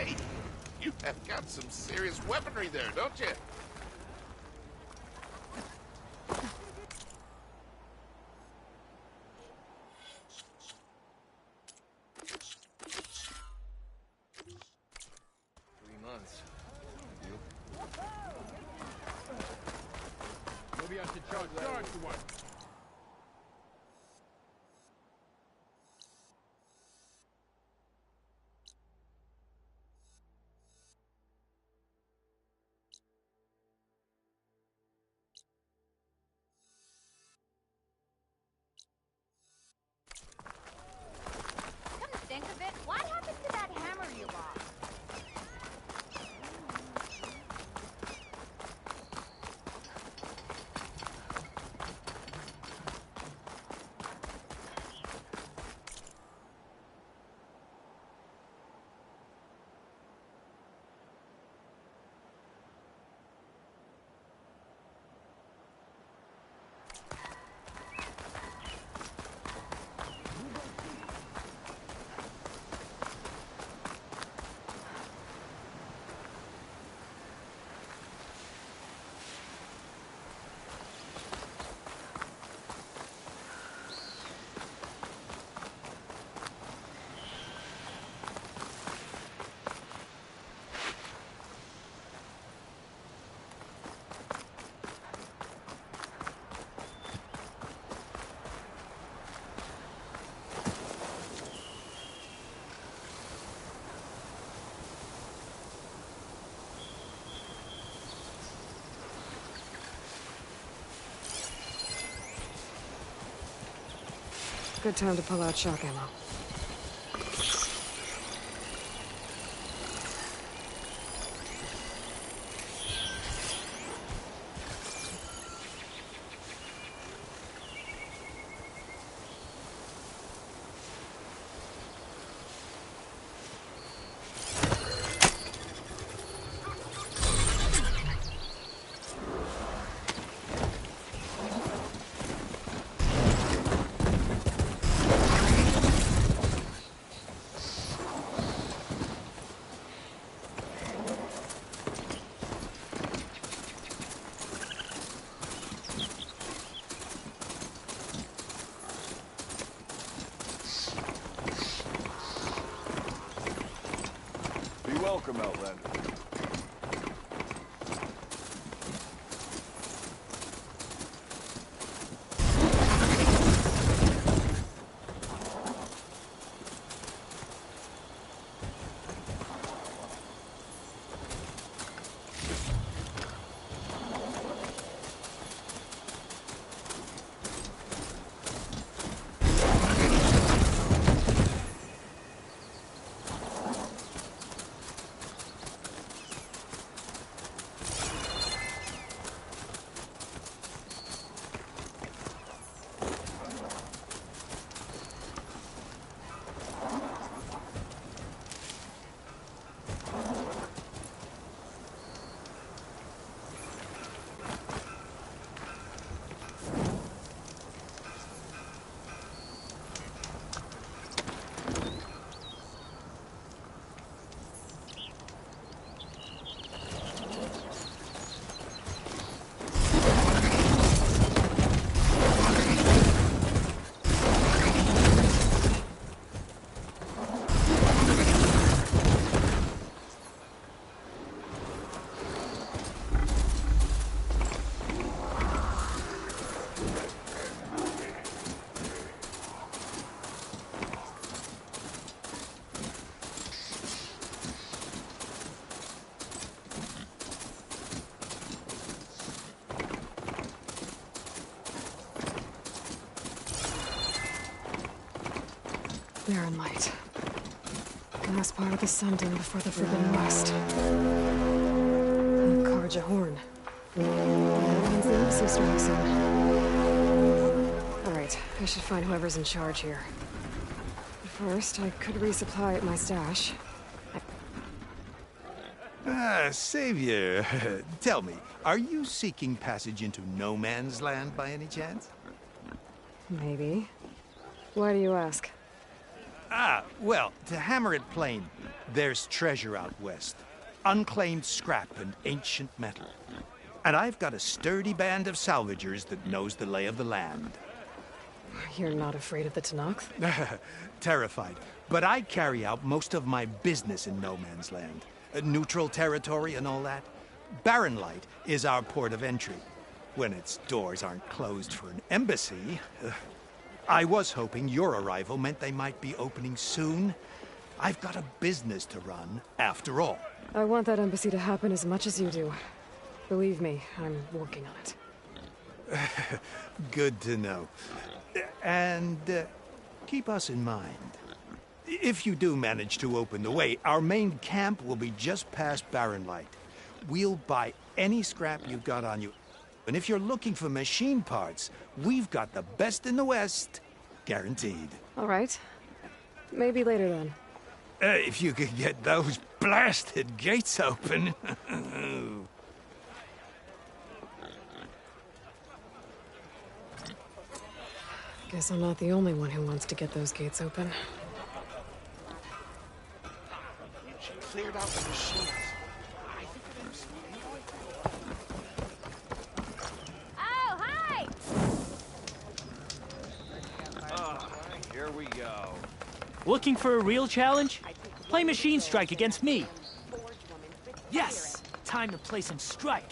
Hey, you have got some serious weaponry there, don't you? Maybe I should charge you one. Come to think of it, what happened to that hammer you lost? Good time to pull out shock ammo. Be welcome, Outlander. Barren Light. Last part of the Sun Dune before the Forbidden West. Karja Horn. That means the East strikes in. Alright, I should find whoever's in charge here. But first, I could resupply at my stash. Savior, tell me, are you seeking passage into no man's land by any chance? Maybe. Why do you ask? Ah, well, to hammer it plain, There's treasure out west. Unclaimed scrap and ancient metal. And I've got a sturdy band of salvagers that knows the lay of the land. You're not afraid of the Tenakth? Terrified. But I carry out most of my business in no man's land. Neutral territory and all that. Barren Light is our port of entry. When its doors aren't closed for an embassy. I was hoping your arrival meant they might be opening soon. I've got a business to run, after all. I want that embassy to happen as much as you do. Believe me, I'm working on it. Good to know. And keep us in mind. If you do manage to open the way, our main camp will be just past Barren Light. We'll buy any scrap you've got on you. And if you're looking for machine parts, we've got the best in the West. Guaranteed. All right. Maybe later then. If you could get those blasted gates open. Guess I'm not the only one who wants to get those gates open. She cleared out the machines. Oh, hi! Here we go. Looking for a real challenge? Play Machine Strike against me. Yes! Time to play some Strike.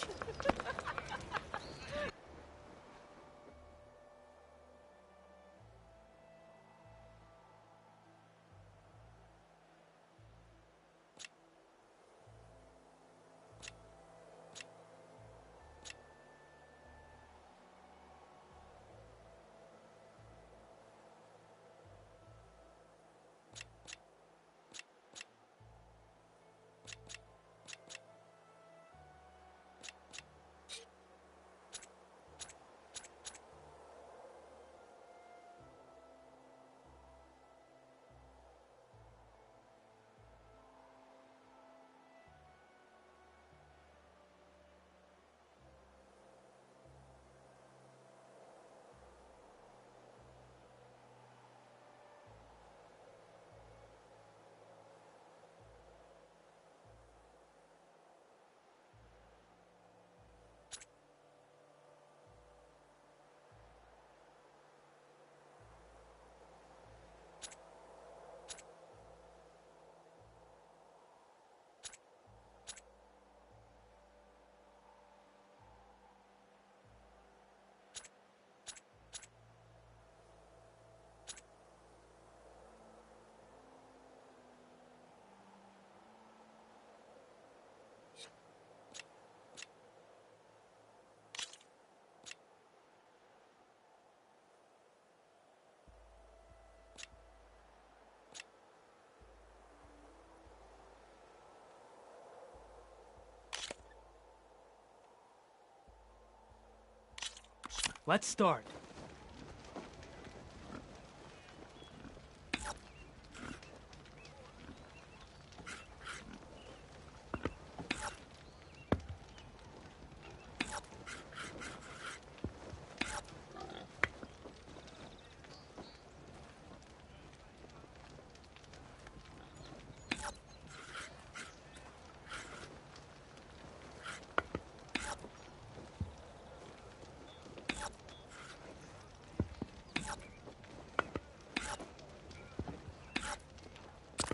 Let's start.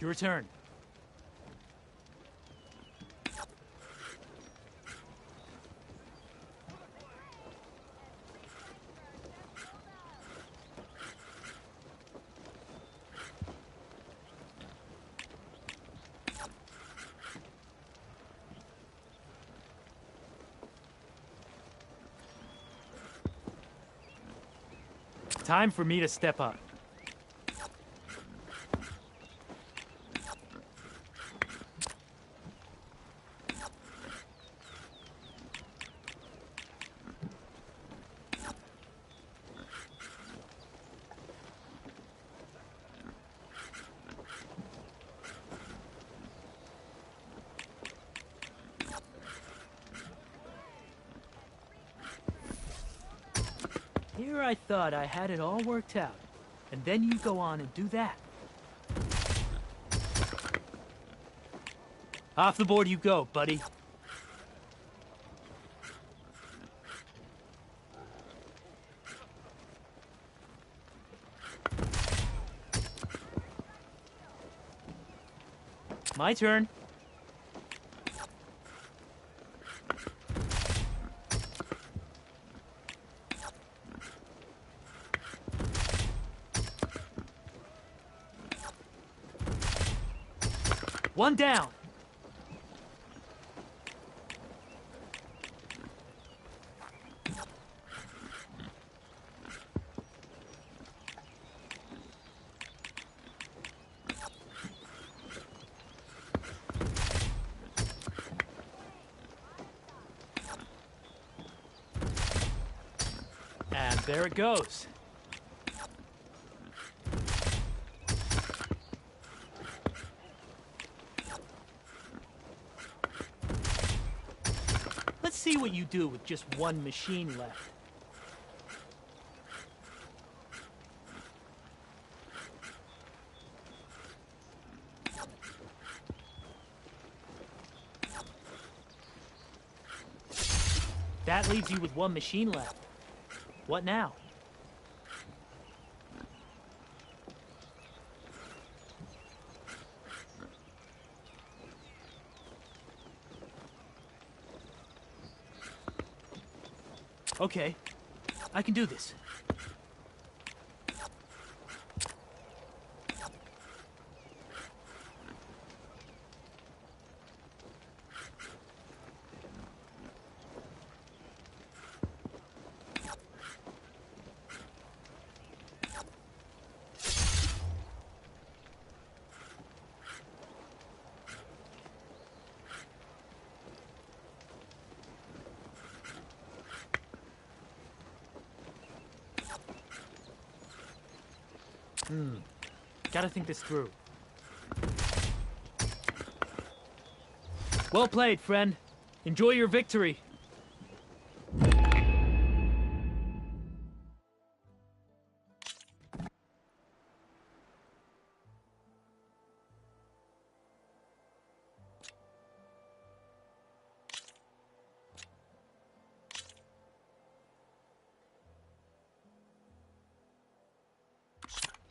Your turn. Time for me to step up. Here I thought I had it all worked out, and then you go on and do that. Off the board you go, buddy. My turn. One down. And there it goes. Let's see what you do with just one machine left. That leaves you with one machine left. What now? Okay, I can do this. Gotta think this through. Well played, friend. Enjoy your victory.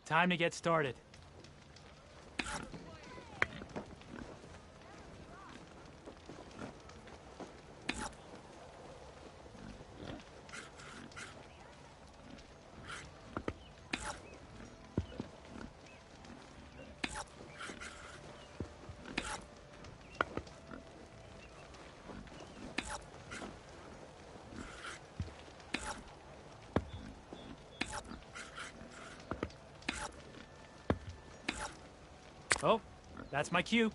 Time to get started. Oh, that's my cue.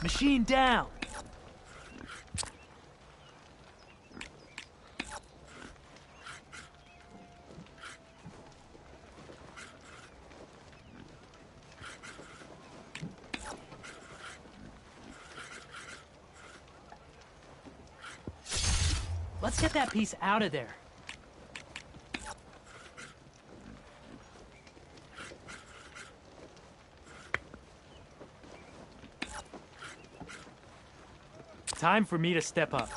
Machine down. Let's get that piece out of there. Time for me to step up.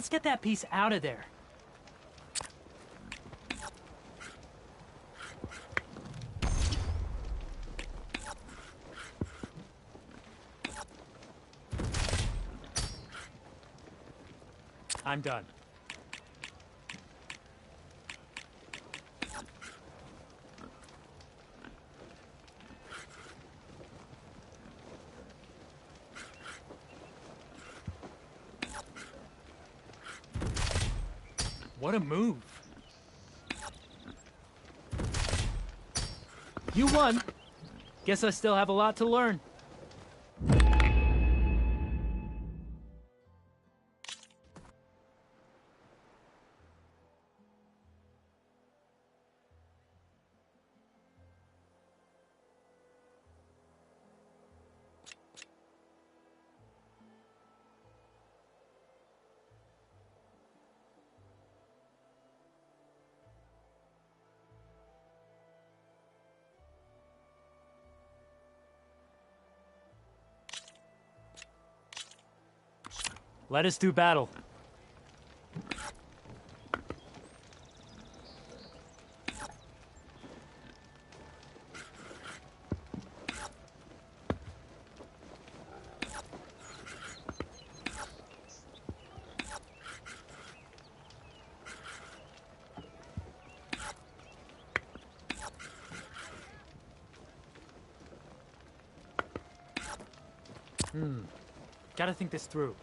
Let's get that piece out of there. I'm done. What a move. You won. Guess I still have a lot to learn. Let us do battle. Gotta think this through.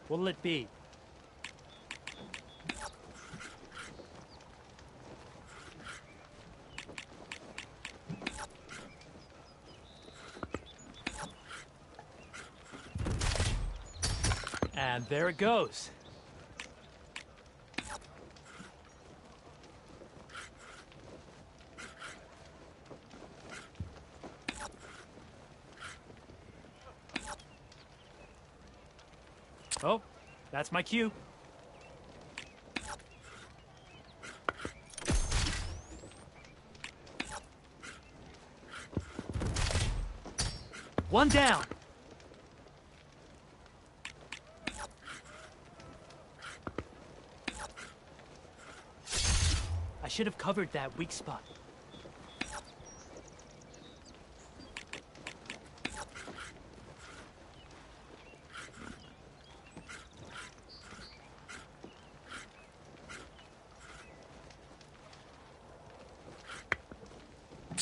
What'll it be? And there it goes. Oh, that's my cue. One down. I should have covered that weak spot.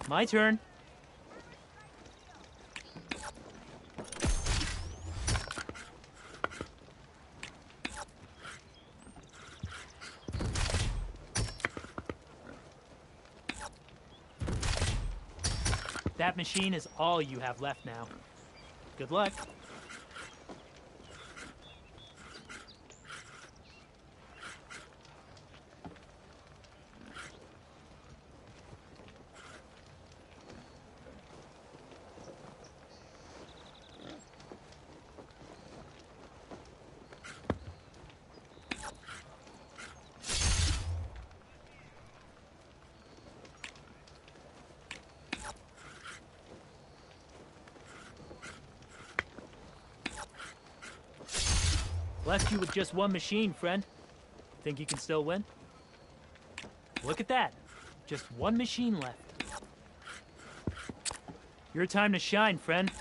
My turn. That machine is all you have left now. Good luck. Left you with just one machine, friend. Think you can still win? Look at that. Just one machine left. Your time to shine, friend.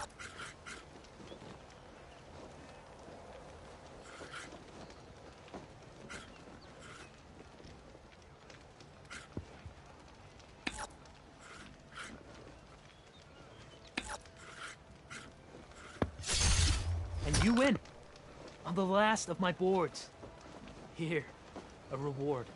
And you win. On the last of my boards. Here, a reward.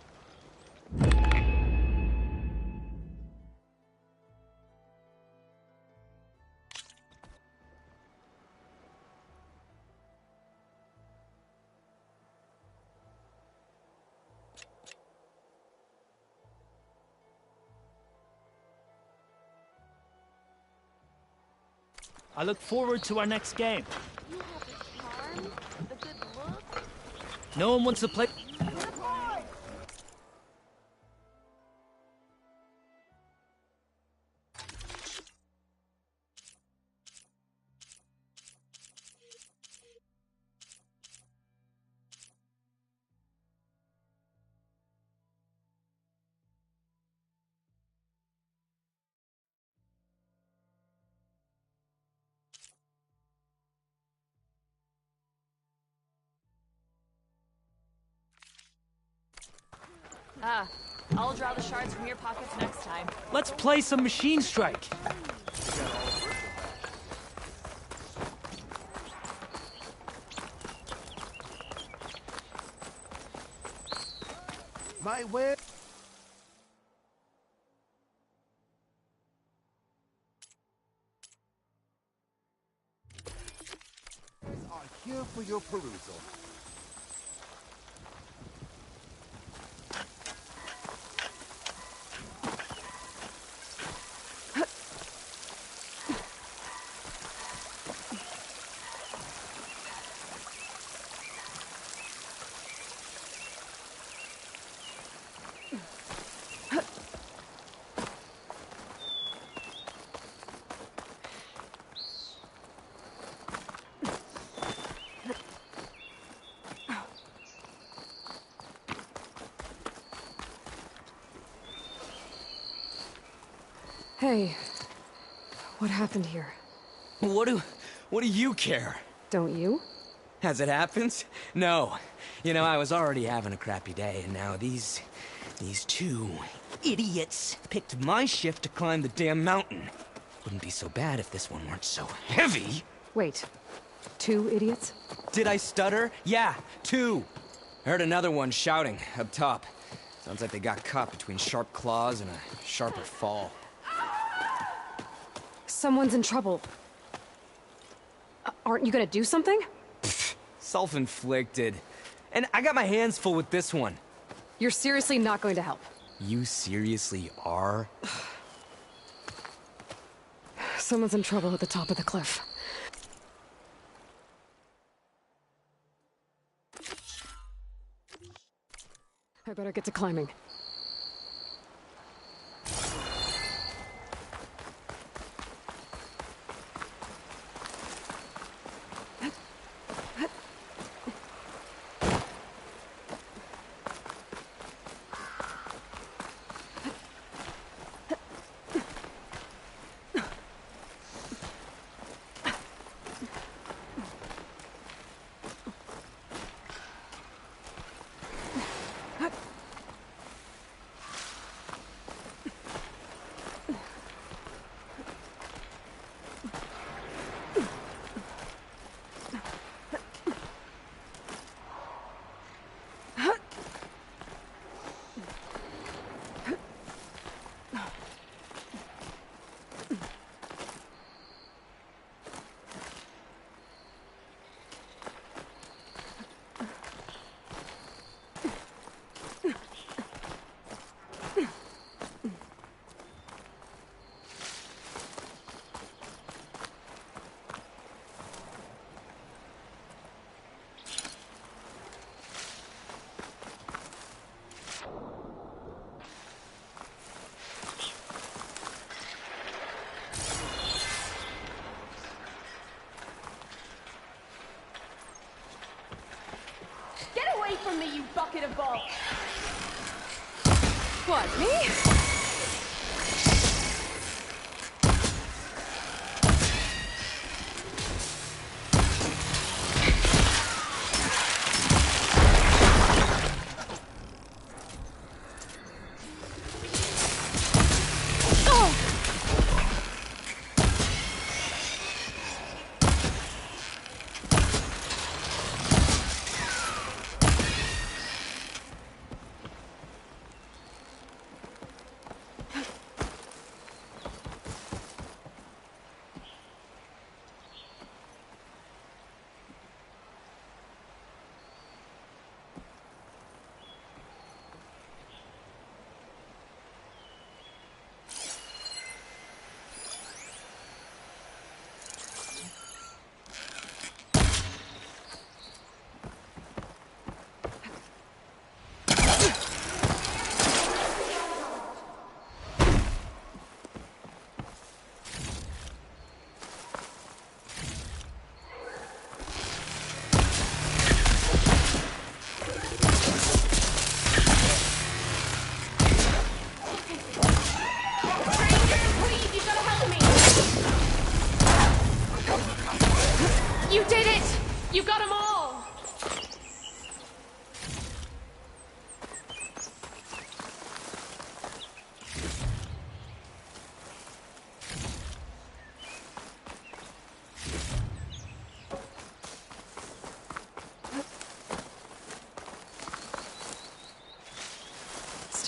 I look forward to our next game. You have the charm, the good look. No one wants to play. I'll draw the shards from your pockets next time. Let's play some Machine Strike. My way. Are here for your perusal. Hey, what happened here? What do you care? Don't you? As it happens? No. You know, I was already having a crappy day, and now these two idiots picked my shift to climb the damn mountain. Wouldn't be so bad if this one weren't so heavy. Wait, 2 idiots? Did I stutter? Yeah, 2. I heard another one shouting up top. Sounds like they got caught between sharp claws and a sharper fall. Someone's in trouble. Aren't you gonna do something? Self-inflicted. And I got my hands full with this one. You're seriously not going to help? You seriously are? Someone's in trouble at the top of the cliff. I better get to climbing. From me, you bucket of balls! What, me?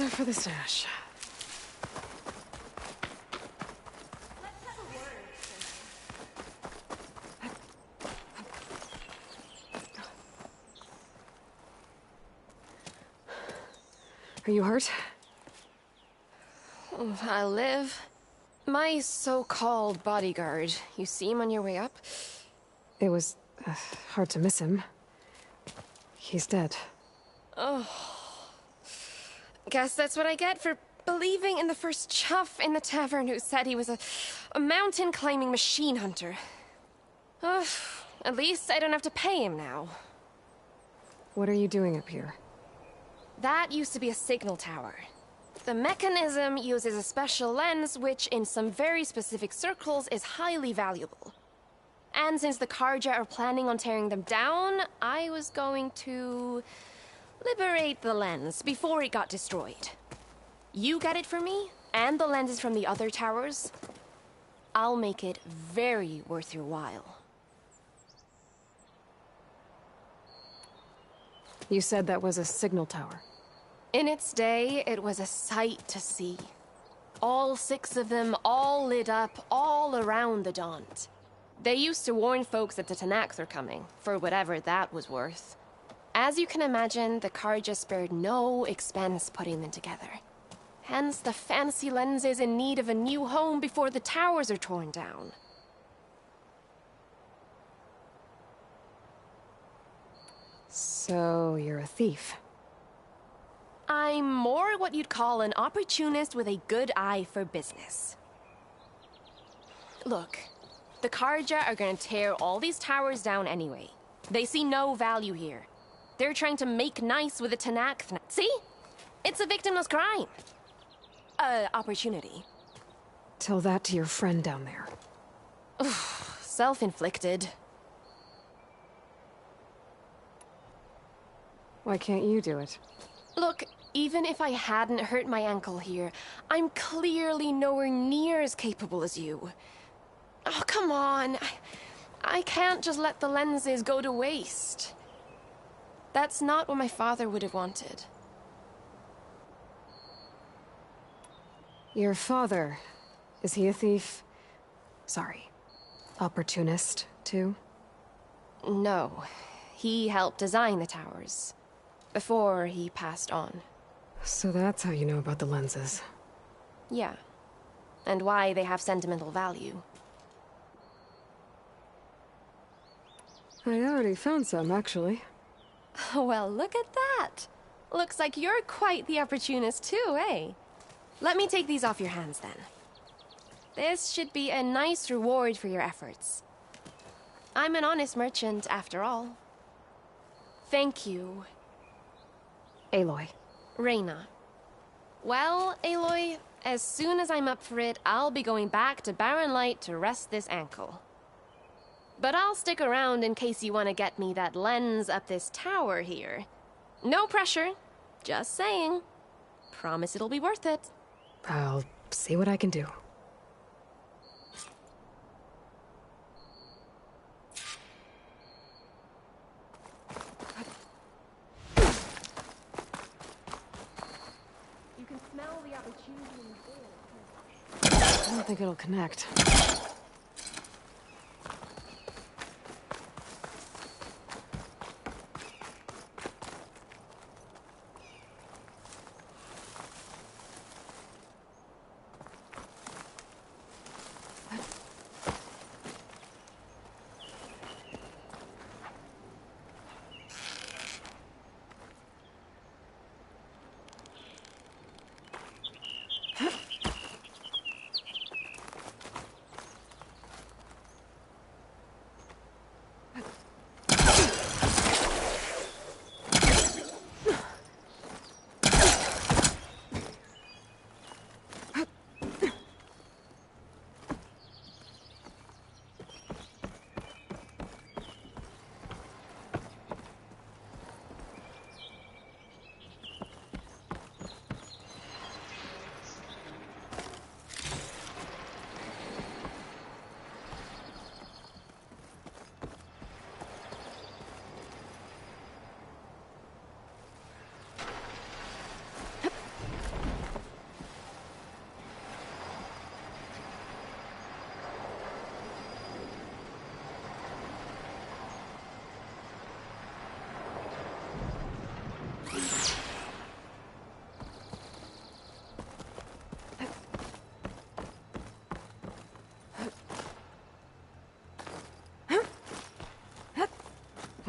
stuff for the stash. Are you hurt? I live. My so-called bodyguard. You see him on your way up? It was hard to miss him. He's dead. Oh. Guess that's what I get for believing in the first chuff in the tavern who said he was a mountain-climbing machine hunter. At least I don't have to pay him now. What are you doing up here? That used to be a signal tower. The mechanism uses a special lens which, in some very specific circles, is highly valuable. And since the Carja are planning on tearing them down, I was going to liberate the lens before it got destroyed. You get it for me, and the lenses from the other towers. I'll make it very worth your while. You said that was a signal tower. In its day, it was a sight to see. All 6 of them, all lit up, all around the Daunt. They used to warn folks that the Tenakth are coming, for whatever that was worth. As you can imagine, the Carja spared no expense putting them together. Hence the fancy lenses in need of a new home before the towers are torn down. So, you're a thief. I'm more what you'd call an opportunist with a good eye for business. Look, the Carja are gonna tear all these towers down anyway. They see no value here. They're trying to make nice with the Tenakth. See? It's a victimless crime. Opportunity. Tell that to your friend down there. Self-inflicted. Why can't you do it? Look, even if I hadn't hurt my ankle here, I'm clearly nowhere near as capable as you. Oh, come on. I can't just let the lenses go to waste. That's not what my father would have wanted. Your father, is he a thief? Sorry, opportunist, too? No. He helped design the towers. Before he passed on. So that's how you know about the lenses. Yeah. And why they have sentimental value. I already found some, actually. Well, look at that. Looks like you're quite the opportunist too, eh? Let me take these off your hands then. This should be a nice reward for your efforts. I'm an honest merchant, after all. Thank you. Aloy. Reyna. Well, Aloy, as soon as I'm up for it, I'll be going back to Barren Light to rest this ankle. But I'll stick around in case you want to get me that lens up this tower here. No pressure. Just saying. Promise it'll be worth it. I'll see what I can do. You can smell the opportunity in the air. I don't think it'll connect.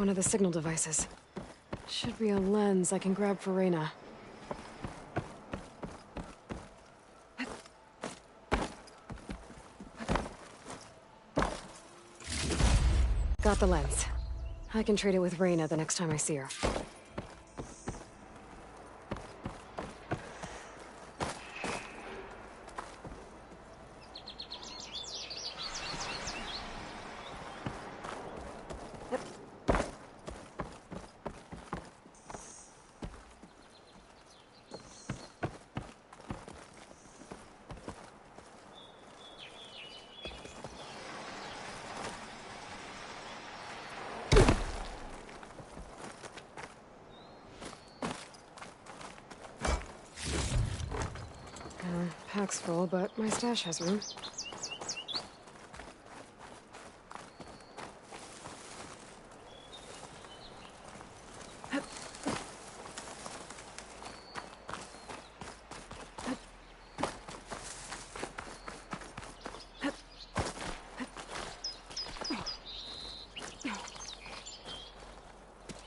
one of the signal devices. Should be a lens I can grab for Reyna. Got the lens. I can trade it with Reyna the next time I see her. Pack's full, but my stash has room.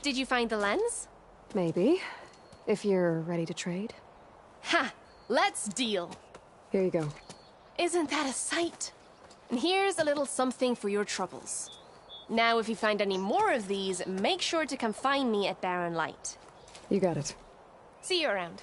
Did you find the lens? Maybe. If you're ready to trade. Ha! Let's deal! Here you go. Isn't that a sight? And here's a little something for your troubles. Now, if you find any more of these, make sure to come find me at Barren Light. You got it. See you around.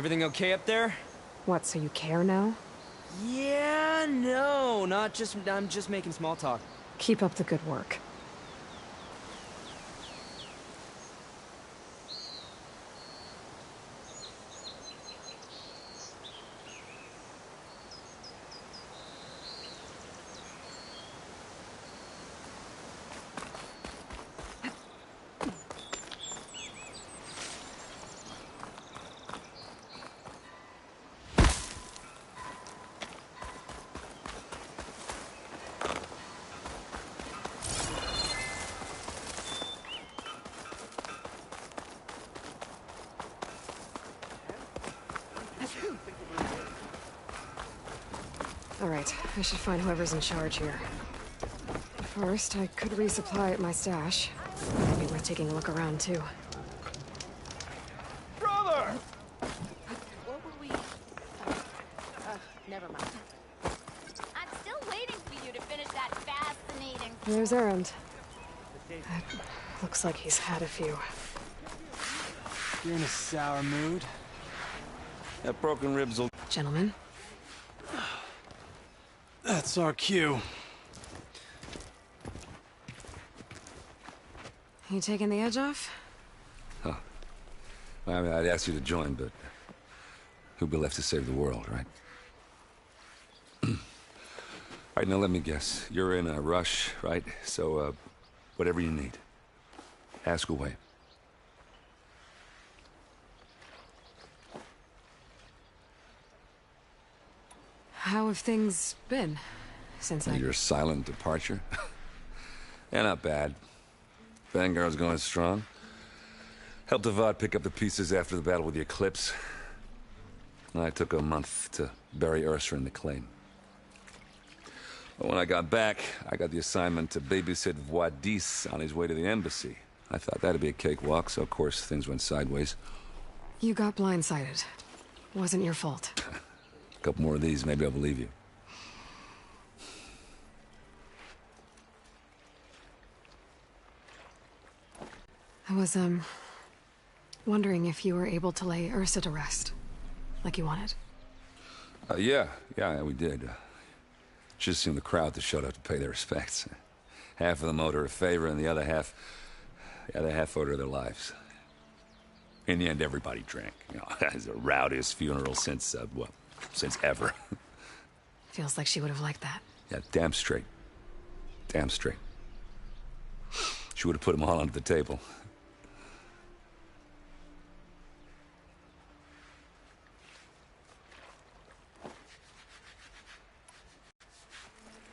Everything okay up there? What, so you care now? Yeah, no, not just... I'm just making small talk. Keep up the good work. All right, I should find whoever's in charge here. First, I could resupply at my stash. Maybe worth taking a look around, too. Brother! What will we... never mind. I'm still waiting for you to finish that fascinating... There's Erend. Looks like he's had a few. You're in a sour mood. That broken ribs will... Gentlemen? That's our cue. You taking the edge off? Huh. Well, I mean, I'd ask you to join, but who'd be left to save the world, right? All right, now let me guess. You're in a rush, right? So, whatever you need, ask away. How have things been since I... Your silent departure? Yeah, not bad. Vanguard's going strong. Helped Avad pick up the pieces after the battle with the Eclipse. I took a month to bury Ursa in the claim. But when I got back, I got the assignment to babysit Voidis on his way to the embassy. I thought that'd be a cakewalk, so of course things went sideways. You got blindsided. Wasn't your fault. A couple more of these, maybe I'll believe you. I was, wondering if you were able to lay Ursa to rest, like you wanted. Yeah, we did. Just seemed the crowd that showed up to pay their respects. Half of them owed her a favor, and the other half owed her their lives. In the end, everybody drank. You know, it's the rowdiest funeral since, since ever. Feels like she would have liked that. Yeah, damn straight. Damn straight. She would have put them all onto the table.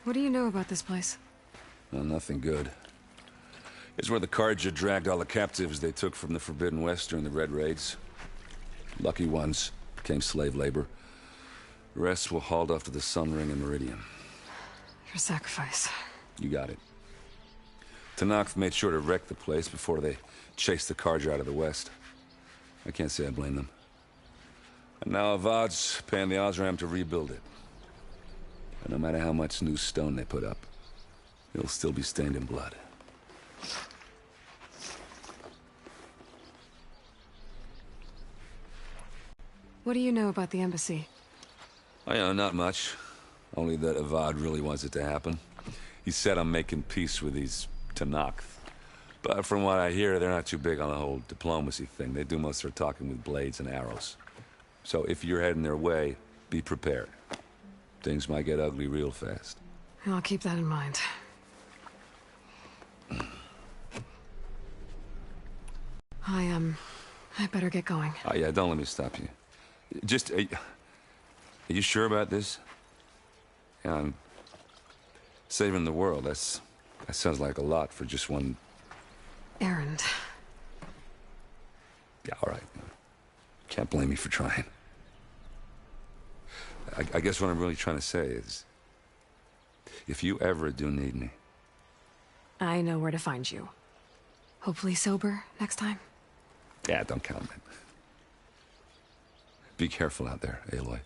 What do you know about this place? Well, nothing good. It's where the Carja dragged all the captives they took from the Forbidden West during the Red Raids. Lucky ones became slave labor. The rest were hauled off to the Sun Ring and Meridian. For sacrifice. You got it. Tenakth made sure to wreck the place before they chased the Carja out of the West. I can't say I blame them. And now Avad's paying the Osram to rebuild it. And no matter how much new stone they put up, it'll still be stained in blood. What do you know about the embassy? I know not much. Only that Avad really wants it to happen. He said I'm making peace with these Tenakth. But from what I hear, they're not too big on the whole diplomacy thing. They do most of their talking with blades and arrows. So if you're heading their way, be prepared. Things might get ugly real fast. I'll keep that in mind. I better get going. Oh, yeah, don't let me stop you. Just, are you sure about this? Yeah, I'm saving the world. That sounds like a lot for just one... Erend. Yeah, all right. Can't blame me for trying. I guess what I'm really trying to say is, if you ever do need me... I know where to find you. Hopefully sober next time. Yeah, don't count on it. Be careful out there, Aloy.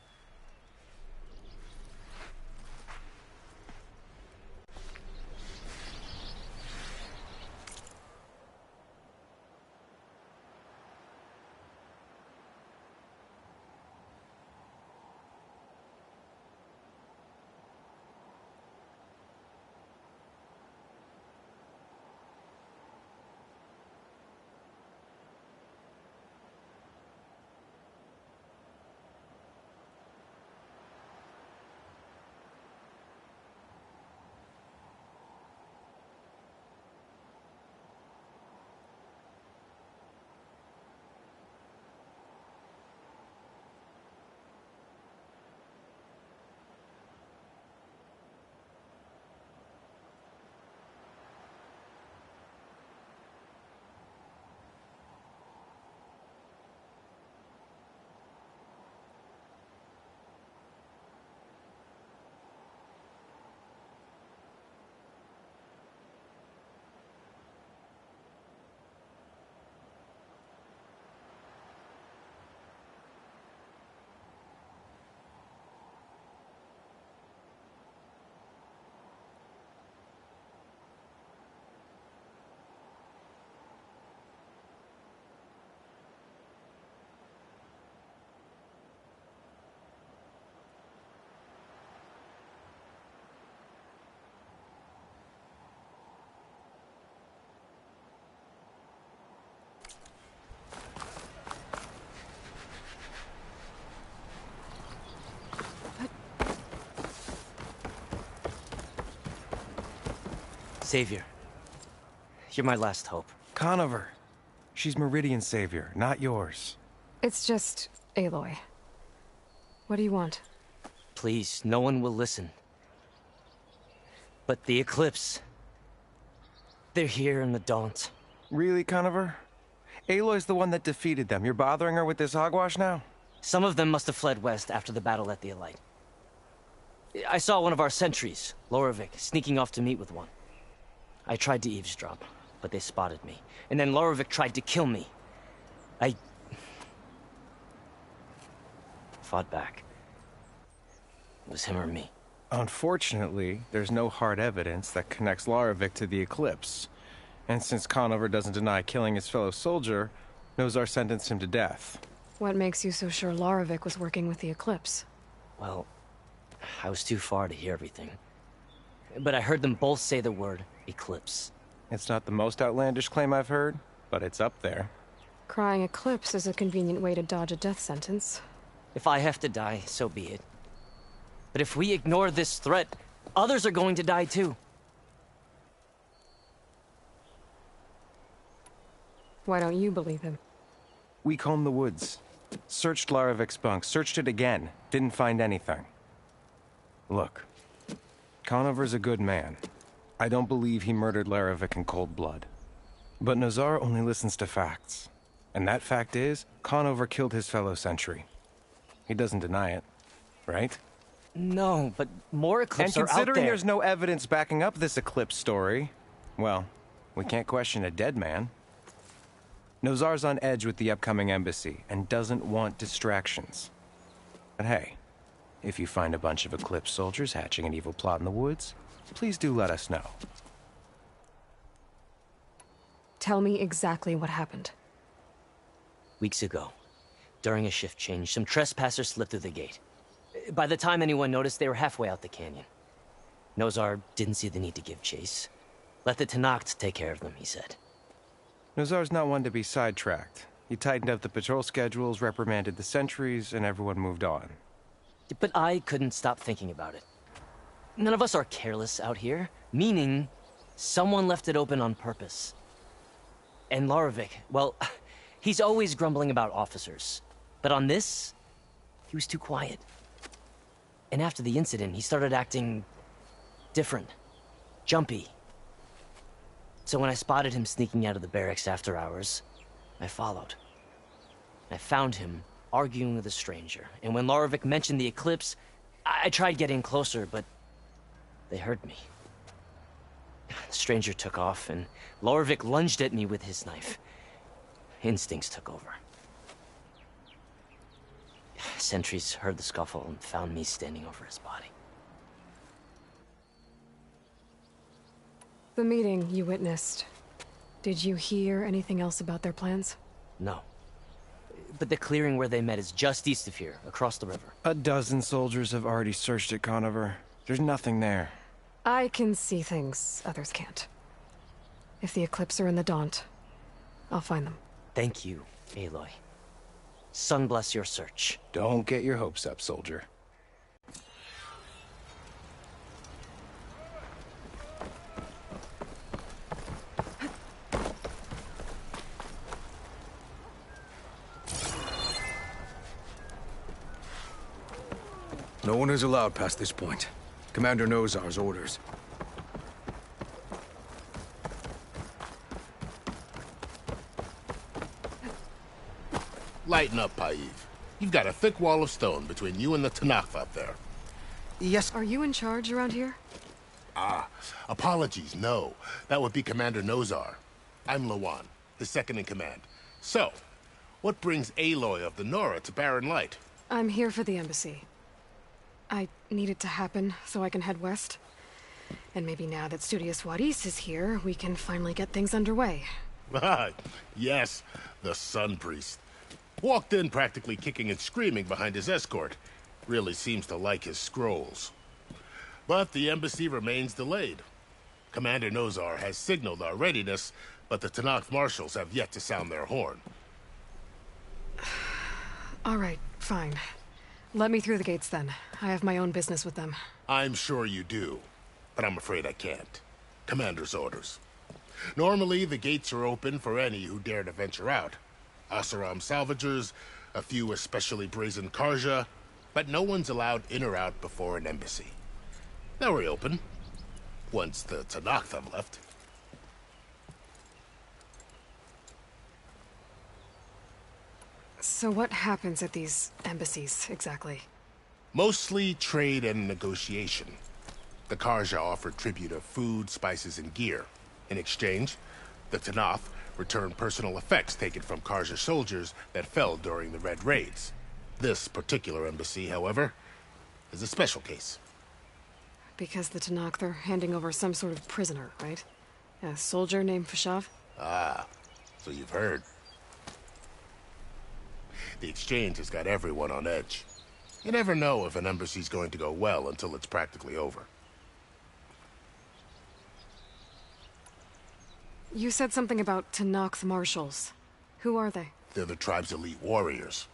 Savior. You're my last hope. Conover. She's Meridian's savior, not yours. It's just Aloy. What do you want? Please, no one will listen. But the Eclipse... they're here in the Daunt. Really, Conover? Aloy's the one that defeated them. You're bothering her with this hogwash now? Some of them must have fled west after the battle at the Elite. I saw one of our sentries, Loravik, sneaking off to meet with one. I tried to eavesdrop, but they spotted me. And then Loravik tried to kill me. I... fought back. It was him or me. Unfortunately, there's no hard evidence that connects Loravik to the Eclipse. And since Conover doesn't deny killing his fellow soldier, Nozar sentenced him to death. What makes you so sure Loravik was working with the Eclipse? Well, I was too far to hear everything. But I heard them both say the word Eclipse. It's not the most outlandish claim I've heard, but it's up there. Crying Eclipse is a convenient way to dodge a death sentence. If I have to die, so be it. But if we ignore this threat, others are going to die too. Why don't you believe him? We combed the woods. Searched Laravik's bunk, searched it again. Didn't find anything. Look, Conover's a good man. I don't believe he murdered Laravik in cold blood. But Nozar only listens to facts. And that fact is, Conover killed his fellow sentry. He doesn't deny it, right? No, but more Eclipse are out there. And considering there's no evidence backing up this Eclipse story, well, we can't question a dead man. Nozar's on edge with the upcoming embassy and doesn't want distractions. But hey, if you find a bunch of Eclipse soldiers hatching an evil plot in the woods, please do let us know. Tell me exactly what happened. Weeks ago, during a shift change, some trespassers slipped through the gate. By the time anyone noticed, they were halfway out the canyon. Nozar didn't see the need to give chase. Let the Tenakth take care of them, he said. Nozar's not one to be sidetracked. He tightened up the patrol schedules, reprimanded the sentries, and everyone moved on. But I couldn't stop thinking about it. None of us are careless out here, meaning someone left it open on purpose. And Loravik, well, he's always grumbling about officers. But on this, he was too quiet. And after the incident, he started acting different, jumpy. So when I spotted him sneaking out of the barracks after hours, I followed. I found him arguing with a stranger, and when Loravik mentioned the Eclipse, I tried getting closer, but they heard me. The stranger took off, and Loravik lunged at me with his knife. Instincts took over. Sentries heard the scuffle and found me standing over his body. The meeting you witnessed. Did you hear anything else about their plans? No. But the clearing where they met is just east of here, across the river. A dozen soldiers have already searched it, Conover. There's nothing there. I can see things others can't. If the Eclipse are in the Daunt, I'll find them. Thank you, Aloy. Sun bless your search. Don't get your hopes up, soldier. No one is allowed past this point. Commander Nozar's orders. Lighten up, Paiv. You've got a thick wall of stone between you and the Tenakth out there. Yes. Are you in charge around here? Ah, apologies, no. That would be Commander Nozar. I'm Lawan, his second in command. So, what brings Aloy of the Nora to Barren Light? I'm here for the embassy. I need it to happen so I can head west. And maybe now that Studious Wadis is here, we can finally get things underway. Yes, the Sun Priest. Walked in practically kicking and screaming behind his escort. Really seems to like his scrolls. But the embassy remains delayed. Commander Nozar has signaled our readiness, but the Tenakth marshals have yet to sound their horn. All right, fine. Let me through the gates then. I have my own business with them. I'm sure you do, but I'm afraid I can't. Commander's orders. Normally, the gates are open for any who dare to venture out. Asaram salvagers, a few especially brazen Karja, but no one's allowed in or out before an embassy. They'll reopen, once the Tenakth have left. So what happens at these embassies, exactly? Mostly trade and negotiation. The Karja offer tribute of food, spices, and gear. In exchange, the Tenakth return personal effects taken from Karja soldiers that fell during the Red Raids. This particular embassy, however, is a special case. Because the Tenakth are handing over some sort of prisoner, right? A soldier named Fashav? Ah, so you've heard. The exchange has got everyone on edge. You never know if an embassy's going to go well until it's practically over. You said something about Tenakth marshals. Who are they? They're the tribe's elite warriors.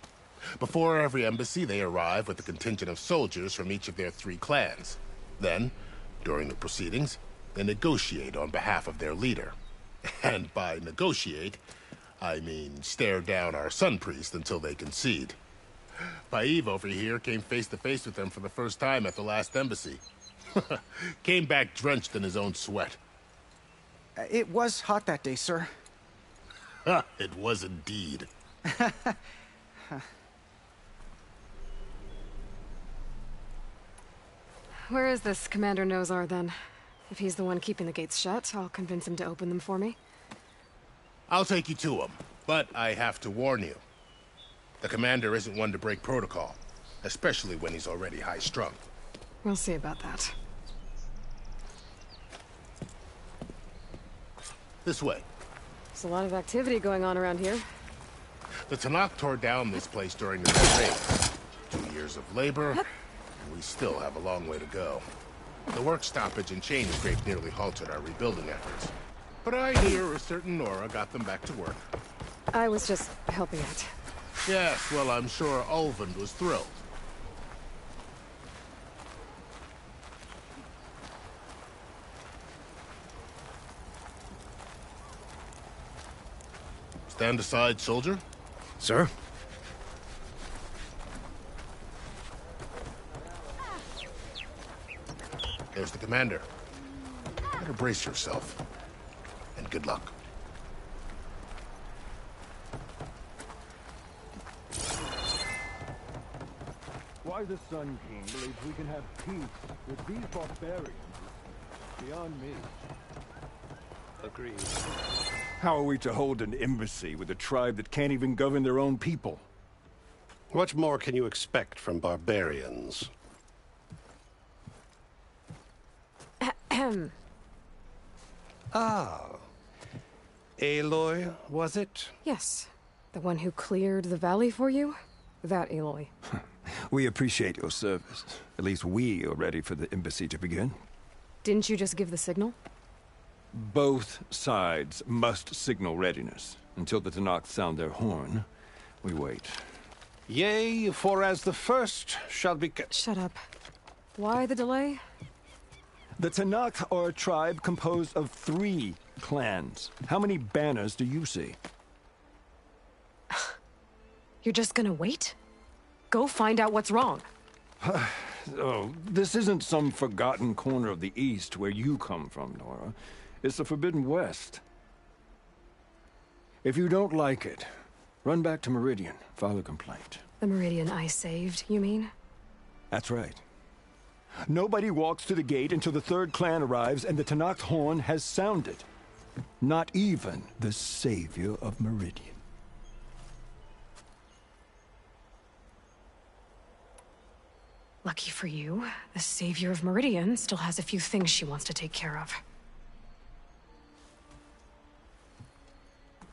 Before every embassy, they arrive with a contingent of soldiers from each of their 3 clans. Then, during the proceedings, they negotiate on behalf of their leader. And by negotiate, I mean stare down our Sun Priest until they concede. Paiv over here came face to face with them for the first time at the last embassy. Came back drenched in his own sweat. It was hot that day, sir. It was indeed. Where is this Commander Nozar, then? If he's the one keeping the gates shut, I'll convince him to open them for me. I'll take you to him, but I have to warn you. The commander isn't one to break protocol, especially when he's already high-strung. We'll see about that. This way. There's a lot of activity going on around here. The Tenakth tore down this place during the Red Raids. 2 years of labor, and we still have a long way to go. The work stoppage and chain scrape nearly halted our rebuilding efforts. But I hear a certain Nora got them back to work. I was just helping out. Yes, well, I'm sure Ulvund was thrilled. Stand aside, soldier. Sir? There's the commander. Better brace yourself. And good luck. Why the Sun King believes we can have peace with these barbarians is beyond me. Agreed. How are we to hold an embassy with a tribe that can't even govern their own people? What more can you expect from barbarians? Ah. Aloy, was it? Yes. The one who cleared the valley for you? That Aloy. We appreciate your service. At least we are ready for the embassy to begin. Didn't you just give the signal? Both sides must signal readiness. Until the Tenakth sound their horn, we wait. Yea, for as the first shall be... Shut up. Why the delay? The Tenakth are a tribe composed of 3 clans. How many banners do you see? You're just gonna wait? Go find out what's wrong. Oh, this isn't some forgotten corner of the East where you come from, Nora. It's the Forbidden West. If you don't like it, run back to Meridian, file a complaint. The Meridian I saved, you mean? That's right. Nobody walks to the gate until the 3rd clan arrives and the Tenakth horn has sounded. Not even the savior of Meridian. Lucky for you, the savior of Meridian still has a few things she wants to take care of.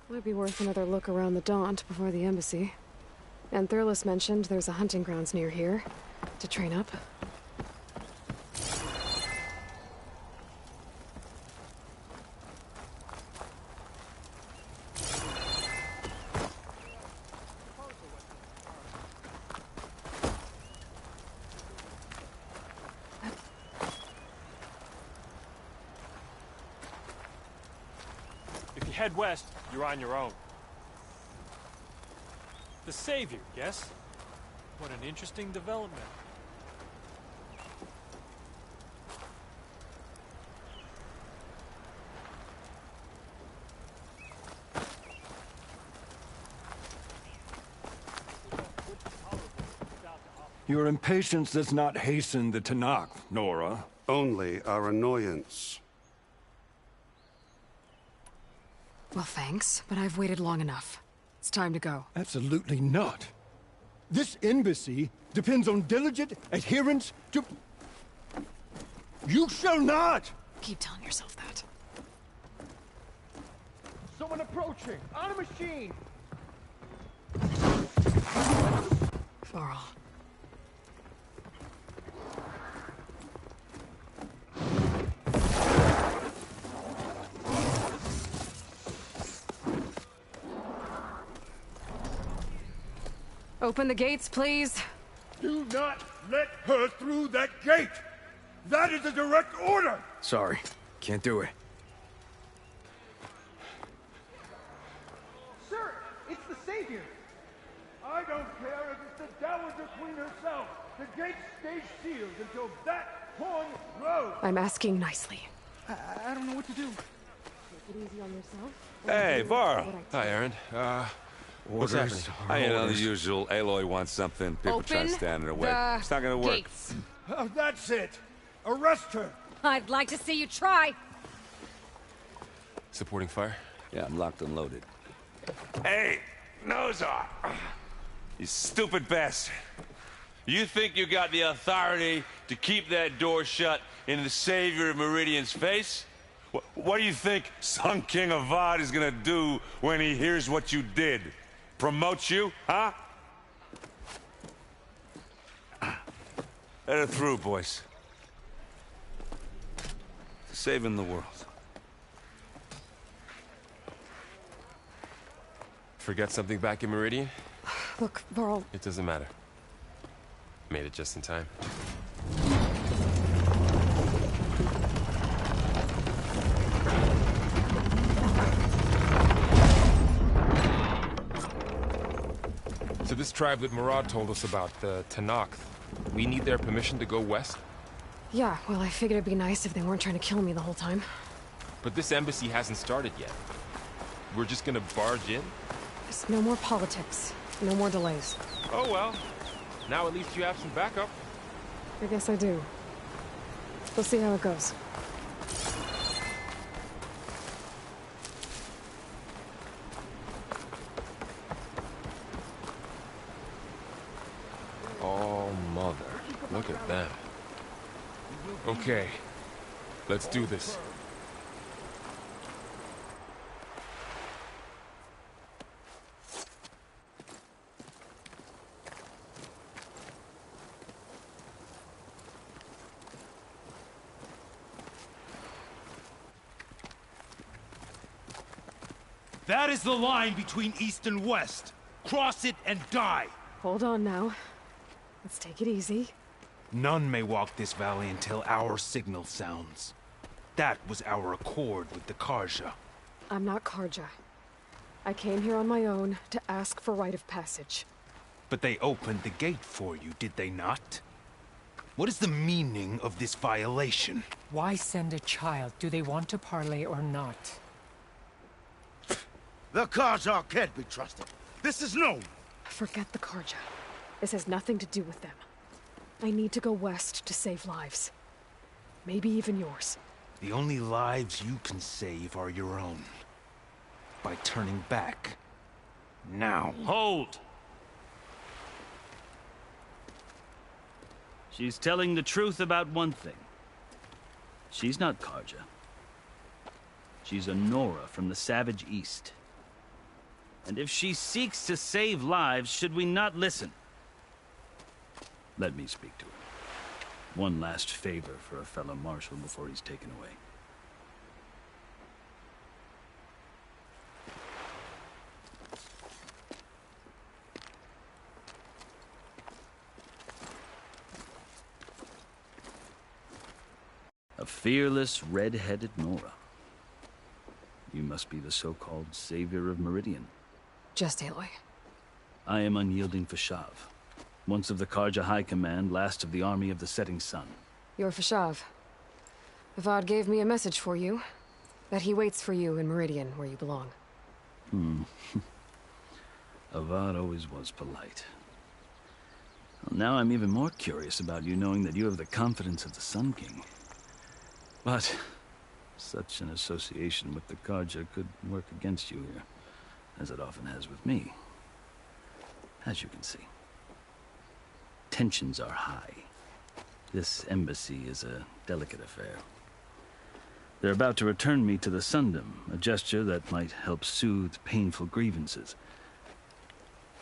Might be worth another look around the Daunt before the embassy. And Thurles mentioned there's a hunting grounds near here to train up. head west, you're on your own. The Savior, yes? What an interesting development. Your impatience does not hasten the Tanakh, Nora. Only our annoyance. Well, thanks, but I've waited long enough. It's time to go. Absolutely not. This embassy depends on diligent adherence to... You shall not! Keep telling yourself that. Someone approaching! On a machine! Varl. Open the gates, please. Do not let her through that gate! That is a direct order! Sorry, can't do it. Sir, it's the Savior! I don't care if it's the Dowager Queen herself! The gate stays sealed until that horn blows! I'm asking nicely. I don't know what to do. Take it easy on yourself. Hey, Varl. Hi, Aaron. What's Orders. happening? You know, the usual. Aloy wants something. People try to stand in her way. It's not gonna work. Gates. Oh, that's it! Arrest her! I'd like to see you try. Supporting fire? Yeah, I'm locked and loaded. Hey, Nozar! You stupid bastard. You think you got the authority to keep that door shut in the Savior of Meridian's face? What do you think Sun King Avad is gonna do when he hears what you did? Promote you, huh? Let her through, boys. Saving the world. Forget something back in Meridian? Look, Varl. It doesn't matter. Made it just in time. So this tribe that Murad told us about, the Tanakh, we need their permission to go west? Yeah, well, I figured it'd be nice if they weren't trying to kill me the whole time. But this embassy hasn't started yet. We're just gonna barge in? Just no more politics. No more delays. Oh well. Now at least you have some backup. I guess I do. We'll see how it goes. Oh, mother. Look at them. Okay. Let's do this. That is the line between East and West. Cross it and die. Hold on now. Let's take it easy. None may walk this valley until our signal sounds. That was our accord with the Karja. I'm not Karja. I came here on my own to ask for rite of passage. But they opened the gate for you, did they not? What is the meaning of this violation? Why send a child? Do they want to parley or not? The Karja can't be trusted. This is known. Forget the Karja. This has nothing to do with them. I need to go west to save lives. Maybe even yours. The only lives you can save are your own. By turning back. Now. Hold! She's telling the truth about one thing. She's not Karja. She's a Nora from the Savage East. And if she seeks to save lives, should we not listen? Let me speak to her. One last favor for a fellow marshal before he's taken away. A fearless, red-headed Nora. You must be the so-called savior of Meridian. Just Aloy. I am unyielding Fashav, once of the Karja High Command, last of the army of the Setting Sun. You're Fashav. Avad gave me a message for you. That he waits for you in Meridian, where you belong. Avad always was polite. Well, now I'm even more curious about you knowing that you have the confidence of the Sun King. But such an association with the Karja could work against you here, as it often has with me. As you can see. Tensions are high. This embassy is a delicate affair. They're about to return me to the Sundom, a gesture that might help soothe painful grievances.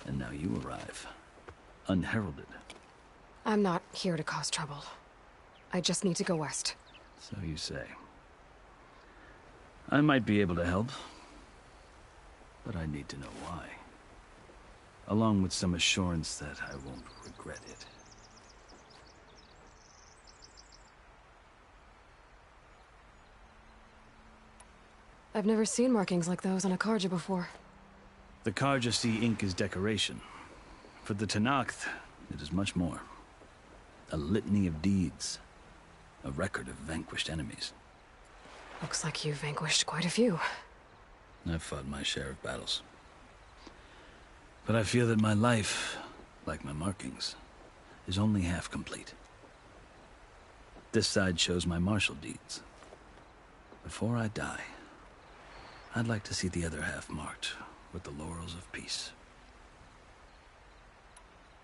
And now you arrive, unheralded. I'm not here to cause trouble. I just need to go west. So you say. I might be able to help, but I need to know why. Along with some assurance that I won't regret it. I've never seen markings like those on a Karja before. The Karja see ink as decoration. For the Tenakth, it is much more. A litany of deeds. A record of vanquished enemies. Looks like you've vanquished quite a few. I've fought my share of battles. But I feel that my life, like my markings, is only half complete. This side shows my martial deeds. Before I die, I'd like to see the other half marked with the laurels of peace.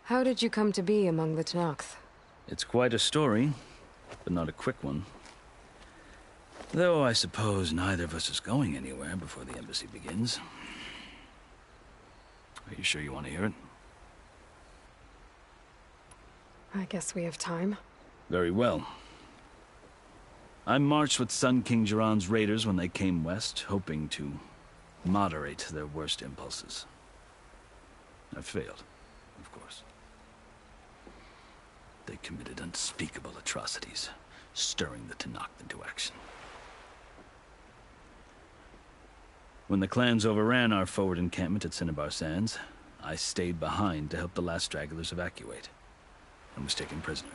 How did you come to be among the Tenakth? It's quite a story, but not a quick one. Though I suppose neither of us is going anywhere before the embassy begins. Are you sure you want to hear it? I guess we have time. Very well. I marched with Sun King Jiran's raiders when they came west, hoping to moderate their worst impulses. I failed, of course. They committed unspeakable atrocities, stirring the Tenakth into action. When the clans overran our forward encampment at Cinnabar Sands, I stayed behind to help the last stragglers evacuate, and was taken prisoner.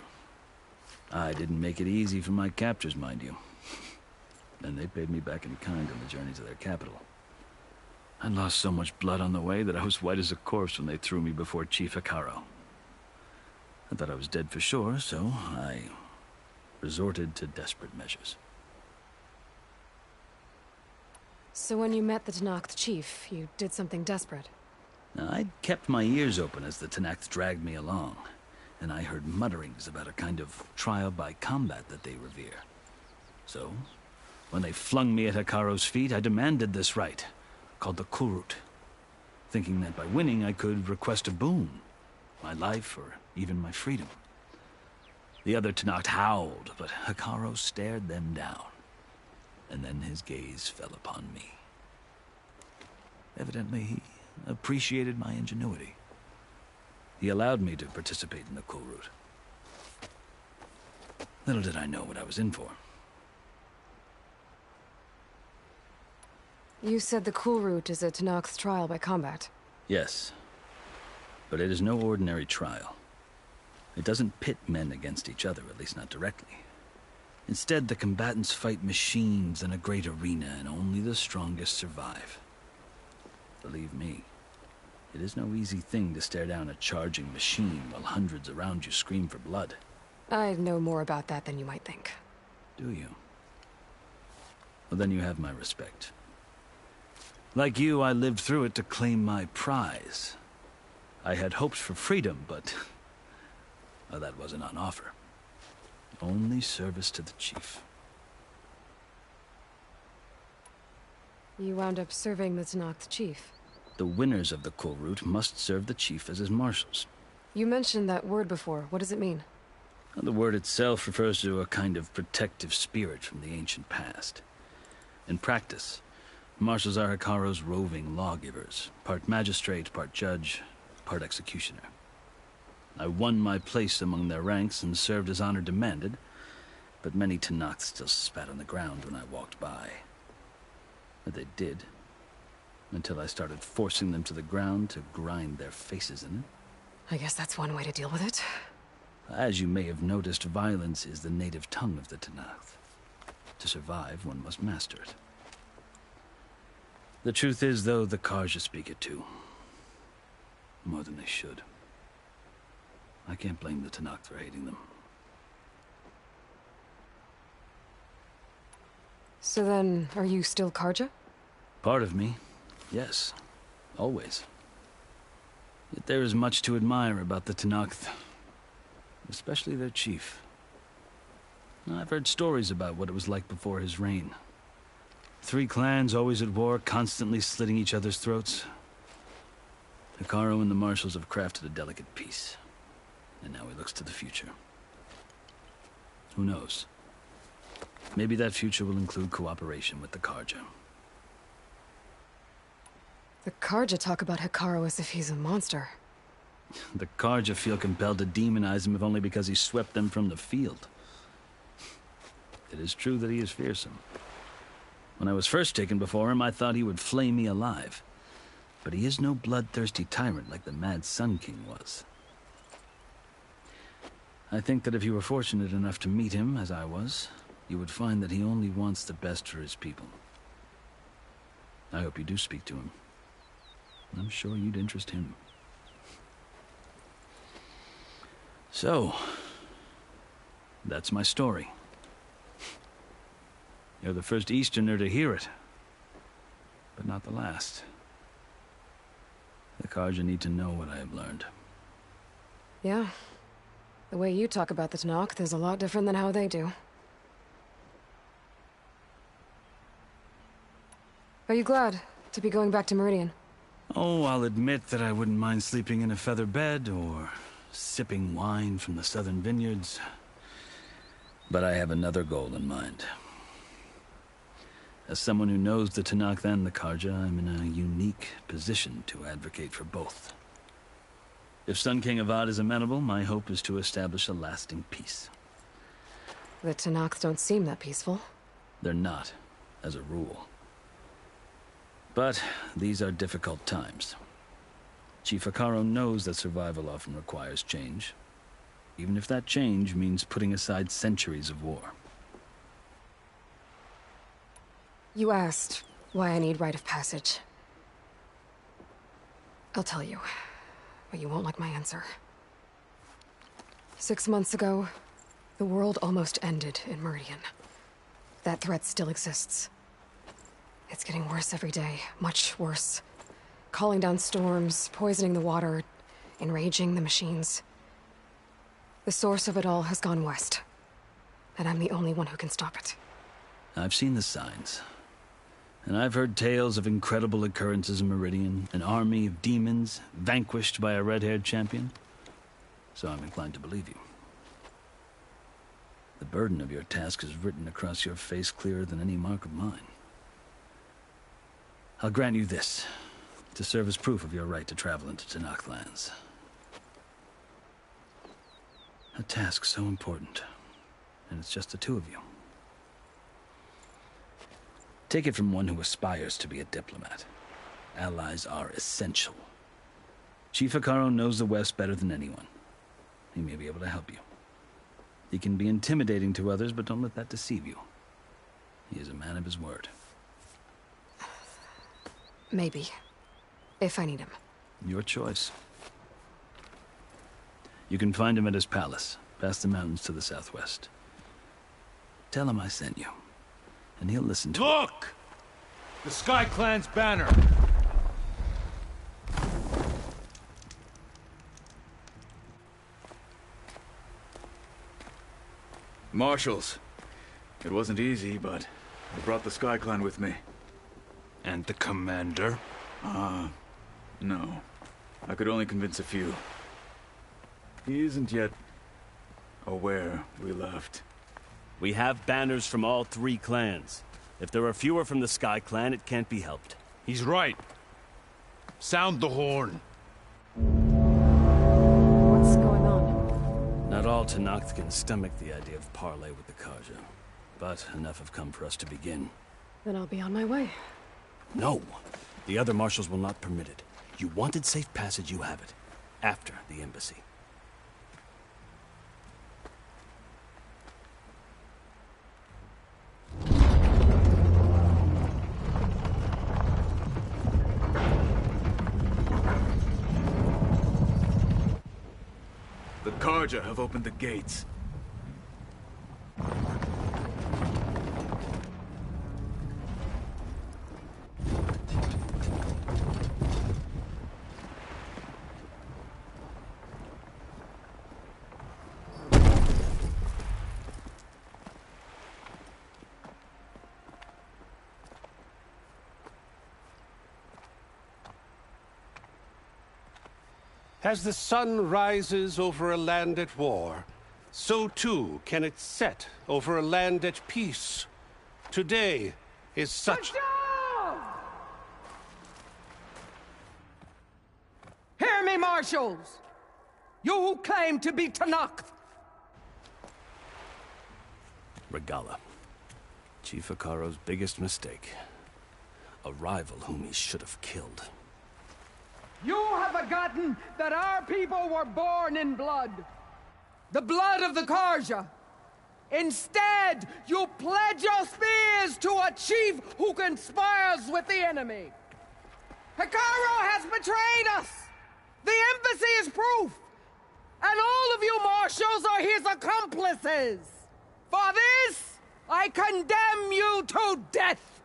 I didn't make it easy for my captors, mind you. And they paid me back in kind on the journey to their capital. I lost so much blood on the way that I was white as a corpse when they threw me before Chief Hekarro. I thought I was dead for sure, so I resorted to desperate measures. So when you met the Tenakth chief, you did something desperate? I'd kept my ears open as the Tenakth dragged me along, and I heard mutterings about a kind of trial by combat that they revere. So, when they flung me at Hekarro's feet, I demanded this right, called the Kulrut, thinking that by winning I could request a boon, my life or even my freedom. The other Tenakth howled, but Hekarro stared them down, and then his gaze fell upon me. Evidently, he appreciated my ingenuity. He allowed me to participate in the Kulrut. Little did I know what I was in for. You said the Kulrut is a Tenakth trial by combat. Yes, but it is no ordinary trial. It doesn't pit men against each other, at least not directly. Instead, the combatants fight machines in a great arena, and only the strongest survive. Believe me, it is no easy thing to stare down a charging machine while hundreds around you scream for blood. I know more about that than you might think. Do you? Well, then you have my respect. Like you, I lived through it to claim my prize. I had hoped for freedom, but well, that wasn't on offer. Only service to the chief. You wound up serving the Tenakth chief. The winners of the Kulrut must serve the chief as his marshals. You mentioned that word before. What does it mean? Well, the word itself refers to a kind of protective spirit from the ancient past. In practice, marshals are Hekarro's roving lawgivers, part magistrate, part judge, part executioner. I won my place among their ranks and served as honor demanded, but many Tenakth still spat on the ground when I walked by. They did. Until I started forcing them to the ground to grind their faces in it. I guess that's one way to deal with it. As you may have noticed, violence is the native tongue of the Tenakth. To survive, one must master it. The truth is, though, the Karja speak it too. More than they should. I can't blame the Tenakth for hating them. So then, are you still Karja? Part of me, yes. Always. Yet there is much to admire about the Tenakth. Especially their chief. I've heard stories about what it was like before his reign. 3 clans always at war, constantly slitting each other's throats. Hekarro and the marshals have crafted a delicate peace. And now he looks to the future. Who knows? Maybe that future will include cooperation with the Karja. The Karja talk about Hekarro as if he's a monster. The Karja feel compelled to demonize him if only because he swept them from the field. It is true that he is fearsome. When I was first taken before him, I thought he would flay me alive. But he is no bloodthirsty tyrant like the Mad Sun King was. I think that if you were fortunate enough to meet him, as I was, you would find that he only wants the best for his people. I hope you do speak to him. I'm sure you'd interest him. So, that's my story. You're the first Easterner to hear it, but not the last. The Karja need to know what I have learned. Yeah. The way you talk about the Tenakth is a lot different than how they do. Are you glad to be going back to Meridian? Oh, I'll admit that I wouldn't mind sleeping in a feather bed or sipping wine from the southern vineyards. But I have another goal in mind. As someone who knows the Tenakth and the Karja, I'm in a unique position to advocate for both. If Sun King Avad is amenable, my hope is to establish a lasting peace. The Tenakth don't seem that peaceful. They're not, as a rule. But these are difficult times. Chief Hekarro knows that survival often requires change, even if that change means putting aside centuries of war. You asked why I need rite of passage. I'll tell you, but you won't like my answer. 6 months ago, the world almost ended in Meridian. That threat still exists. It's getting worse every day, much worse. Calling down storms, poisoning the water, enraging the machines. The source of it all has gone west, and I'm the only one who can stop it. I've seen the signs. And I've heard tales of incredible occurrences in Meridian, an army of demons vanquished by a red-haired champion. So I'm inclined to believe you. The burden of your task is written across your face clearer than any mark of mine. I'll grant you this, to serve as proof of your right to travel into Tenakth lands. A task so important, and it's just the 2 of you. Take it from one who aspires to be a diplomat. Allies are essential. Chief Hekarro knows the West better than anyone. He may be able to help you. He can be intimidating to others, but don't let that deceive you. He is a man of his word. Maybe. If I need him. Your choice. You can find him at his palace, past the mountains to the southwest. Tell him I sent you, and he'll listen to it. Look! The Sky Clan's banner! Marshals. It wasn't easy, but I brought the Sky Clan with me. And the commander? No. I could only convince a few. He isn't yet aware we left. We have banners from all 3 clans. If there are fewer from the Sky Clan, it can't be helped. He's right. Sound the horn. What's going on? Not all Tenakth can stomach the idea of parley with the Karja, but enough have come for us to begin. Then I'll be on my way. No. The other marshals will not permit it. You wanted safe passage, you have it. After the embassy. The Carja have opened the gates. As the sun rises over a land at war, so too can it set over a land at peace. Today is such... Hear me, marshals! You who claim to be Tenakth! Regalla. Chief Hekarro's biggest mistake. A rival whom he should have killed. You have forgotten that our people were born in blood. The blood of the Carja. Instead, you pledge your spears to a chief who conspires with the enemy. Hekarro has betrayed us! The embassy is proof! And all of you marshals are his accomplices! For this, I condemn you to death!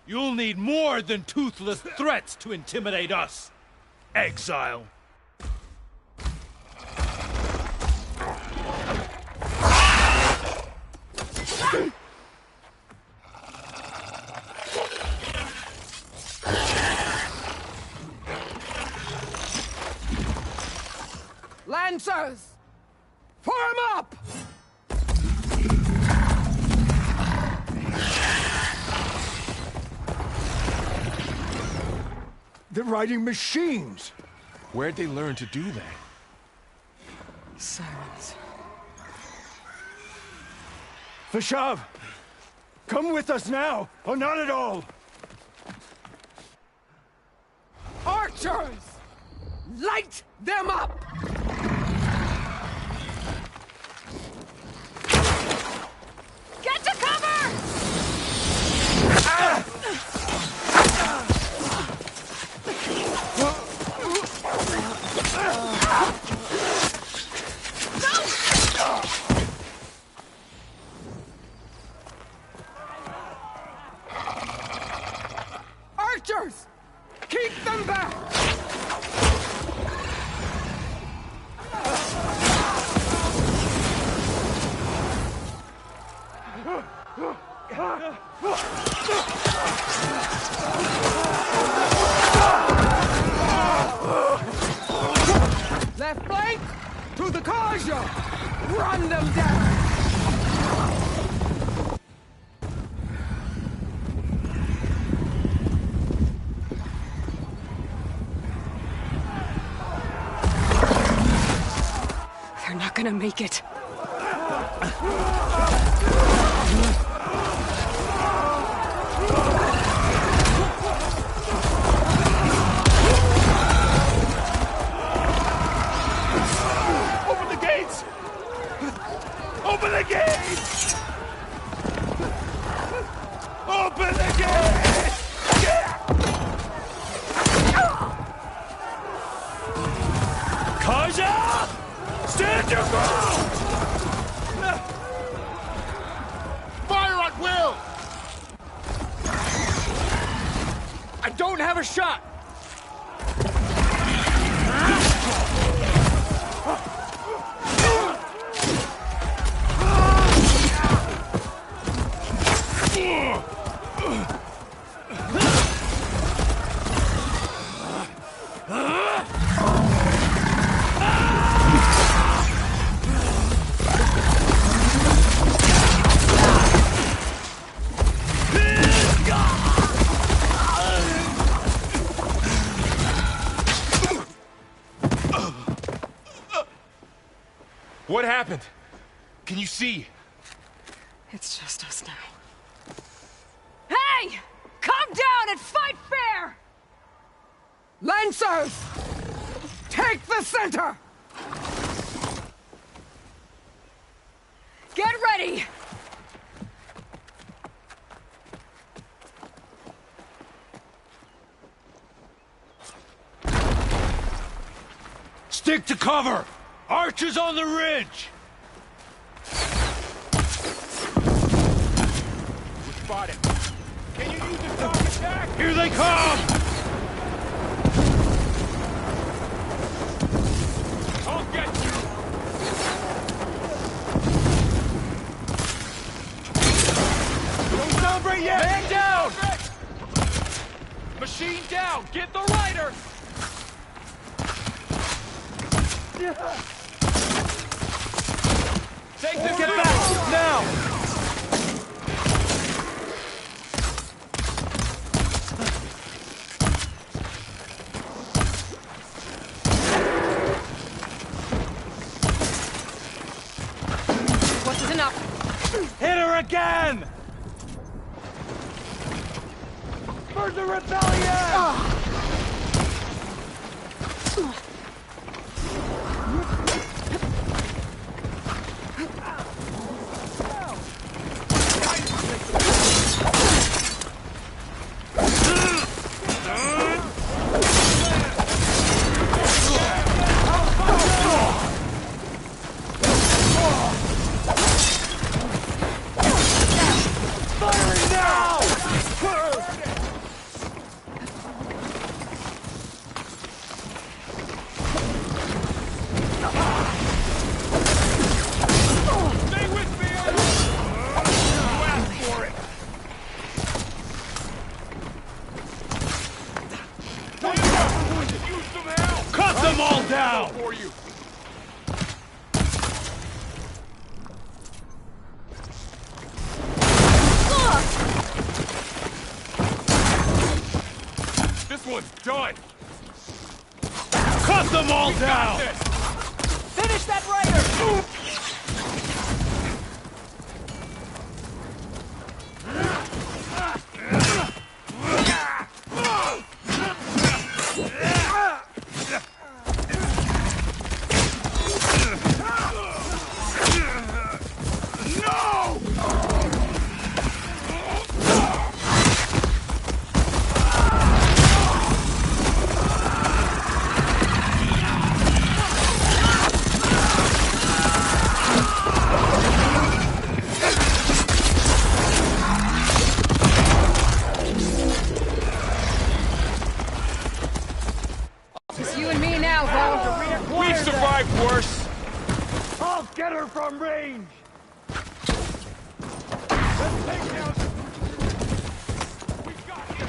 You'll need more than toothless threats to intimidate us! Exile. Lancers! Form up! They're riding machines! Where'd they learn to do that? Sirens. Vashav! Come with us now, or not at all! Archers! Light them up! Get to cover! Archers! Keep them back! Left flank! To the Carja! Run them down! They're not gonna make it. Open the gates! Open the gates! Open the gates! Carja! Stand your ground! Fire at will! I don't have a shot! What happened? Can you see? It's just us now. Hey! Come down and fight fair! Lancers! Take the center! Get ready! Stick to cover! Archers on the ridge! We spotted. Can you use the shock attack? Here they come! I'll get you! Don't celebrate yet! Man down! Machine down! Get the rider! Take this Get back! Now! Wasn't enough. Hit her again! For the rebellion! This one's done! Cut them all down! Finish that rider! Just you and me now, Val. We've survived worse! I'll get her from range! Let's take down... We've got you!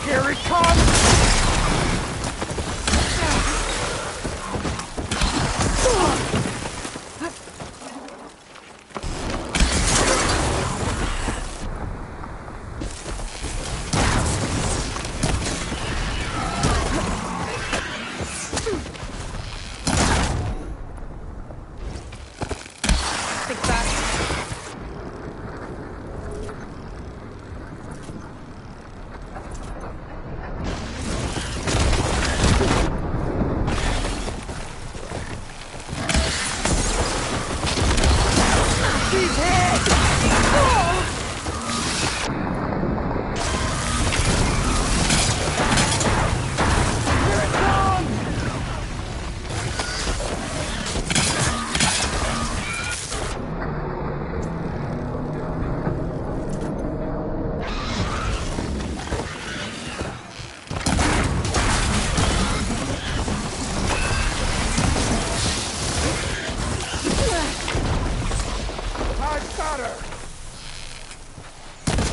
Here it comes!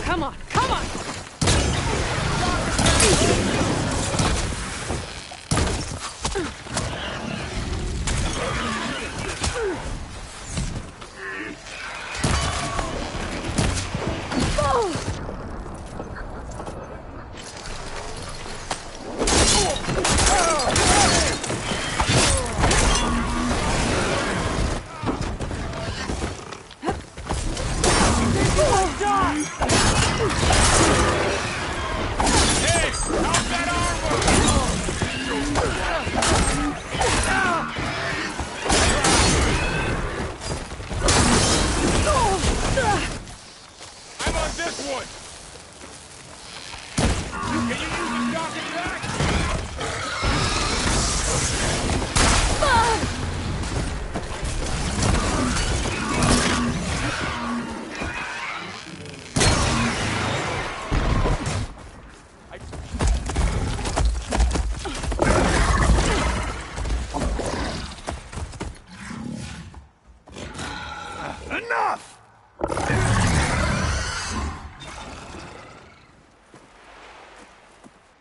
Come on, come on!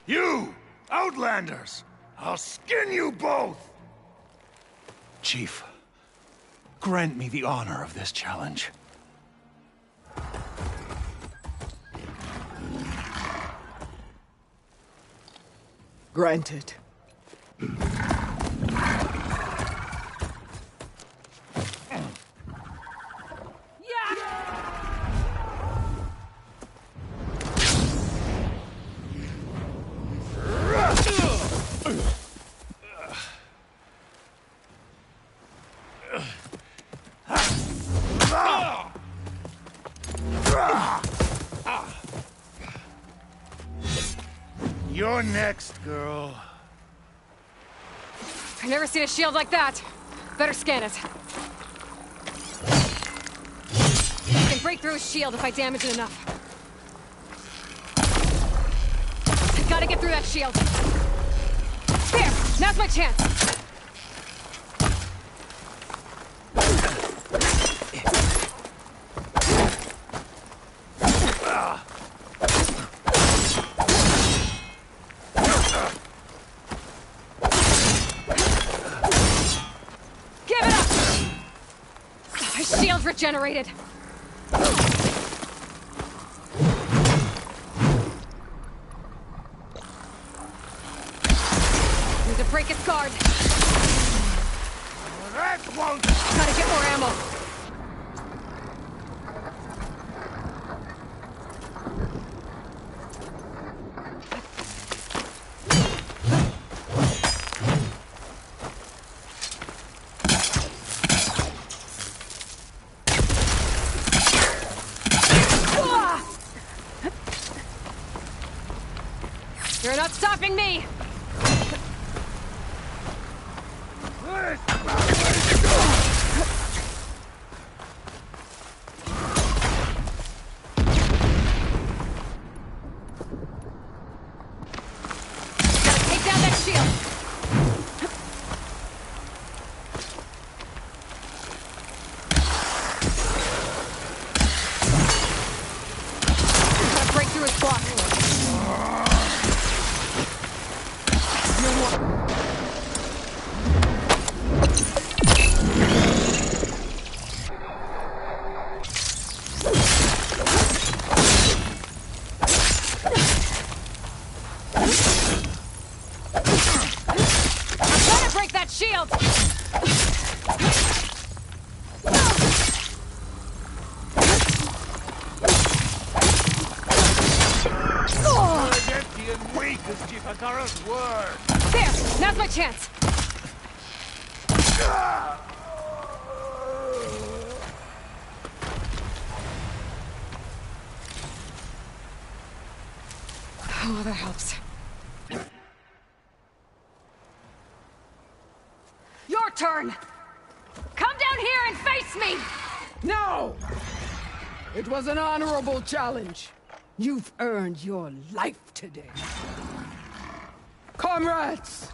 You! Outlanders! I'll skin you both! Chief, grant me the honor of this challenge. Granted. You're next, girl. I've never seen a shield like that. Better scan it. I can break through his shield if I damage it enough. I gotta get through that shield. There! Now's my chance! Generated. Need to break its guard. That won't. Gotta get more ammo. You're not stopping me! Gotta take down that shield! Gotta break through his block. Shield! As empty and weak as Chief Hikaru's word. There! Now's my chance! Oh, that helps. Your turn! Come down here and face me! No! It was an honorable challenge. You've earned your life today. Comrades!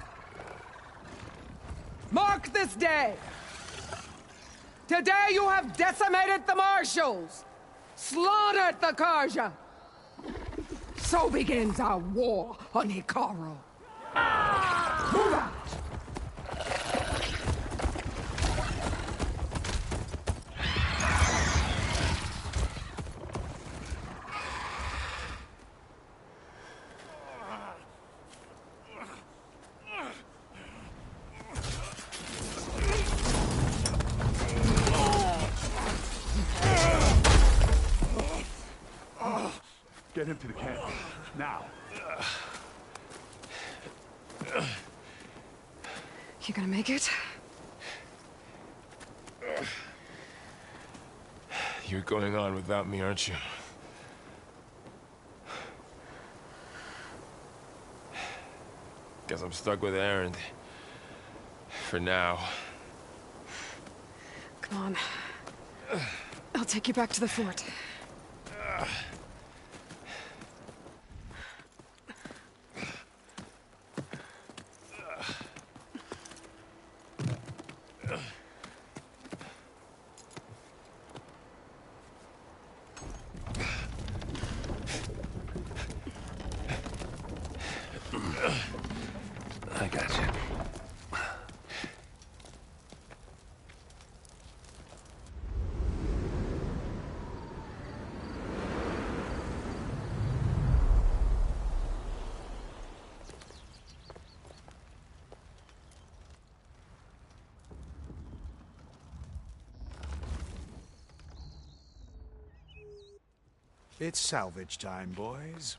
Mark this day! Today you have decimated the Marshals! Slaughtered the Carja! So begins our war on Hikaru. Move out! Get him to the camp. Now. You gonna make it? You're going on without me, aren't you? Guess I'm stuck with Aaron. For now. Come on. I'll take you back to the fort. It's salvage time, boys.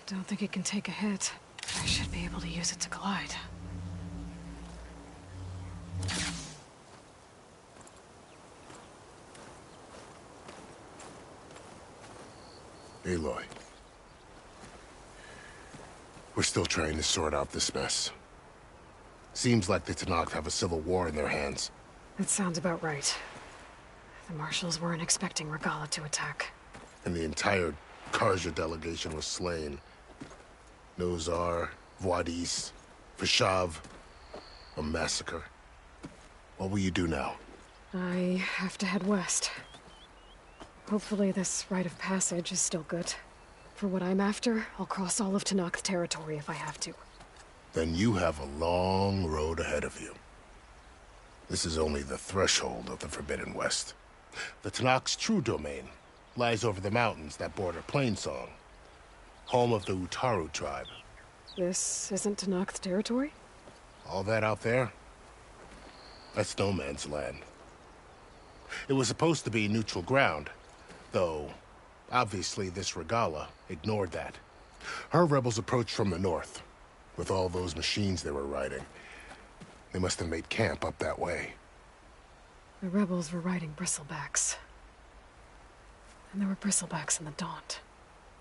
Don't think it can take a hit. I should be able to use it to glide. Aloy. We're still trying to sort out this mess. Seems like the Tenakth have a civil war in their hands. That sounds about right. The Marshals weren't expecting Regalla to attack. And the entire Carja delegation was slain. Nozar, Vuadis, Fashav. A massacre. What will you do now? I have to head west. Hopefully this rite of passage is still good. For what I'm after, I'll cross all of Tenakth territory if I have to. Then you have a long road ahead of you. This is only the threshold of the Forbidden West. The Tenakth's true domain lies over the mountains that border Plainsong, home of the Utaru tribe. This isn't Tenakth territory? All that out there? That's no man's land. It was supposed to be neutral ground, though obviously this Regalla ignored that. Her rebels approached from the north, with all those machines they were riding. They must have made camp up that way. The rebels were riding bristlebacks. And there were bristlebacks in the Daunt.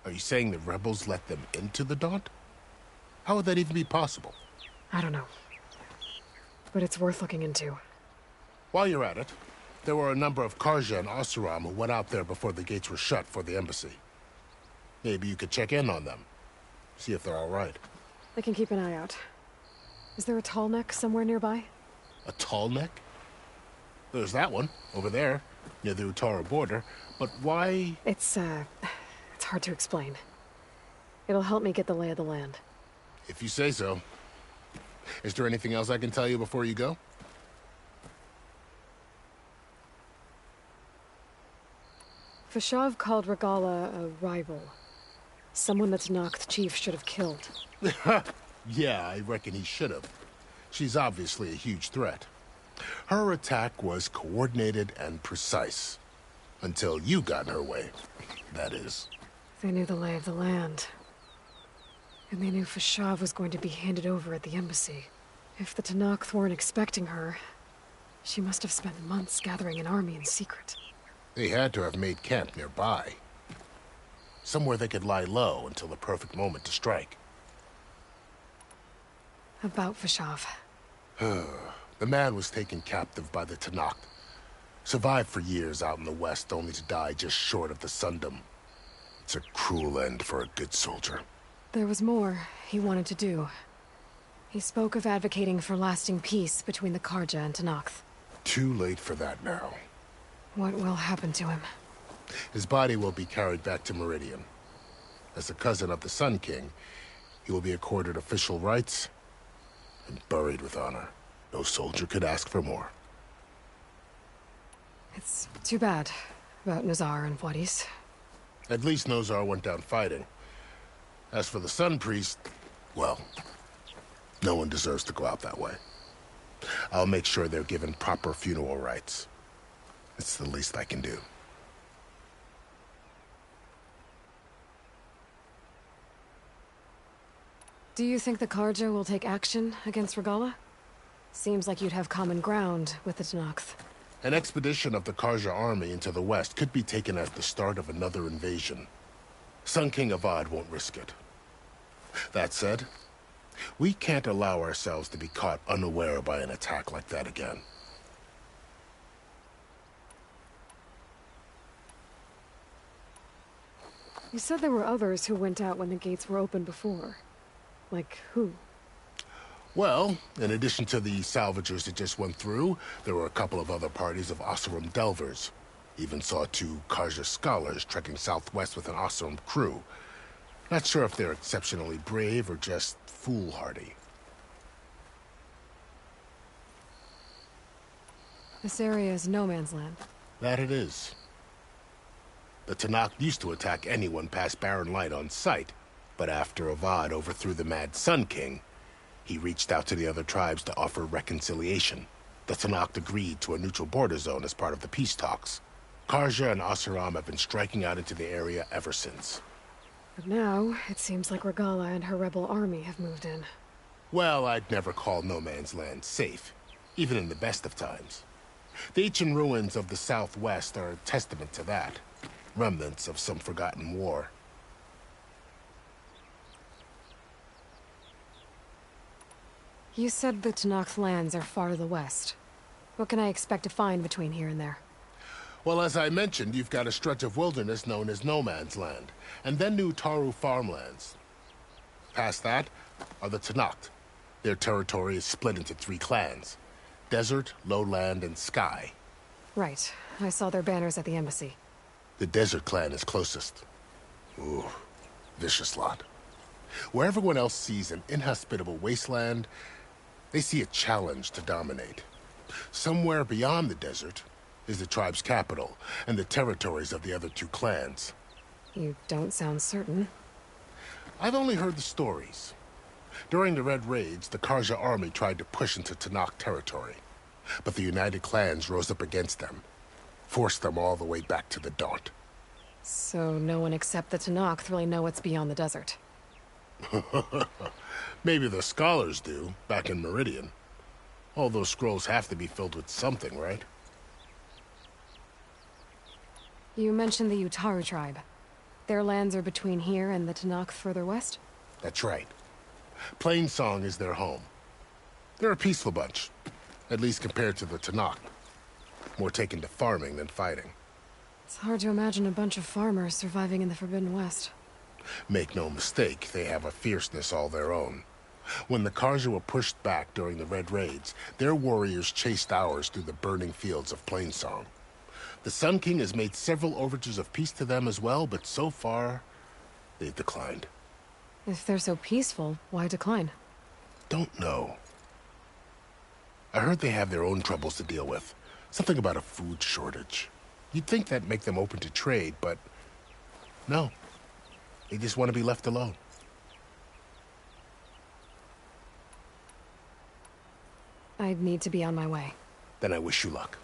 Are you saying the rebels let them into the Daunt? How would that even be possible? I don't know. But it's worth looking into. While you're at it, there were a number of Carja and Oseram who went out there before the gates were shut for the embassy. Maybe you could check in on them. See if they're all right. I can keep an eye out. Is there a tall neck somewhere nearby? A tall neck? There's that one, over there, near the Utaru border. But why? It's hard to explain. It'll help me get the lay of the land. If you say so. Is there anything else I can tell you before you go? Fashav called Regalla a rival. Someone the Tenakth chief should have killed. Yeah, I reckon he should have. She's obviously a huge threat. Her attack was coordinated and precise. Until you got in her way, that is. They knew the lay of the land. And they knew Fashav was going to be handed over at the embassy. If the Tenakth weren't expecting her, she must have spent months gathering an army in secret. They had to have made camp nearby. Somewhere they could lie low until the perfect moment to strike. About Fashav. The man was taken captive by the Tenakth. Survived for years out in the west, only to die just short of the Sundom. It's a cruel end for a good soldier. There was more he wanted to do. He spoke of advocating for lasting peace between the Carja and Tenakth. Too late for that now. What will happen to him? His body will be carried back to Meridian. As a cousin of the Sun King, he will be accorded official rights and buried with honor. No soldier could ask for more. It's too bad about Nozar and Vuadis. At least Nozar went down fighting. As for the Sun Priest, well, no one deserves to go out that way. I'll make sure they're given proper funeral rites. It's the least I can do. Do you think the Carja will take action against Regalla? Seems like you'd have common ground with the Tenakth. An expedition of the Carja army into the west could be taken as the start of another invasion. Sun King Avad won't risk it. That said, we can't allow ourselves to be caught unaware by an attack like that again. You said there were others who went out when the gates were open before. Like who? Well, in addition to the salvagers that just went through, there were a couple of other parties of Oseram Delvers. Even saw 2 Carja scholars trekking southwest with an Oseram crew. Not sure if they're exceptionally brave or just foolhardy. This area is no man's land. That it is. The Tenakth used to attack anyone past Barren Light on sight, but after Avad overthrew the Mad Sun King, he reached out to the other tribes to offer reconciliation. The Tenakth agreed to a neutral border zone as part of the peace talks. Karja and Oseram have been striking out into the area ever since. But now, it seems like Regalla and her rebel army have moved in. Well, I'd never call no man's land safe, even in the best of times. The ancient ruins of the Southwest are a testament to that. Remnants of some forgotten war. You said the Tenakth lands are far to the west. What can I expect to find between here and there? Well, as I mentioned, you've got a stretch of wilderness known as No Man's Land, and then New Taru farmlands. Past that are the Tenakth. Their territory is split into 3 clans: Desert, Lowland, and Sky. Right. I saw their banners at the embassy. The Desert clan is closest. Ooh, vicious lot. Where everyone else sees an inhospitable wasteland, they see a challenge to dominate. Somewhere beyond the desert is the tribe's capital and the territories of the other 2 clans. You don't sound certain. I've only heard the stories. During the Red Raids, the Karja army tried to push into Tenakth territory, but the United Clans rose up against them, forced them all the way back to the Daunt. So no one except the Tenakth really know what's beyond the desert. Maybe the scholars do, back in Meridian. All those scrolls have to be filled with something, right? You mentioned the Utaru tribe. Their lands are between here and the Tenakth further west? That's right. Plainsong is their home. They're a peaceful bunch, at least compared to the Tenakth. More taken to farming than fighting. It's hard to imagine a bunch of farmers surviving in the Forbidden West. Make no mistake, they have a fierceness all their own. When the Karja were pushed back during the Red Raids, their warriors chased ours through the burning fields of Plainsong. The Sun King has made several overtures of peace to them as well, but so far, they've declined. If they're so peaceful, why decline? Don't know. I heard they have their own troubles to deal with. Something about a food shortage. You'd think that'd make them open to trade, but no. They just want to be left alone. I'd need to be on my way. Then I wish you luck.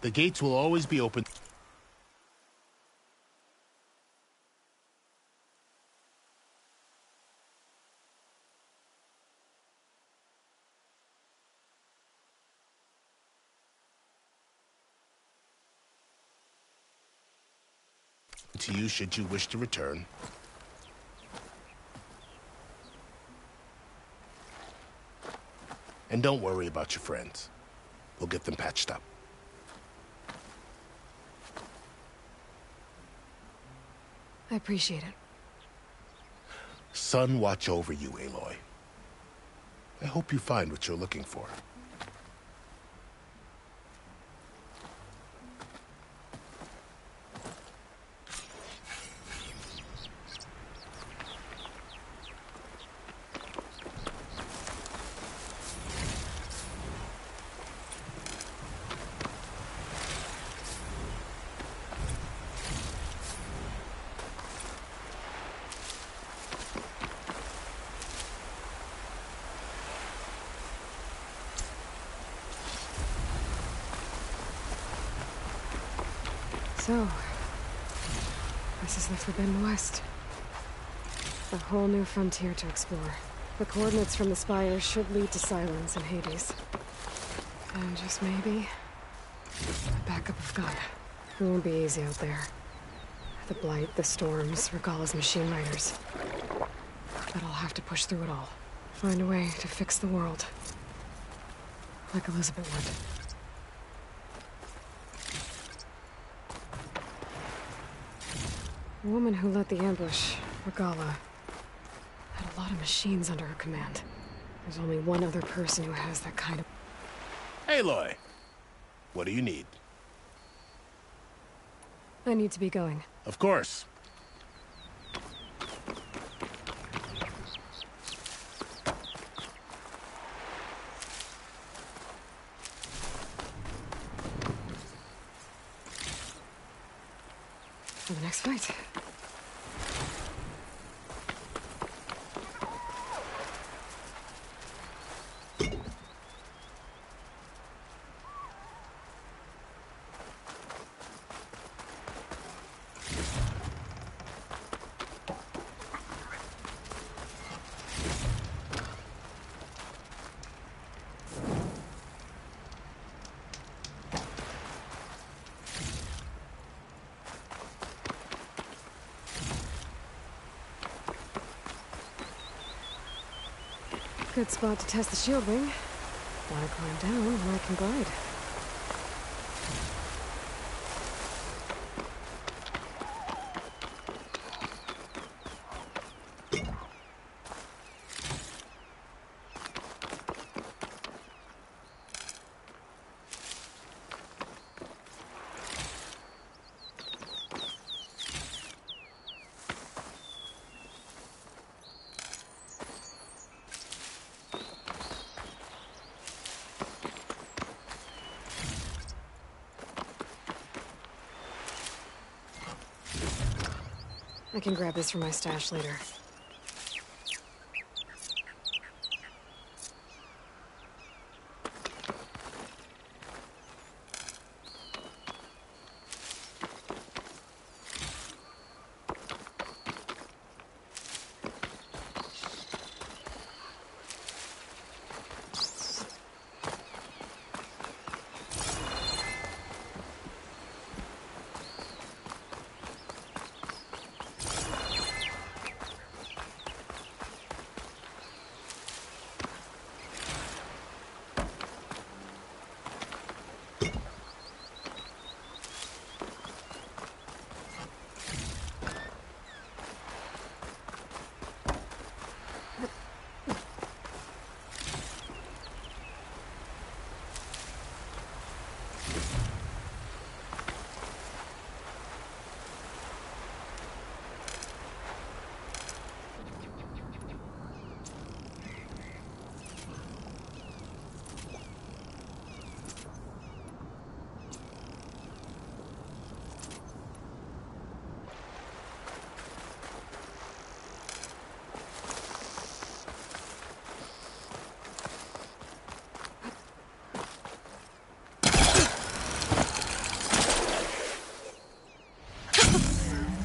The gates will always be open. To you should you wish to return. And don't worry about your friends. We'll get them patched up. I appreciate it. Sun watch over you, Aloy. I hope you find what you're looking for. So, this is the Forbidden West. A whole new frontier to explore. The coordinates from the spire should lead to Silence and Hades. And just maybe, a backup of God. It won't be easy out there. The Blight, the Storms, Regalla's machine riders. But I'll have to push through it all. Find a way to fix the world. Like Elizabeth would. The woman who led the ambush, Regalla, had a lot of machines under her command. There's only one other person who has that kind of... Aloy! What do you need? I need to be going. Of course. the next fight. Good spot to test the shield wing. Want to climb down where I can glide. I can grab this from my stash later.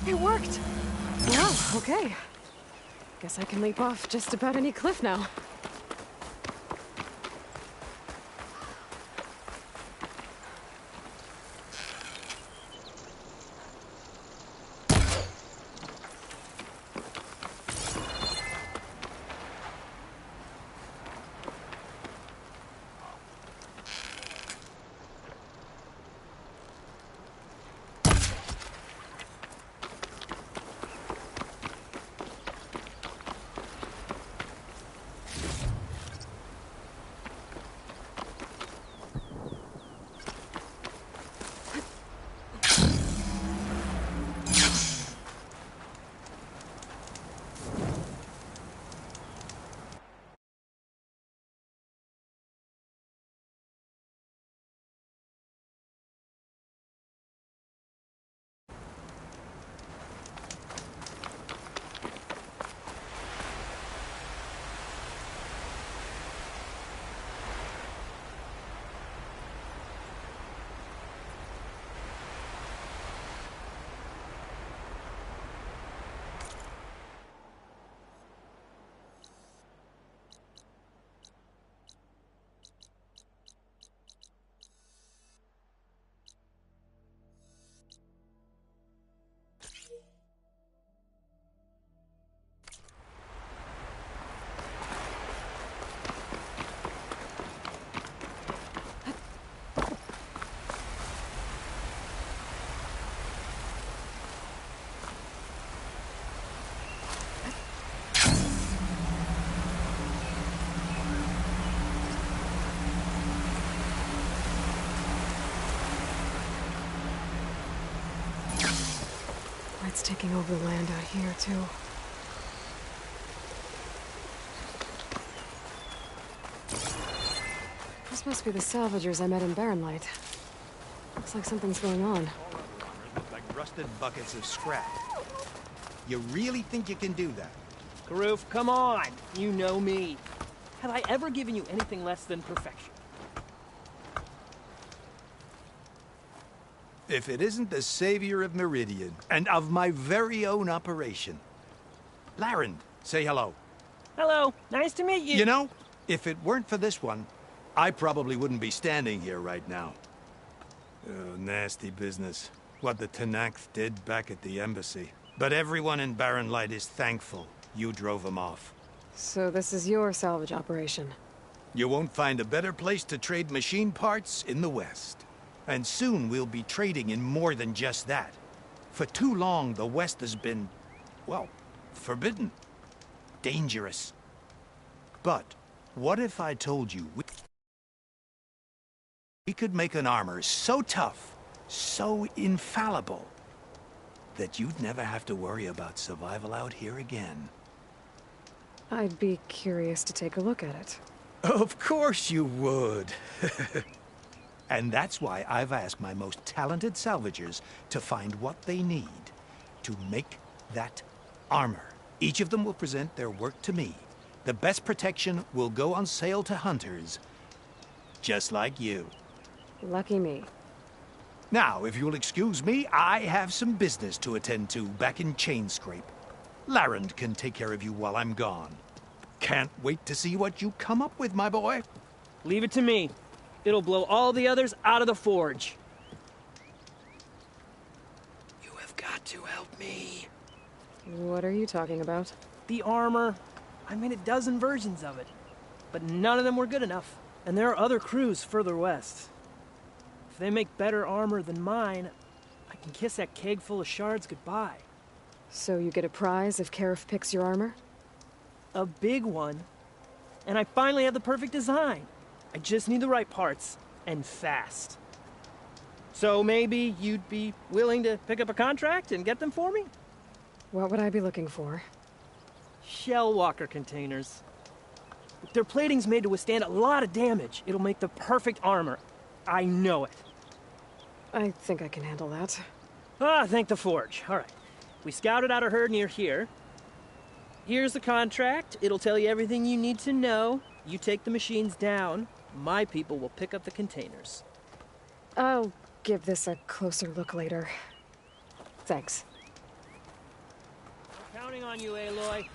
It worked! Well, okay. Guess I can leap off just about any cliff now. It's taking over the land out here, too. This must be the salvagers I met in Barren Light. Looks like something's going on. rusted buckets of scrap. You really think you can do that? Karuf, come on! You know me. Have I ever given you anything less than perfection? If it isn't the savior of Meridian, and of my very own operation. Larend, say hello. Hello, nice to meet you. You know, if it weren't for this one, I probably wouldn't be standing here right now. Oh, nasty business. What the Tenakth did back at the embassy. But everyone in Barren Light is thankful you drove them off. So this is your salvage operation? You won't find a better place to trade machine parts in the West. And soon we'll be trading in more than just that. For too long, the West has been, well, forbidden. Dangerous. But what if I told you we could make an armor so tough, so infallible, that you'd never have to worry about survival out here again? I'd be curious to take a look at it. Of course you would. And that's why I've asked my most talented salvagers to find what they need to make that armor. Each of them will present their work to me. The best protection will go on sale to hunters, just like you. Lucky me. Now, if you'll excuse me, I have some business to attend to back in Chainscrape. Larend can take care of you while I'm gone. Can't wait to see what you come up with, my boy. Leave it to me. It'll blow all the others out of the forge. You have got to help me. What are you talking about? The armor. I made a dozen versions of it. But none of them were good enough. And there are other crews further west. If they make better armor than mine, I can kiss that keg full of shards goodbye. So you get a prize if Karif picks your armor? A big one. And I finally have the perfect design. I just need the right parts, and fast. So maybe you'd be willing to pick up a contract and get them for me? What would I be looking for? Shell walker containers. Their plating's made to withstand a lot of damage. It'll make the perfect armor. I know it. I think I can handle that. Ah, thank the forge. All right. We scouted out a herd near here. Here's the contract. It'll tell you everything you need to know. You take the machines down. My people will pick up the containers. I'll give this a closer look later. Thanks. I'm counting on you, Aloy.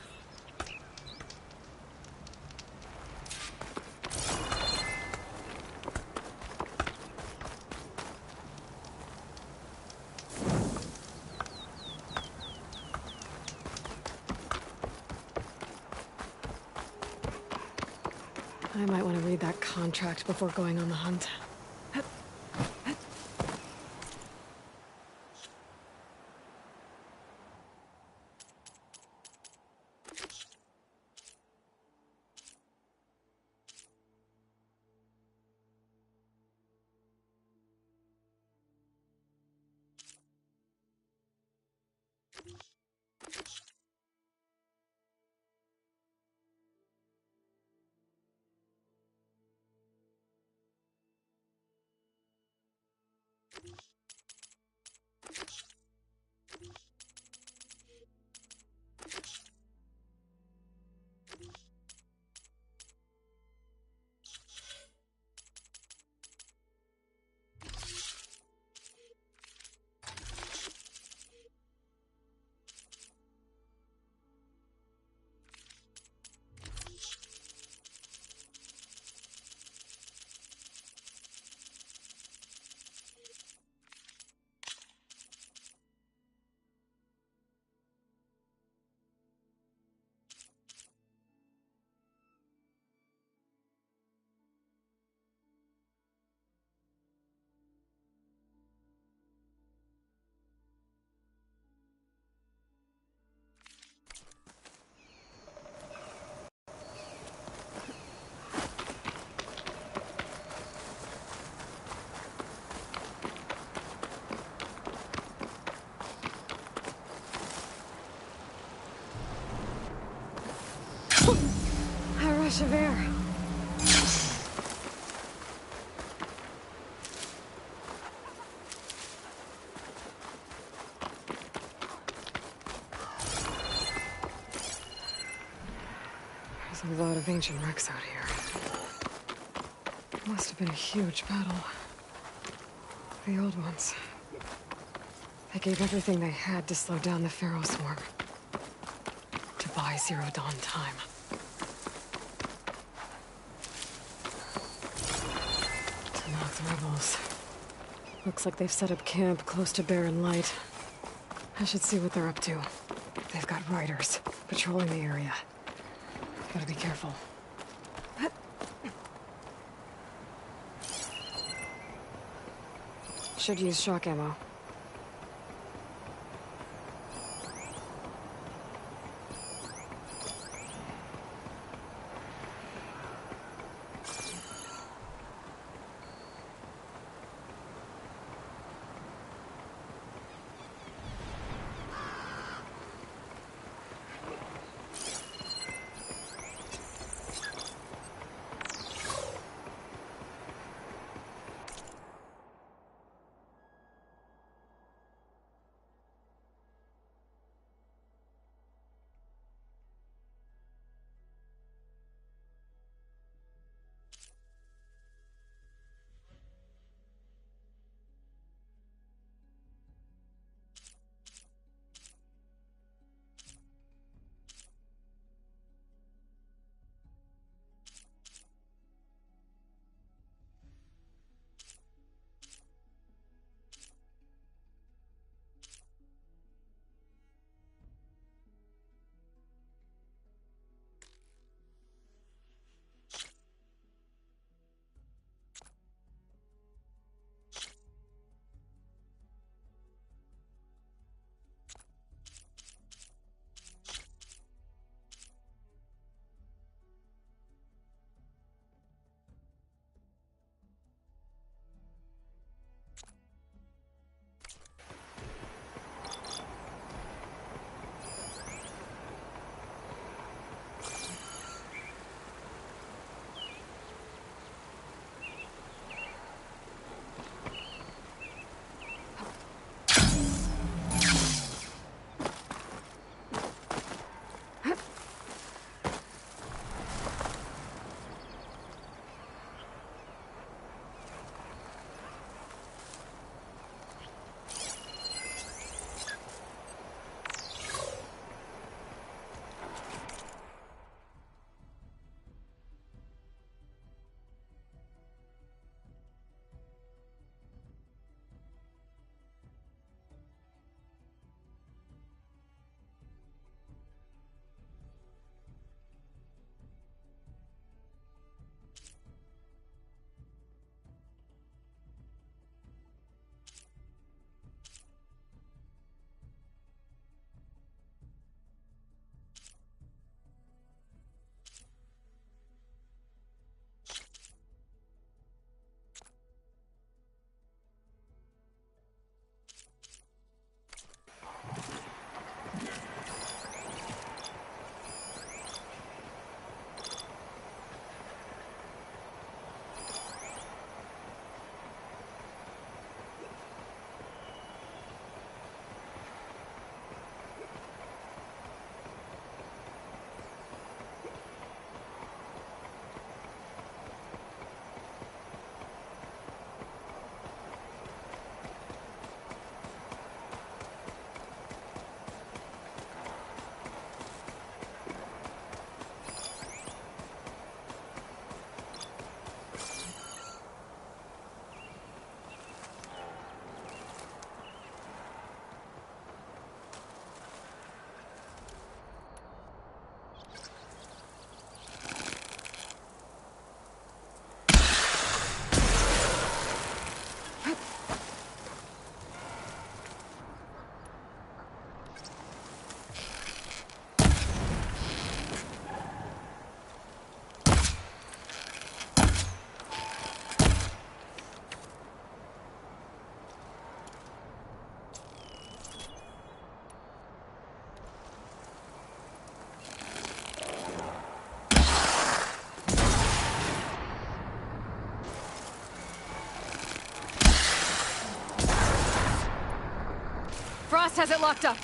I might want to read that contract before going on the hunt. A rush of air. A lot of ancient wrecks out here. Must have been a huge battle. The old ones. They gave everything they had to slow down the Pharaoh swarm. To buy Zero Dawn time. Tanakh rebels. Looks like they've set up camp close to Barren Light. I should see what they're up to. They've got riders patrolling the area. Gotta be careful. Should use shock ammo. Frost has it locked up.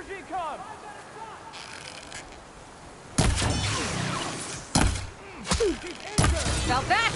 she comes! Felt that?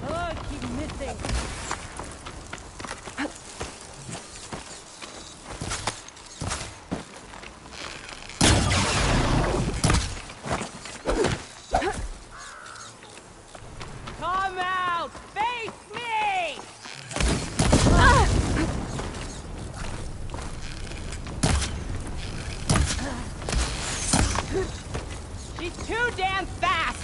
I keep missing. Come out! Face me! She's too damn fast!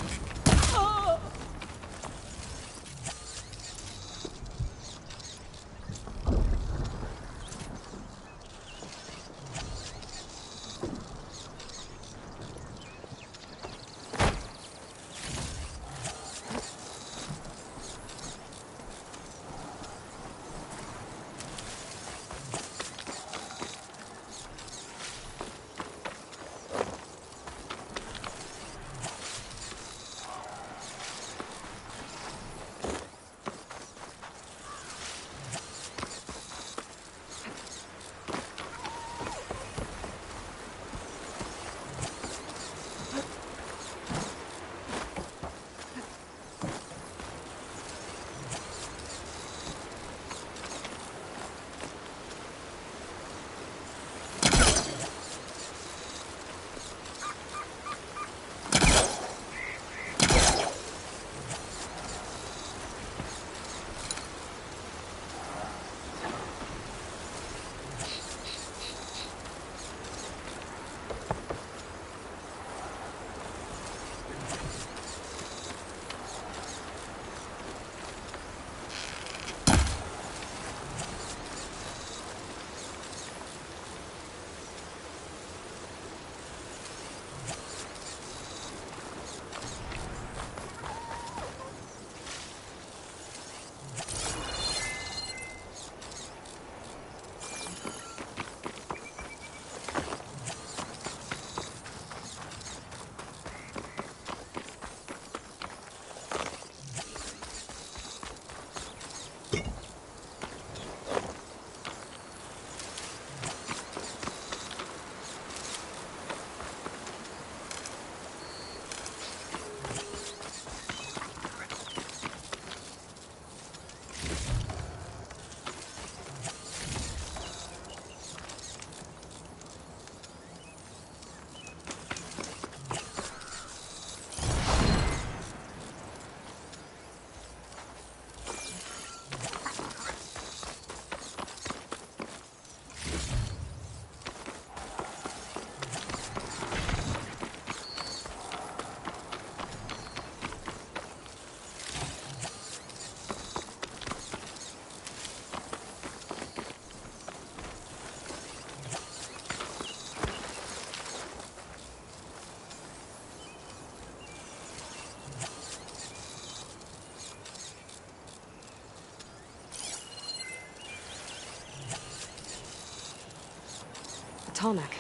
Tallneck.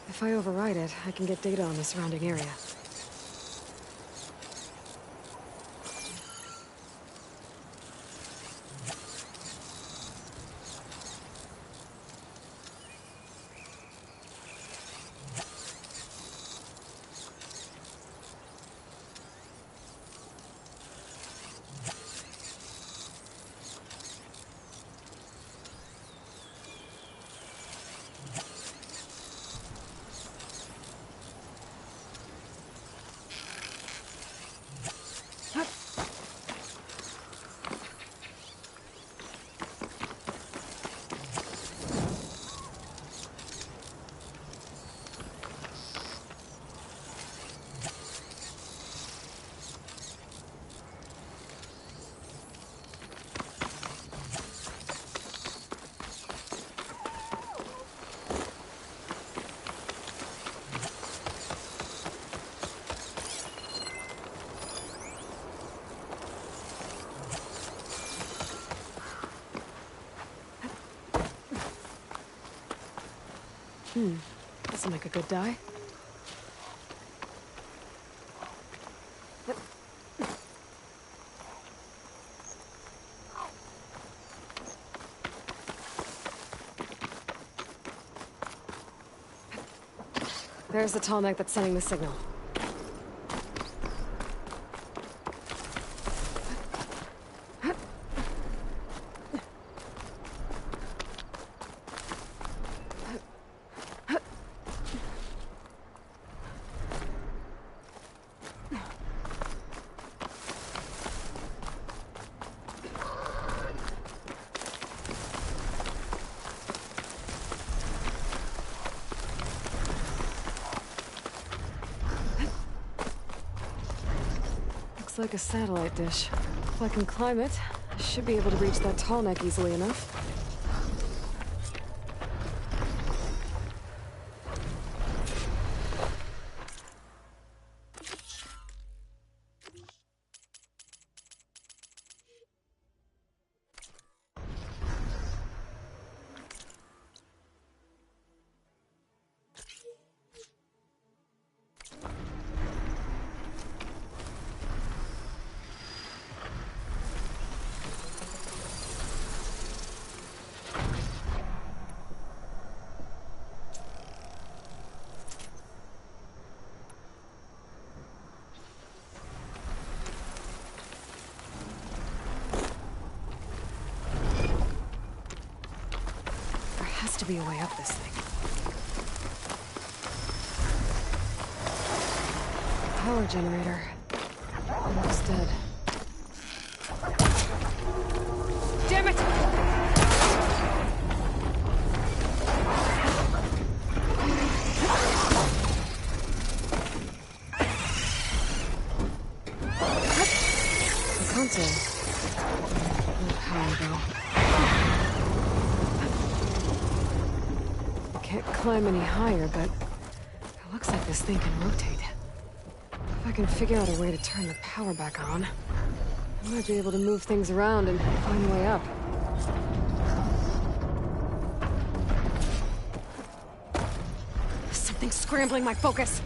If I override it, I can get data on the surrounding area. This'll make a good dye. There's the tall neck that's sending the signal. Looks like a satellite dish. If I can climb it, I should be able to reach that tall neck easily enough. To be a way up this thing. Power generator. Almost dead. Damn it! The console. No power though. Can't climb any higher, but it looks like this thing can rotate. If I can figure out a way to turn the power back on, I might be able to move things around and find a way up. Something's scrambling my focus.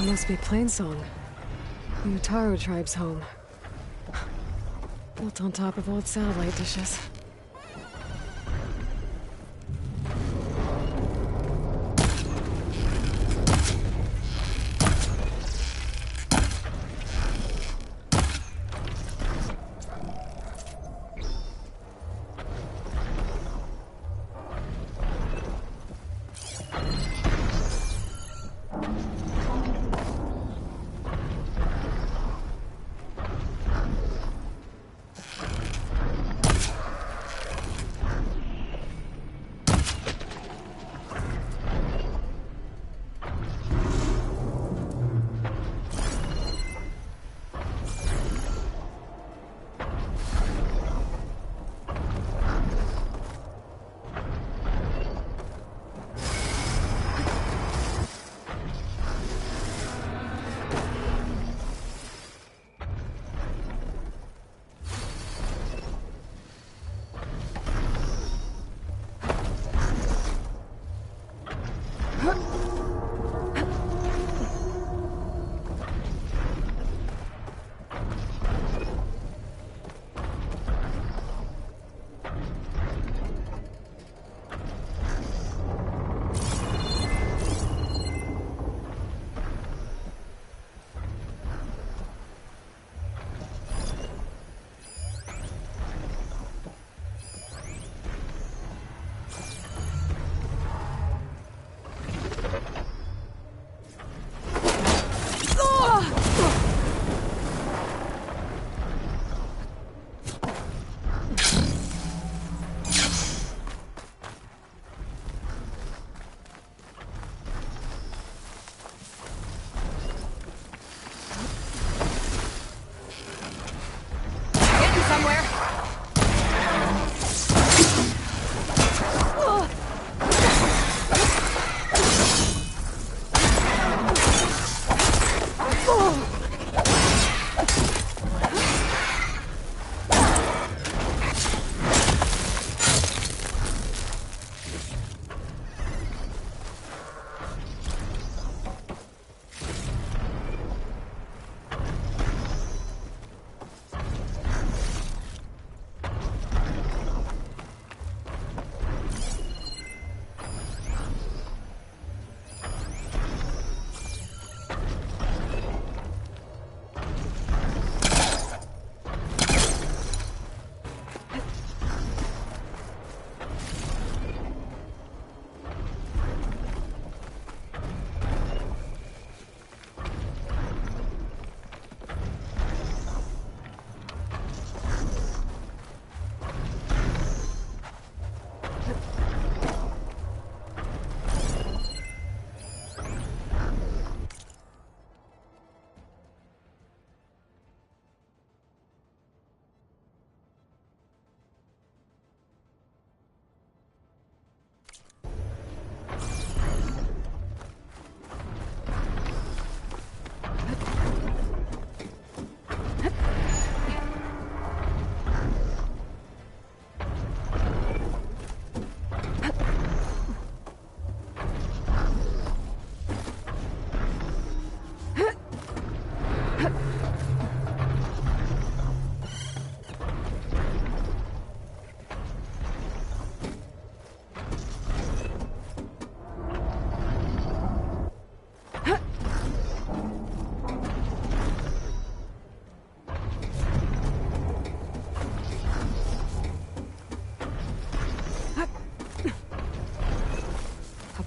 That must be Plainsong, the Utaru tribe's home. Built on top of old satellite dishes.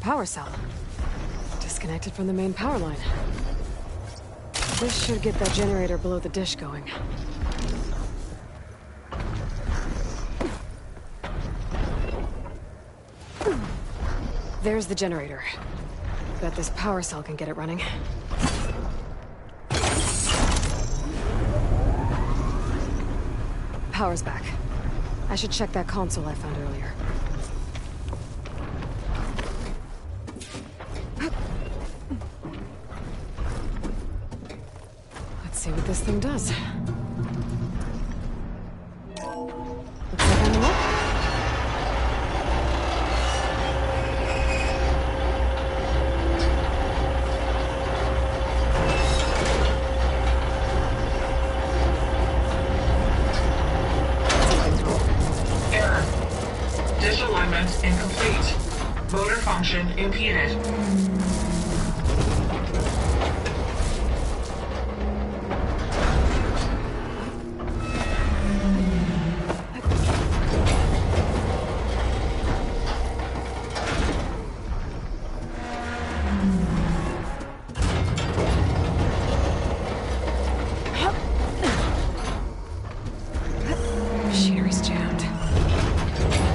Power cell. Disconnected from the main power line. This should get that generator below the dish going. There's the generator. Bet this power cell can get it running. Power's back. I should check that console I found earlier. See what this thing does. Looks like I'm up. function impeded. Machinery's jammed.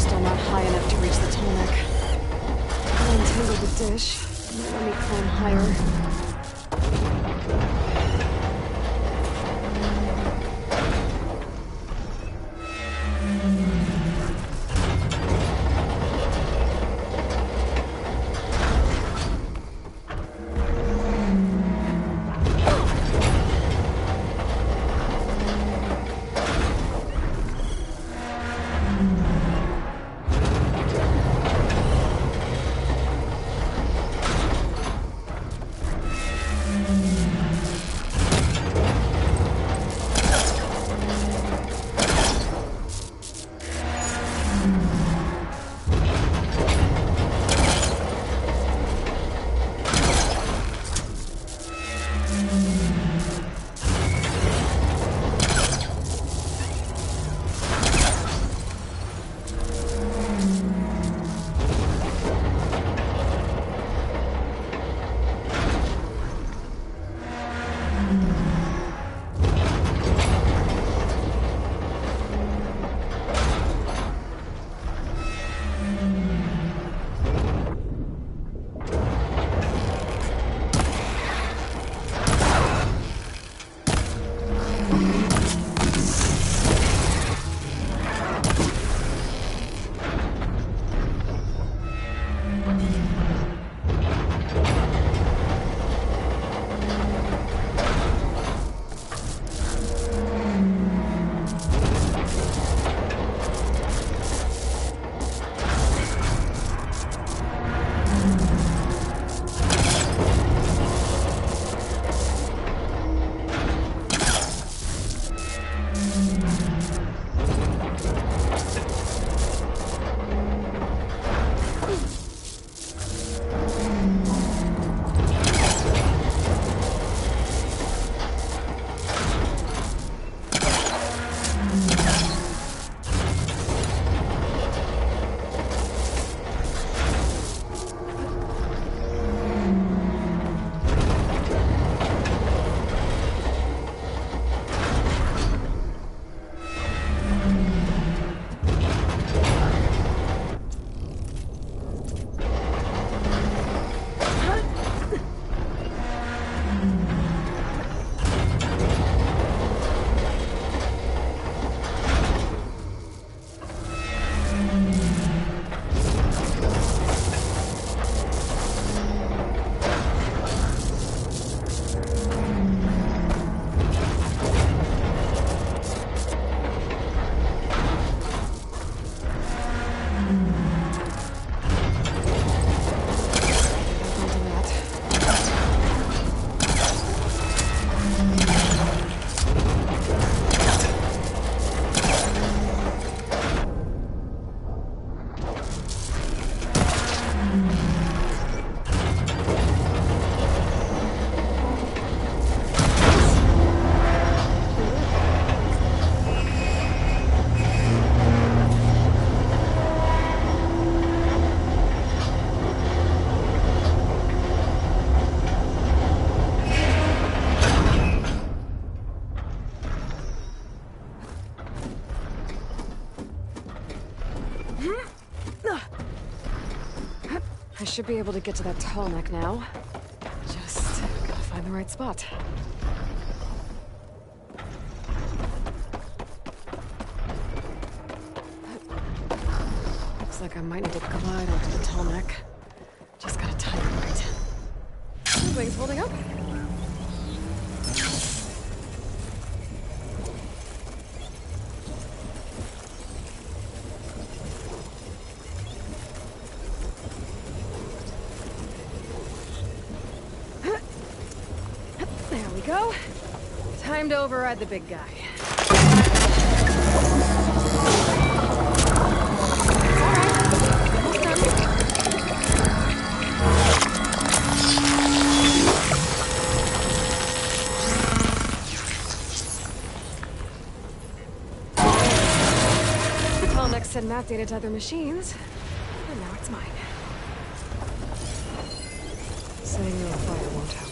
Still not high enough to reach the Tallneck. I untangled the dish. Let me climb higher. I should be able to get to that Tallneck now. Just gotta find the right spot. Looks like I might need to glide onto the Tallneck. Just gotta time it right. Wings holding up. There we go. Time to override the big guy. Alright, almost done. passing that data to other machines. And now it's mine. Setting you on fire won't help.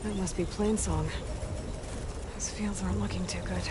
That must be Plainsong. Those fields aren't looking too good.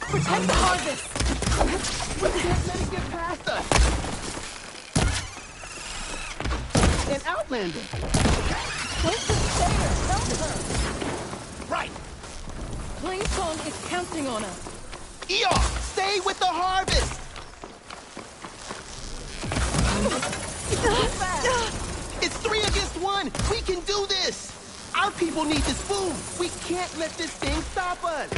Protect the harvest! We can't let it get past us! An Outlander! Where's the sailor? Help her! Right! Plainsong is counting on us! Eeyore, stay with the harvest! It's 3 against 1! We can do this! Our people need this food! We can't let this thing stop us!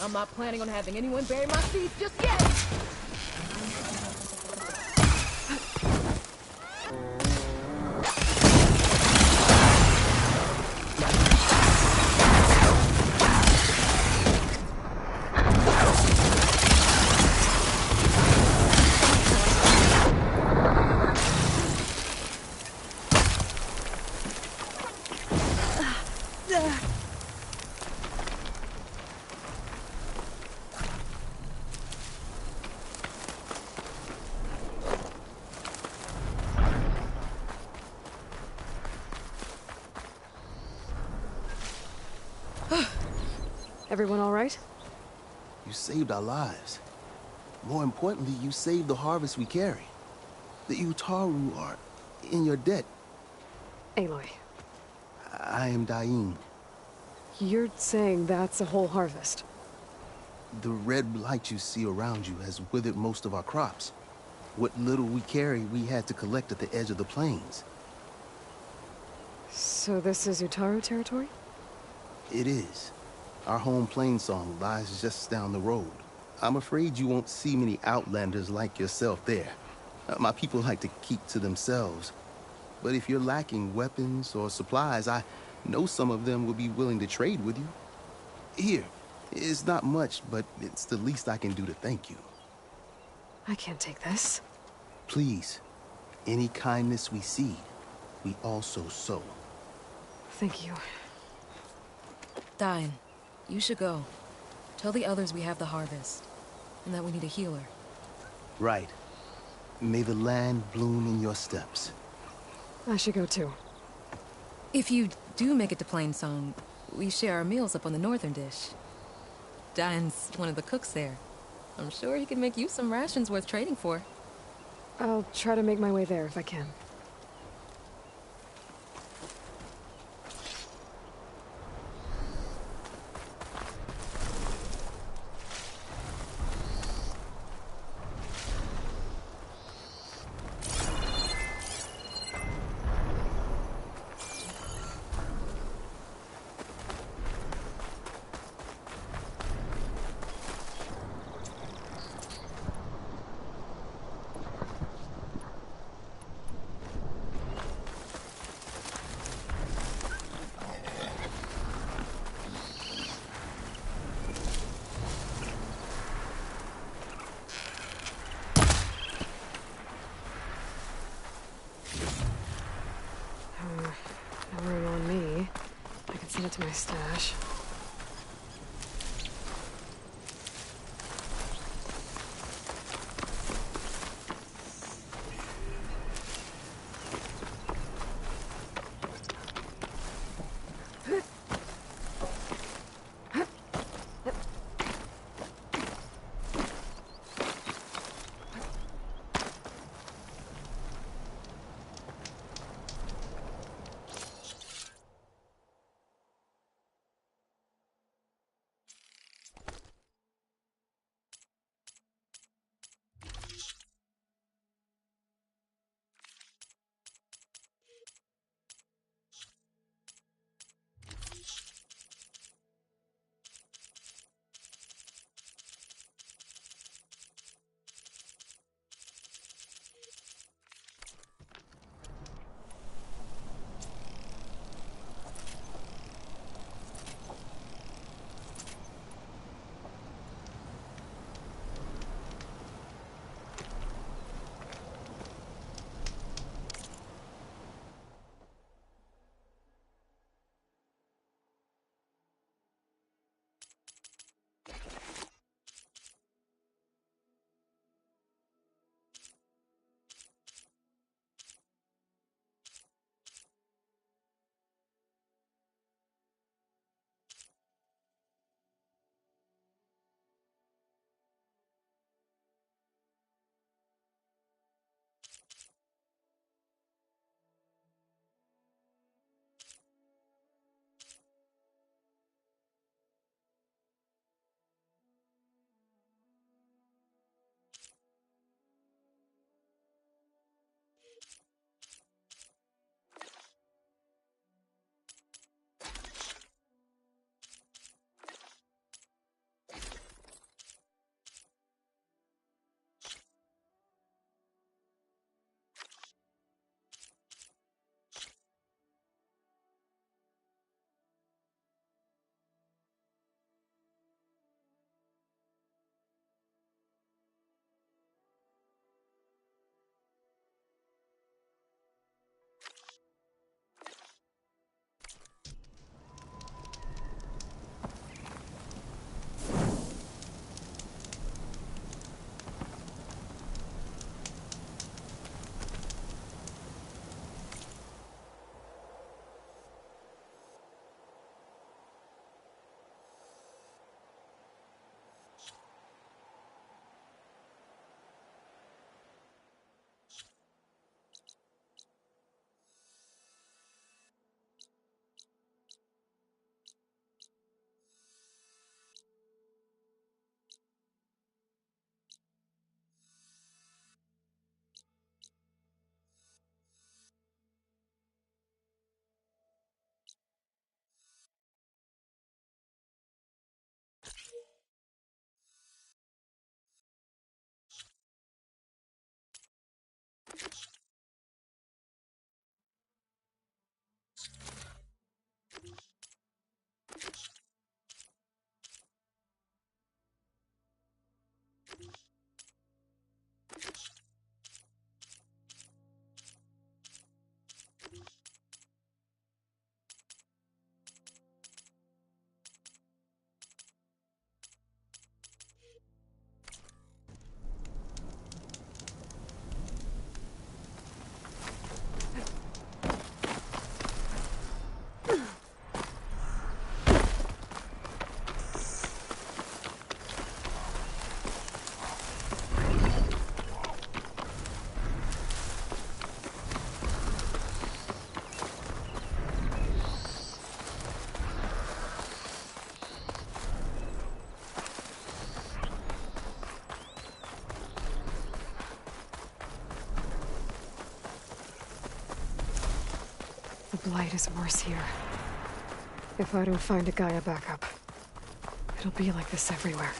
I'm not planning on having anyone bury my seeds just yet! Everyone all right? You saved our lives. More importantly, you saved the harvest we carry. The Utaru are in your debt. Aloy. I am Dain. You're saying that's a whole harvest? The red blight you see around you has withered most of our crops. What little we carry, we had to collect at the edge of the plains. So this is Utaru territory? It is. Our home Plainsong lies just down the road. I'm afraid you won't see many outlanders like yourself there. My people like to keep to themselves. But if you're lacking weapons or supplies, I know some of them will be willing to trade with you. Here, it's not much, but it's the least I can do to thank you. I can't take this. Please, any kindness we see, we also sow. Thank you. Dain, you should go. Tell the others we have the harvest, and that we need a healer. Right. May the land bloom in your steps. I should go too. If you do make it to Plainsong, we share our meals up on the northern dish. Dain's one of the cooks there. I'm sure he can make you some rations worth trading for. I'll try to make my way there if I can. No room on me. I can send it to my stash. The Blight is worse here. If I don't find a Gaia backup, it'll be like this everywhere.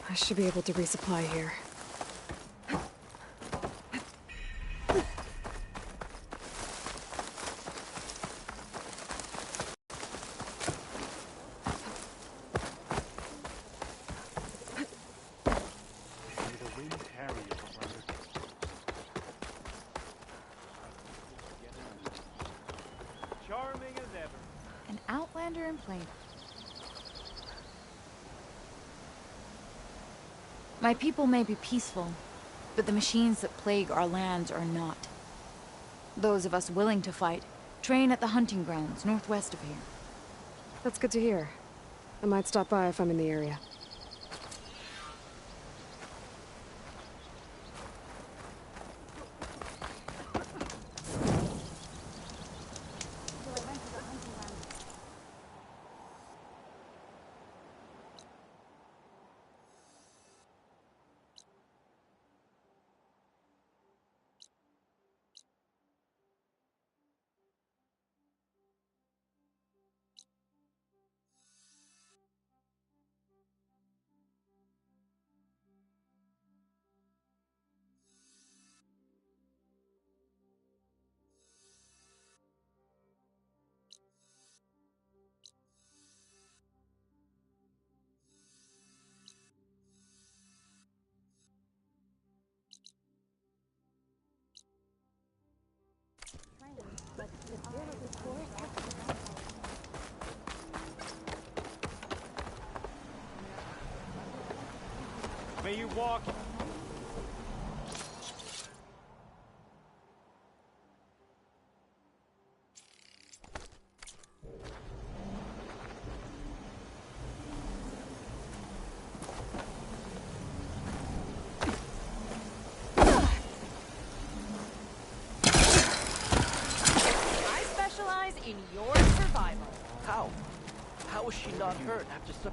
I should be able to resupply here. Charming as ever. An outlander in plain. My people may be peaceful, but the machines that plague our lands are not. Those of us willing to fight train at the hunting grounds northwest of here. That's good to hear. I might stop by if I'm in the area. May you walk. I specialize in your survival. How? How is she not hurt after so...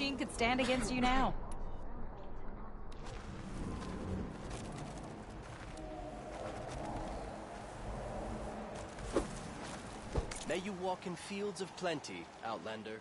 machine could stand against you now. May you walk in fields of plenty, Outlander.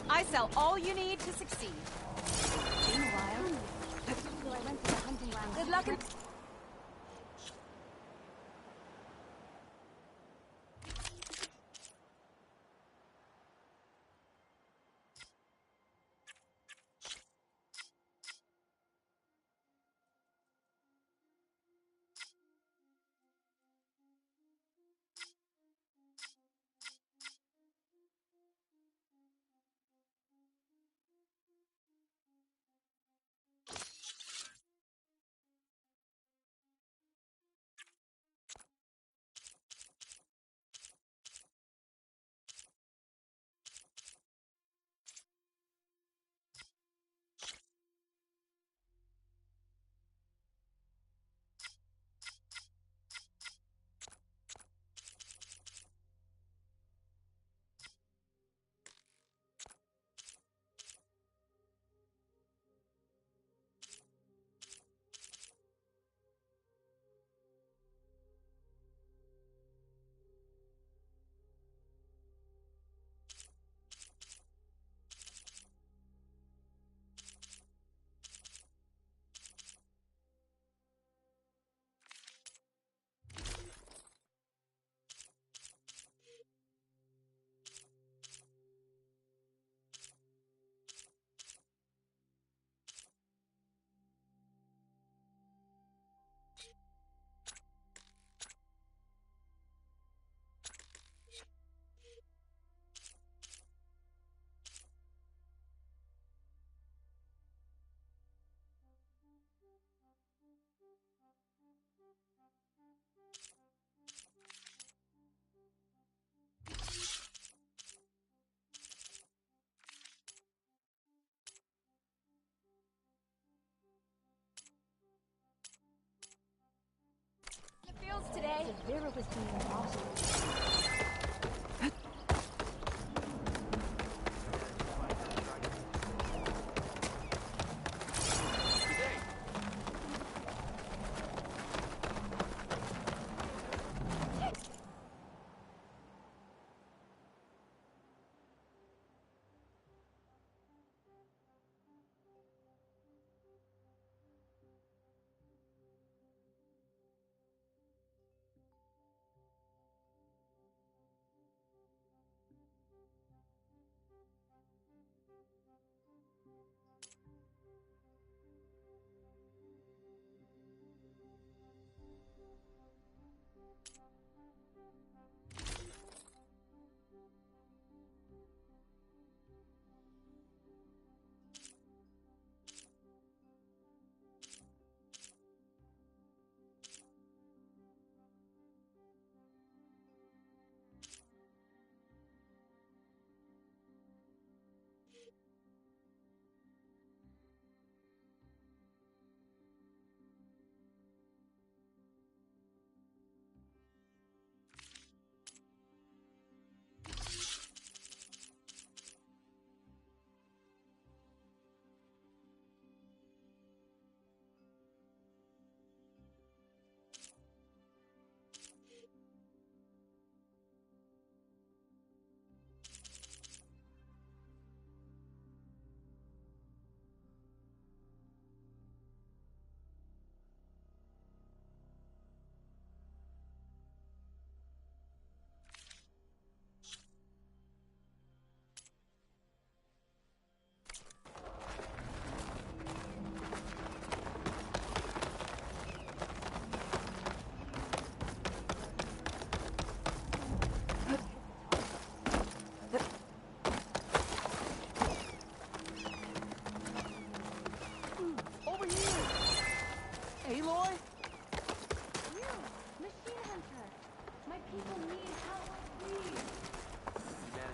I sell all you need to succeed. Meanwhile, good luck and... feels today. Vera was being awesome.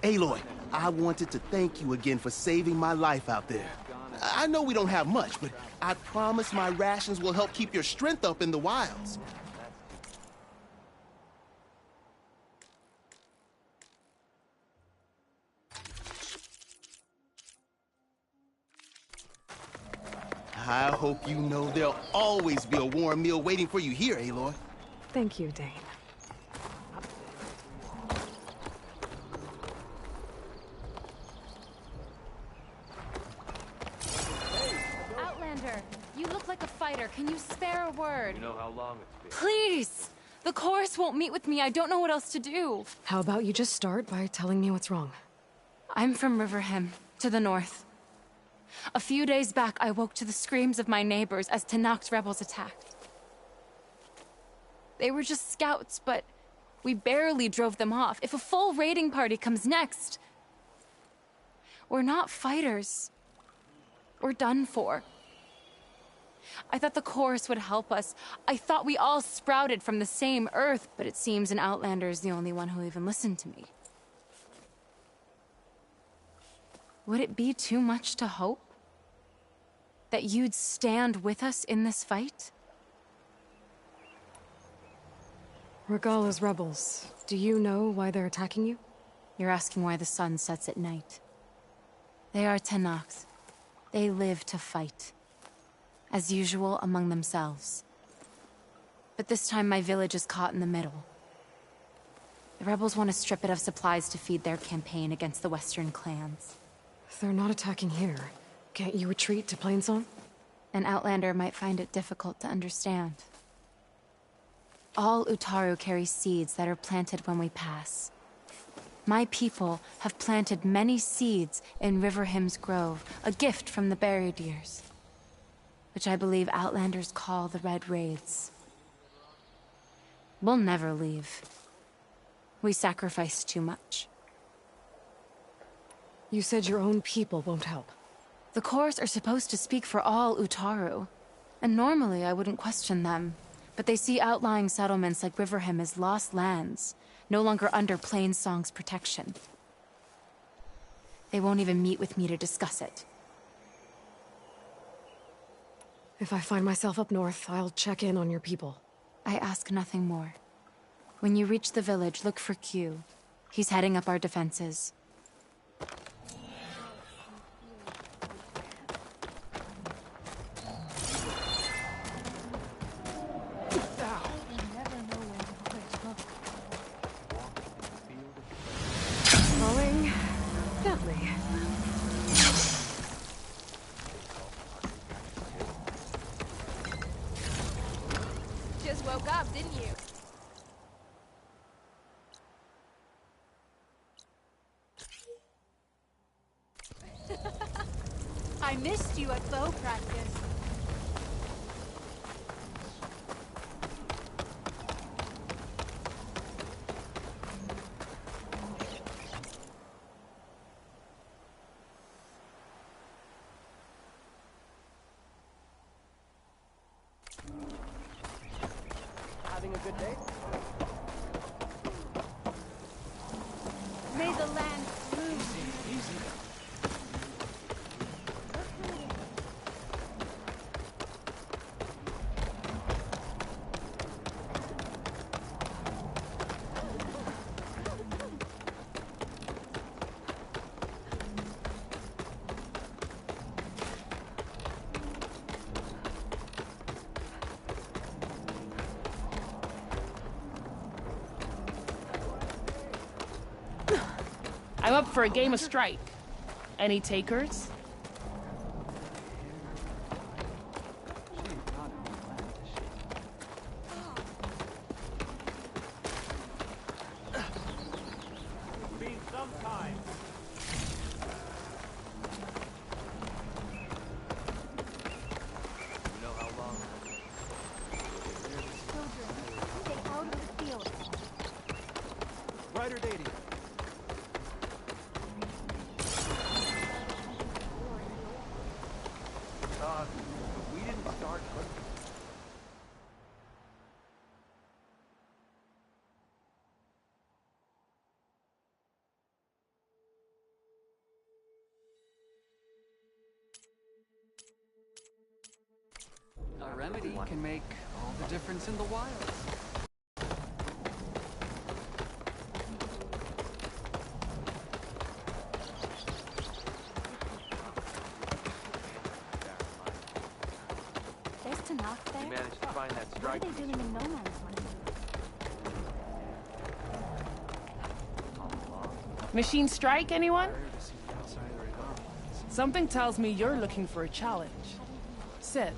Aloy, I wanted to thank you again for saving my life out there. I know we don't have much, but I promise my rations will help keep your strength up in the wilds. I hope you know there'll always be a warm meal waiting for you here, Aloy. Thank you, Dane. Outlander, you look like a fighter. Can you spare a word? You know how long it's been. Please! The chorus won't meet with me. I don't know what else to do. How about you just start by telling me what's wrong? I'm from Riverhim, to the north. A few days back, I woke to the screams of my neighbors as Tenakth's rebels attacked. They were just scouts, but we barely drove them off. If a full raiding party comes next, we're not fighters. We're done for. I thought the chorus would help us. I thought we all sprouted from the same earth, but it seems an Outlander is the only one who'll even listen to me. Would it be too much to hope that you'd stand with us in this fight? Regalla's rebels. Do you know why they're attacking you? You're asking why the sun sets at night. They are Tenakth. They live to fight. As usual, among themselves. But this time my village is caught in the middle. The rebels want to strip it of supplies to feed their campaign against the Western clans. They're not attacking here. Can't you retreat to Plainsong? An Outlander might find it difficult to understand. All Utaru carry seeds that are planted when we pass. My people have planted many seeds in Riverhim's Grove, a gift from the Buried Years, which I believe Outlanders call the Red Raids. We'll never leave. We sacrificed too much. You said your own people won't help. The Chorus are supposed to speak for all Utaru, and normally I wouldn't question them, but they see outlying settlements like Riverhim as lost lands, no longer under Plainsong's protection. They won't even meet with me to discuss it. If I find myself up north, I'll check in on your people. I ask nothing more. When you reach the village, look for Q. He's heading up our defenses. Falling gently. Just woke up, didn't you? I missed you at bow practice. Having a good day? May the land move. Easy. I'm up for a game of Strike. Any takers? Been some time. You know how long? Stay out of the field. Ryder dating. A remedy can make all the difference in the wilds. There's Tanakh there. You managed to find that What are strike. they doing in No Man's Land? Machine strike, anyone? Something tells me you're looking for a challenge. Sit.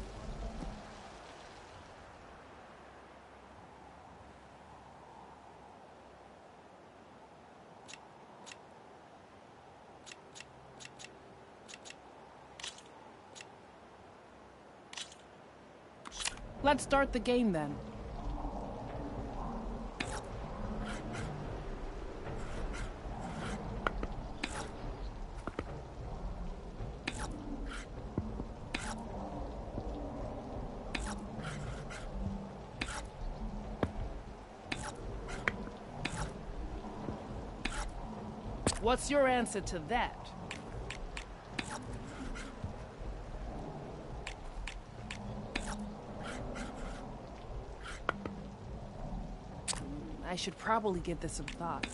Let's start the game then. What's your answer to that? I should probably give this some thought.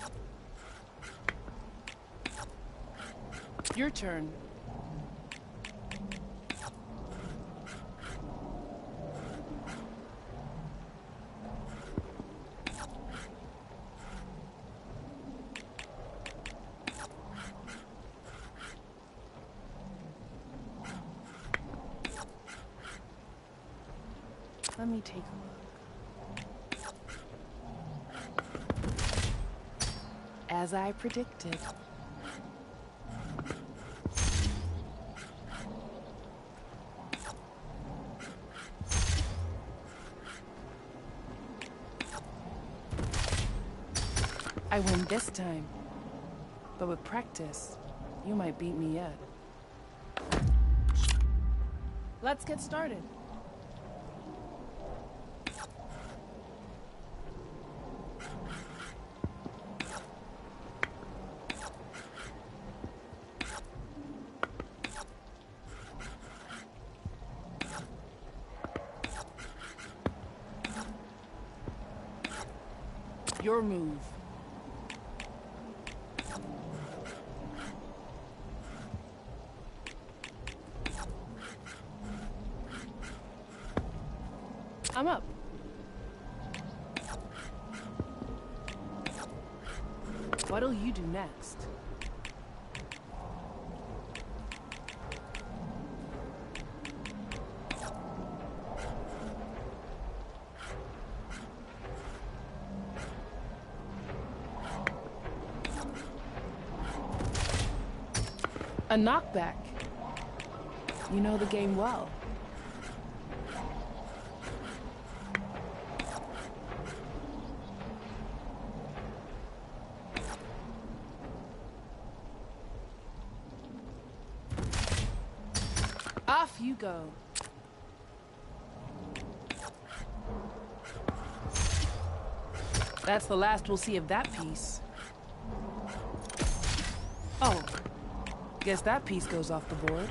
Your turn. Let me take a look. As I predicted. I win this time. But with practice, you might beat me yet. Let's get started. Your move. I'm up. What'll you do next? A knockback. You know the game well. Off you go. That's the last we'll see of that piece. Oh. Guess that piece goes off the board.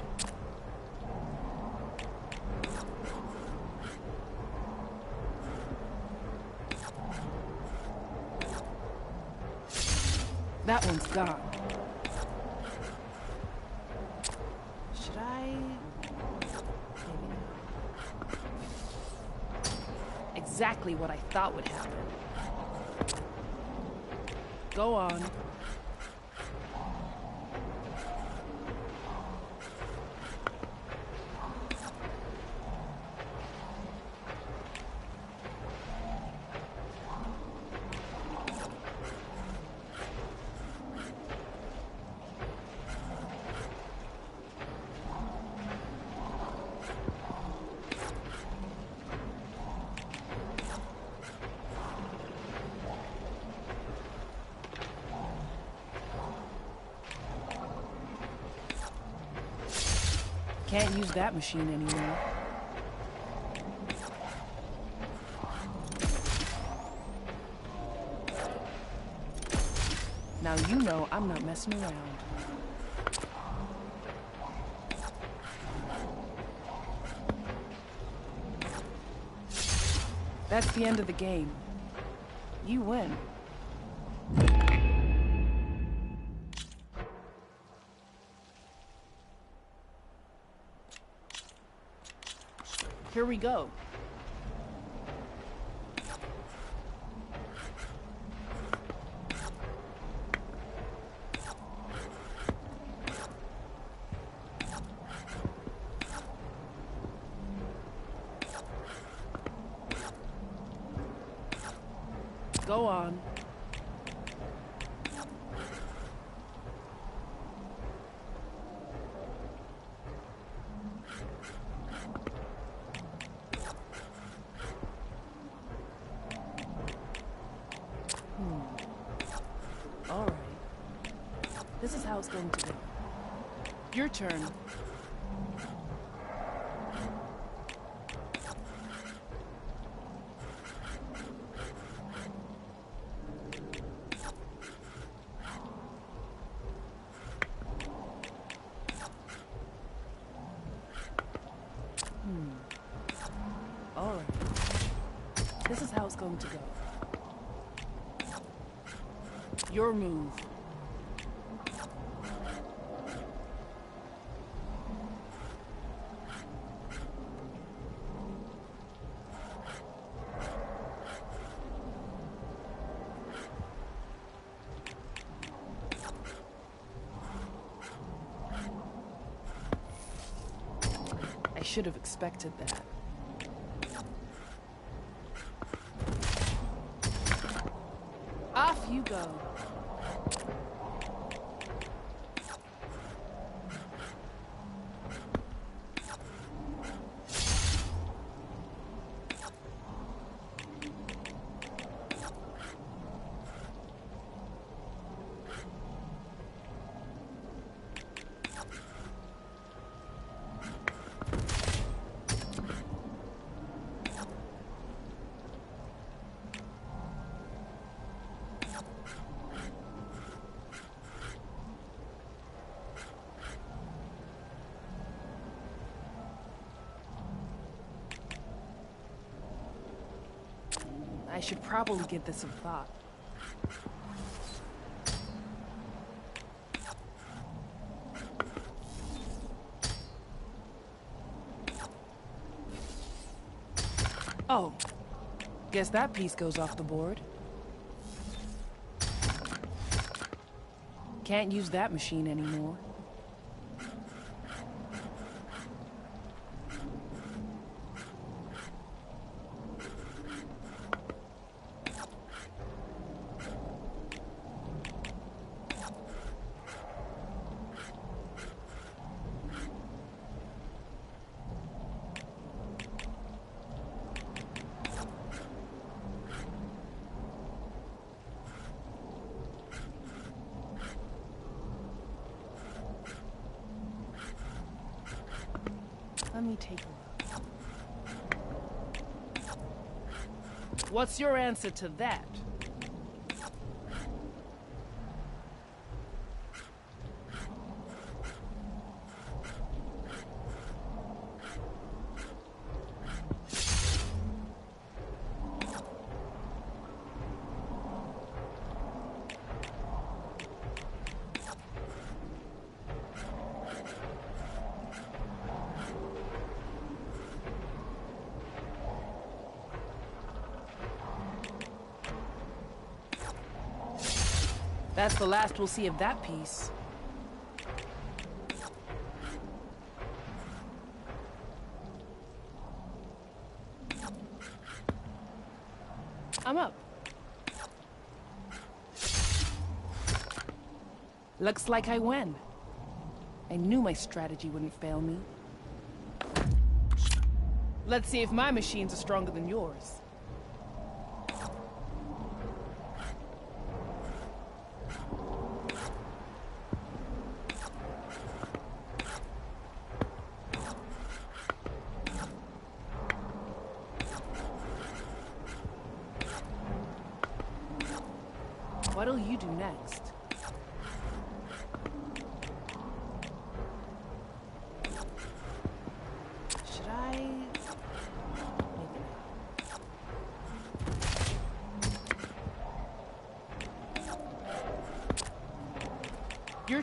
That one's gone. Should I? Maybe not. Exactly what I thought would happen. Go on. Can't use that machine anymore. Now you know I'm not messing around. That's the end of the game. You win. Here we go. Go on. All right. This is how it's going to go. Your turn. All right. This is how it's going to go. Your move. I should have expected that. Off you go. I should probably give this some thought. Oh, guess that piece goes off the board. Can't use that machine anymore. Let me take a look. What's your answer to that? That's the last we'll see of that piece. I'm up. Looks like I win. I knew my strategy wouldn't fail me. Let's see if my machines are stronger than yours. What'll you do next? Should I? Maybe not.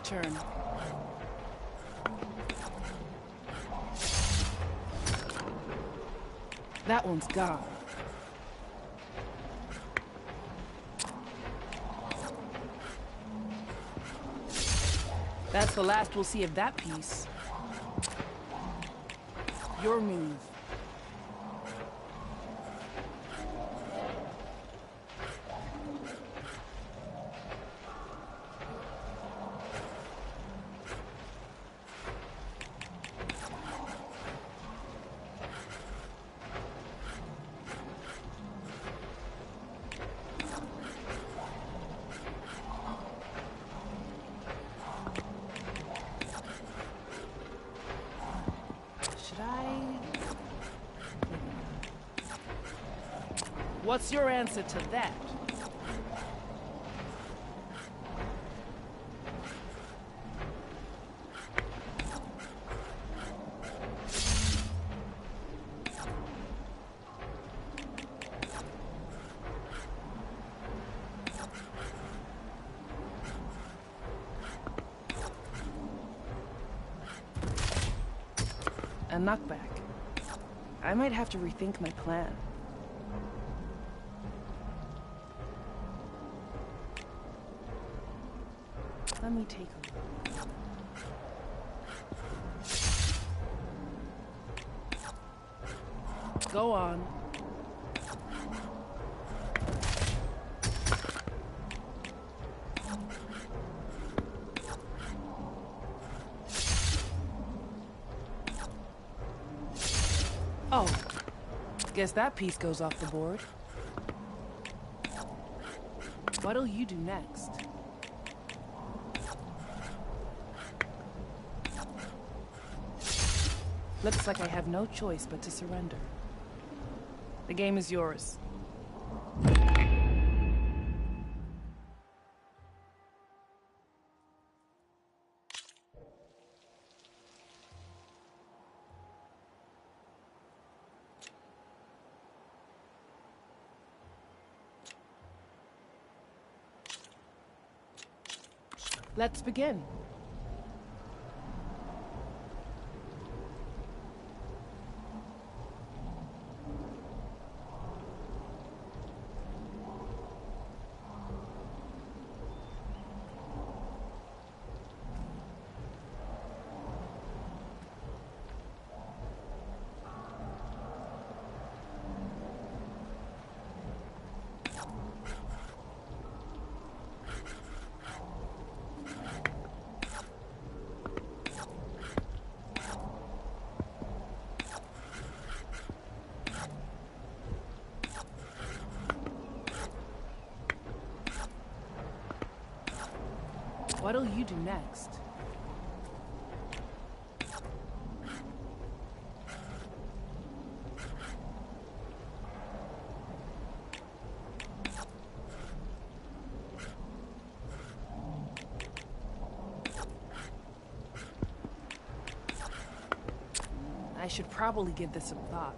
turn. That one's gone. That's the last we'll see of that piece. Your move. What's your answer to that? A knockback. I might have to rethink my plan. Let me take a look. Go on. Oh, guess that piece goes off the board. What'll you do next? Looks like I have no choice but to surrender. The game is yours. Let's begin. What'll you do next? I should probably give this some thought.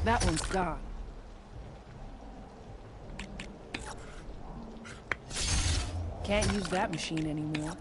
That one's gone. Can't use that machine anymore.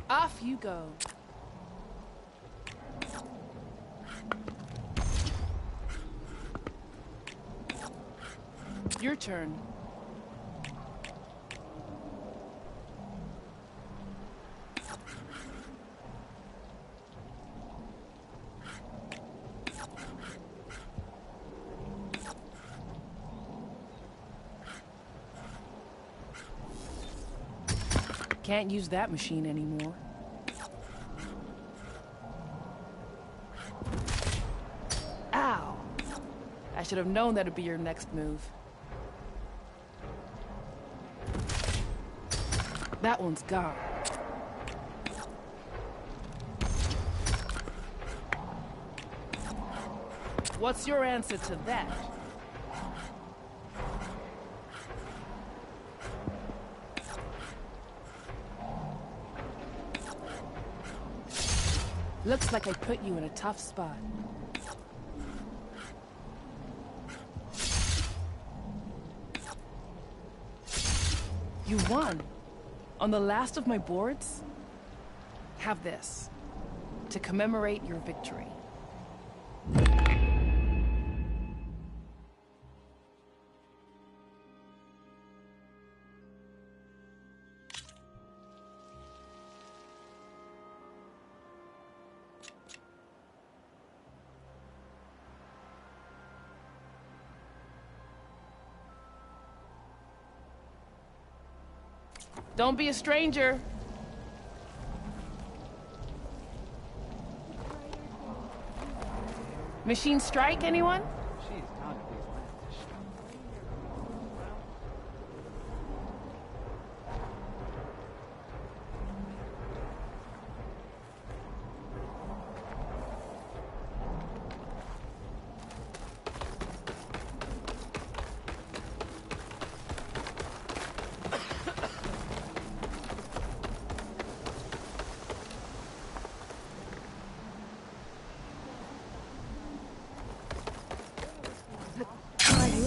Off you go. Your turn. Can't use that machine anymore. Ow! I should have known that'd be your next move. That one's gone. What's your answer to that? Looks like I put you in a tough spot. You won. On the last of my boards? Have this. To commemorate your victory. Don't be a stranger. Machine strike, anyone?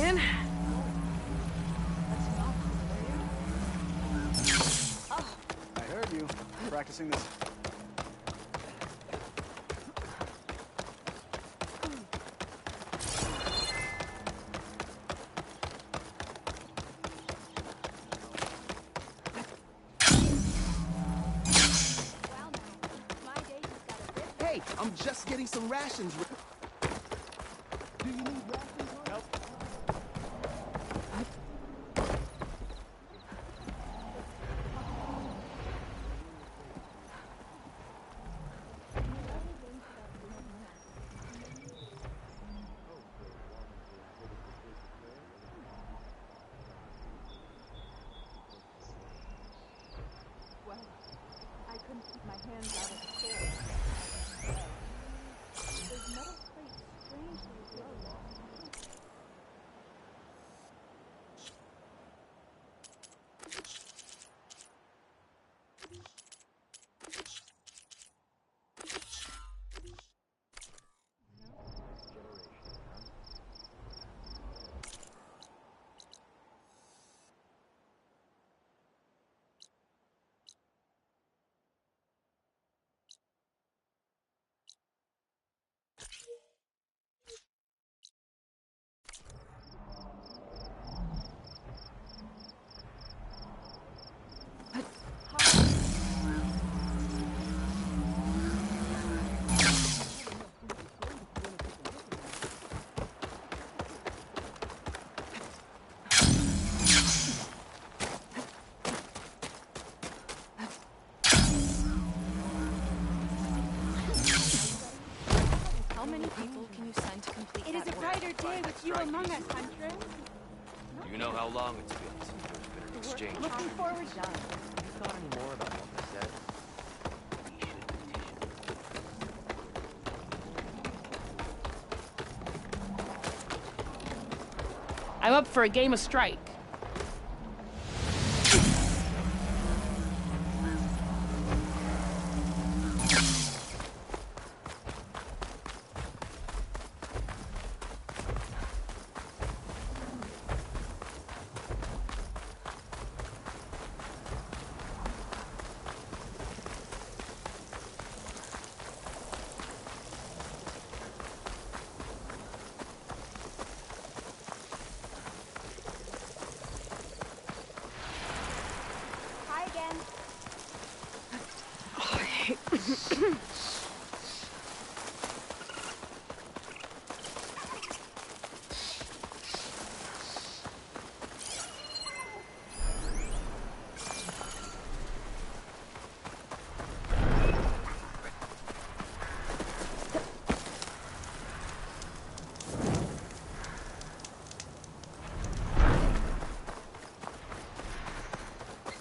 In. I heard you practicing this. Hey, I'm just getting some rations. Do you need rations? Help. I couldn't keep my hands out of the sword. There's metal plates strangely low. How many people can you send to complete It is a brighter day with you among us, Huntress. Do you know how long it's been since there's been an exchange? Looking forward to it. Have you thought any more about what was said? We should petition. I'm up for a game of strike. Hi again.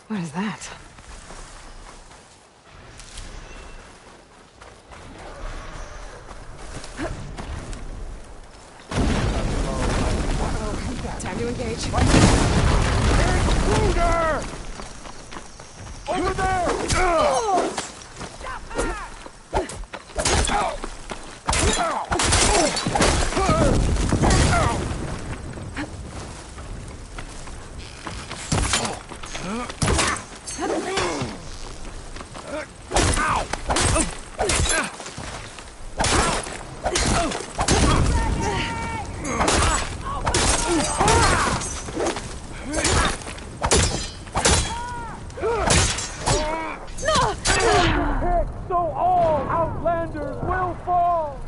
What is that? to engage. Intruder! Over there! So all Outlanders will fall!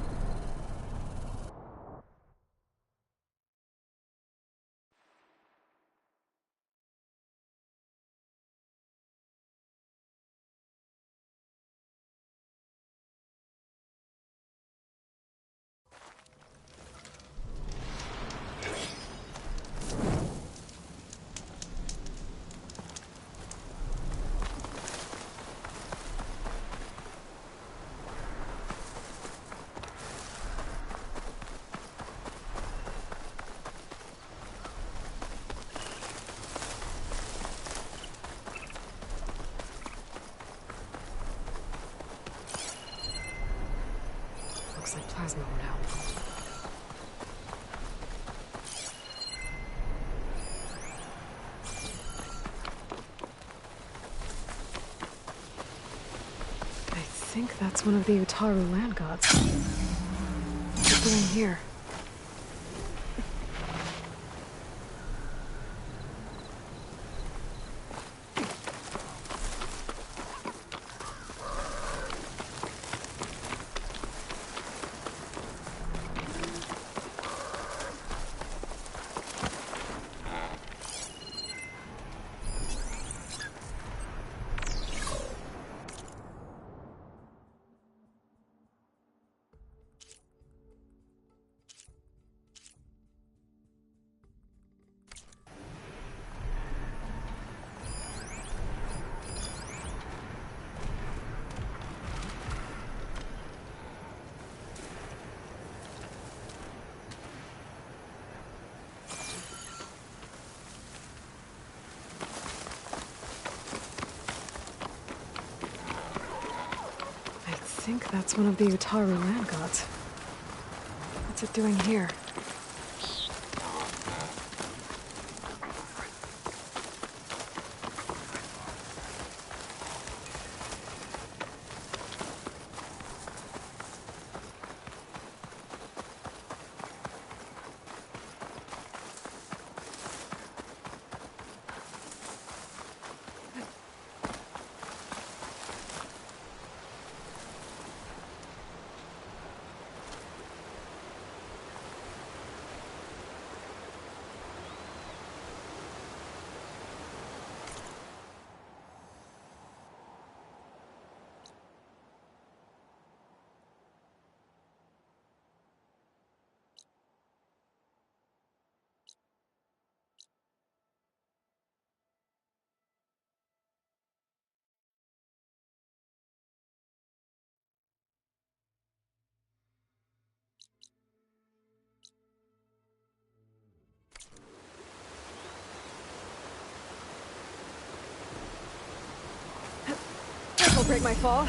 Looks like plasma would help. I think that's one of the Utaru land gods. What's it doing here? I think that's one of the Utaru land gods. What's it doing here? This'll break my fall.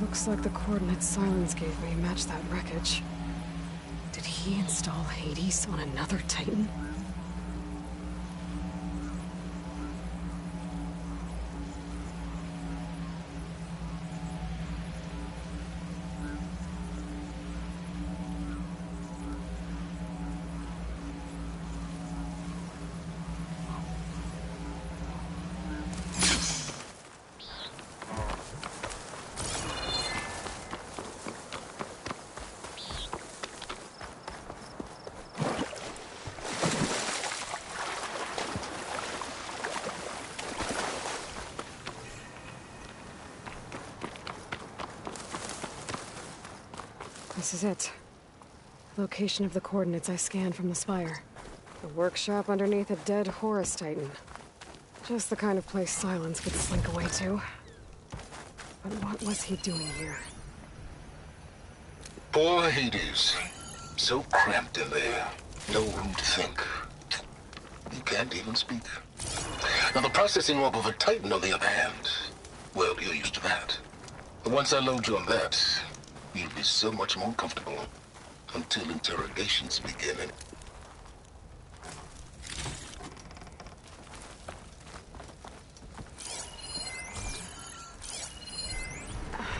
Looks like the coordinates Silence gave me match that wreckage. Did he install Hades on another Titan? This is it. Location of the coordinates I scanned from the spire. The workshop underneath a dead Horus Titan. Just the kind of place Silence could slink away to. But what was he doing here? Poor Hades. So cramped in there. No room to think. You can't even speak. Now the processing orb of a Titan, on the other hand, well, you're used to that. But once I load you on that, you'll be so much more comfortable until interrogations begin.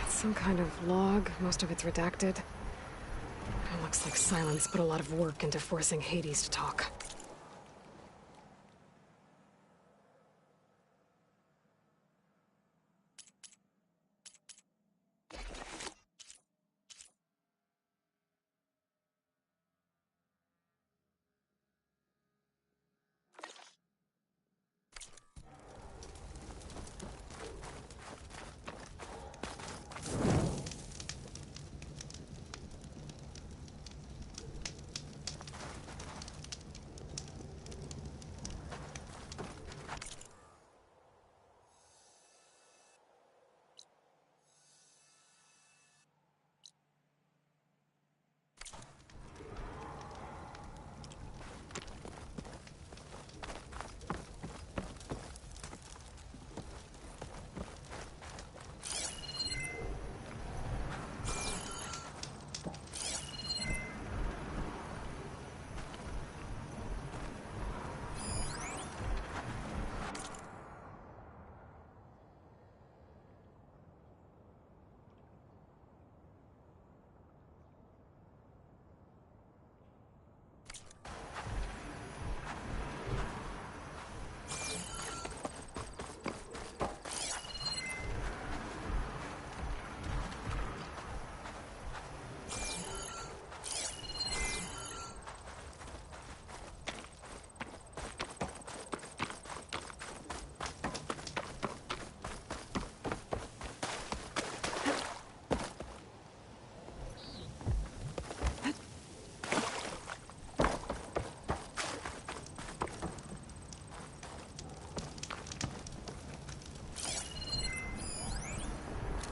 Some kind of log, most of it's redacted. It looks like Silence put a lot of work into forcing Hades to talk.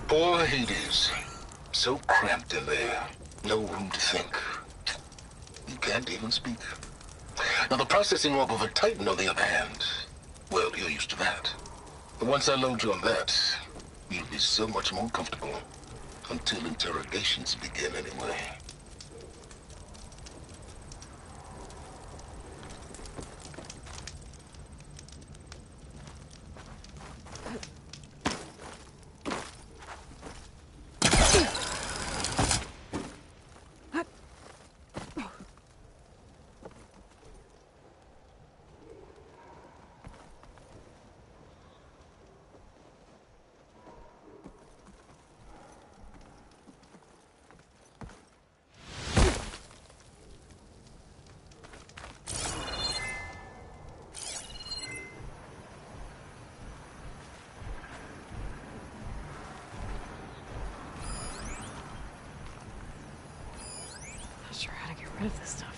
Poor Hades. So cramped in there. No room to think. You can't even speak. Now the processing orb of a Titan, on the other hand, well, you're used to that. But once I load you on that, you'll be so much more comfortable until interrogations begin anyway. Not sure how to get rid of this stuff.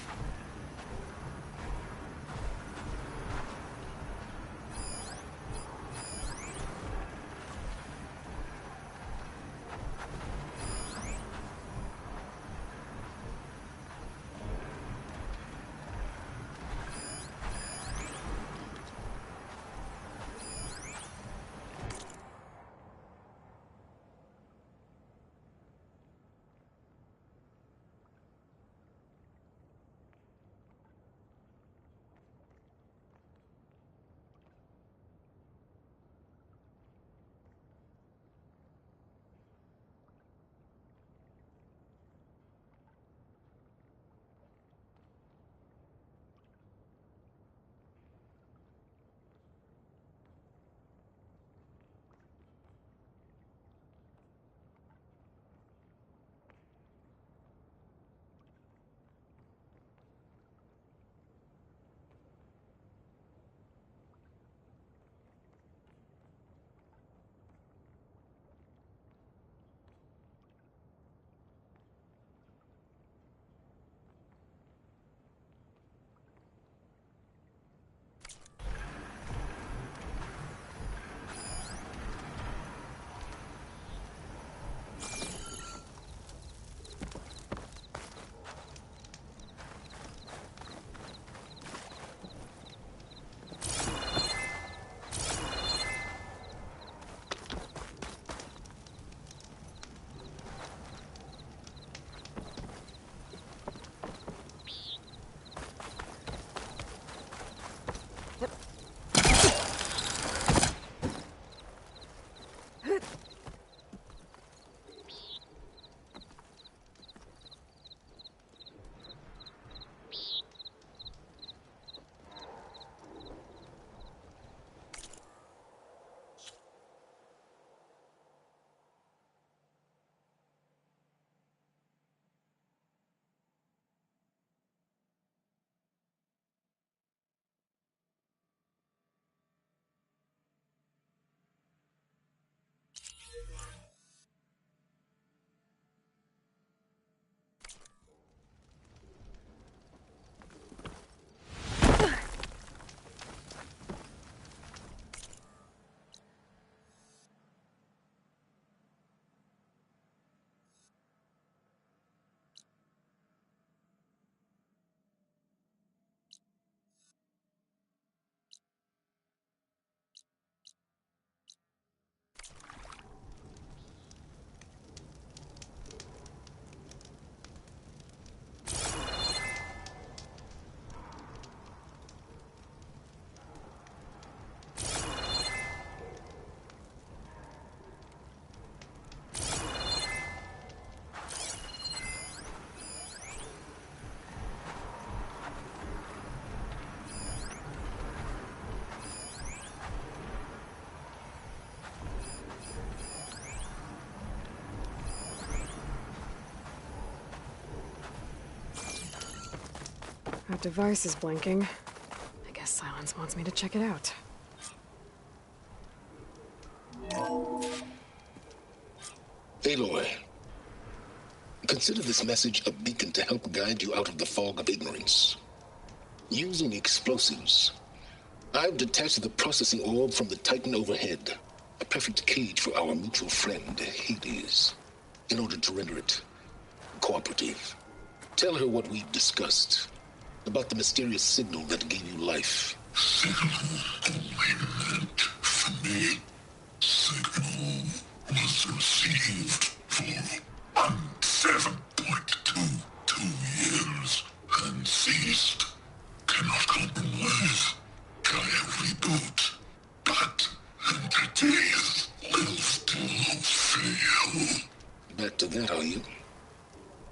That device is blinking. I guess Silence wants me to check it out. Aloy, consider this message a beacon to help guide you out of the fog of ignorance. Using explosives, I've detached the processing orb from the Titan overhead, a perfect cage for our mutual friend, Hades, in order to render it cooperative. Tell her what we've discussed about the mysterious signal that gave you life. Signal only meant for me. Signal was received for 7.22 years and ceased. Cannot compromise. Try every boot, but entities will still fail. Back to that, are you?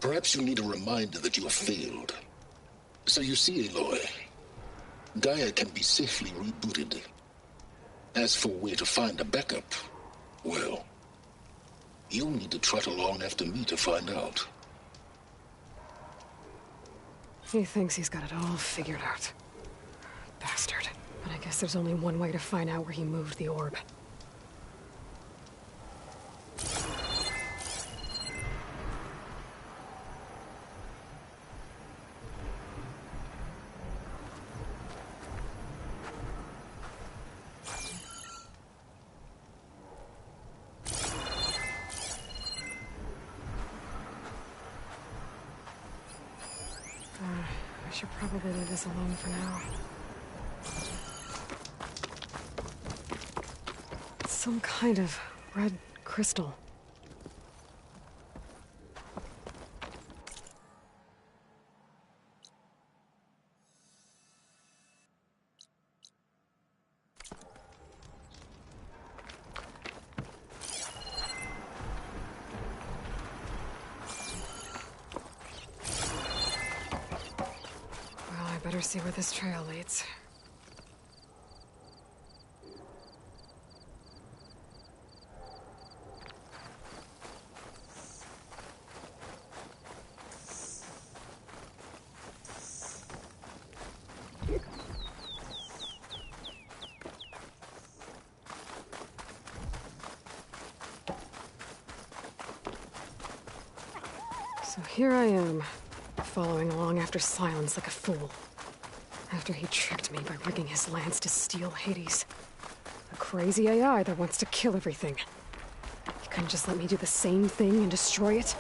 Perhaps you need a reminder that you have failed. So you see, Aloy, Gaia can be safely rebooted. As for where to find a backup, well, you'll need to trot along after me to find out. He thinks he's got it all figured out. Bastard. But I guess there's only one way to find out where he moved the orb. I should probably leave this alone for now. It's some kind of red crystal. Better see where this trail leads. So here I am, following along after Silence like a fool. After he tricked me by rigging his lance to steal Hades. A crazy AI that wants to kill everything. He couldn't just let me do the same thing and destroy it?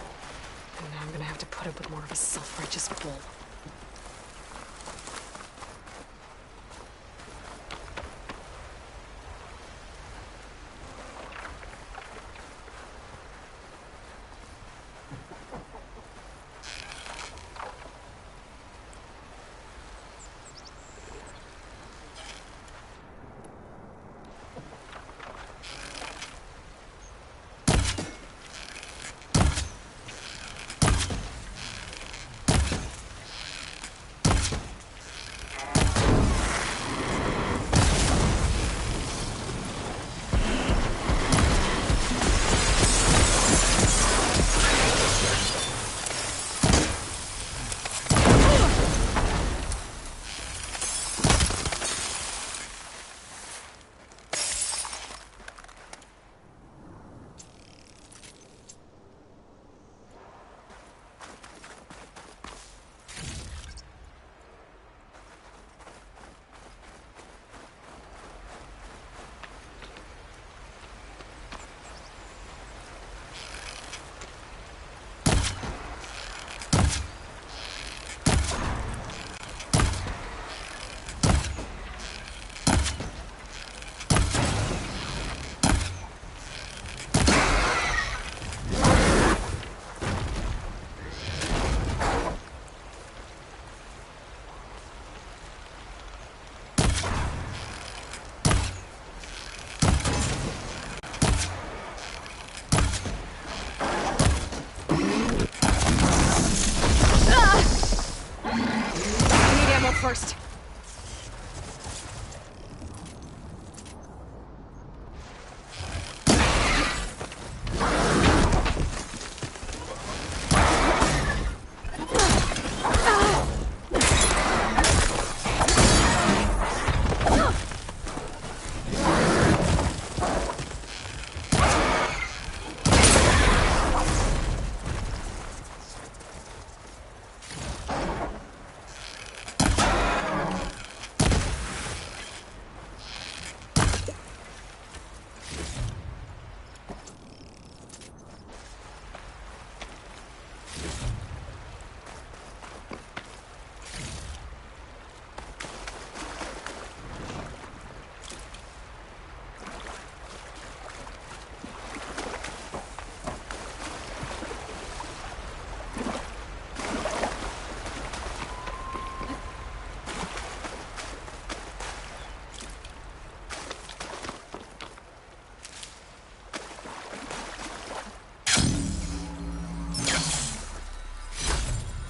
And now I'm gonna have to put up with more of a self-righteous bull.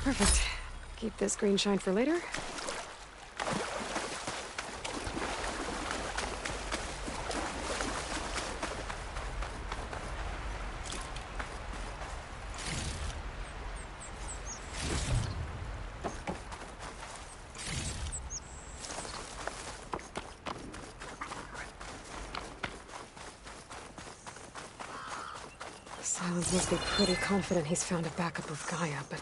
Perfect. Keep this green shine for later. Silence must be pretty confident he's found a backup of Gaia, but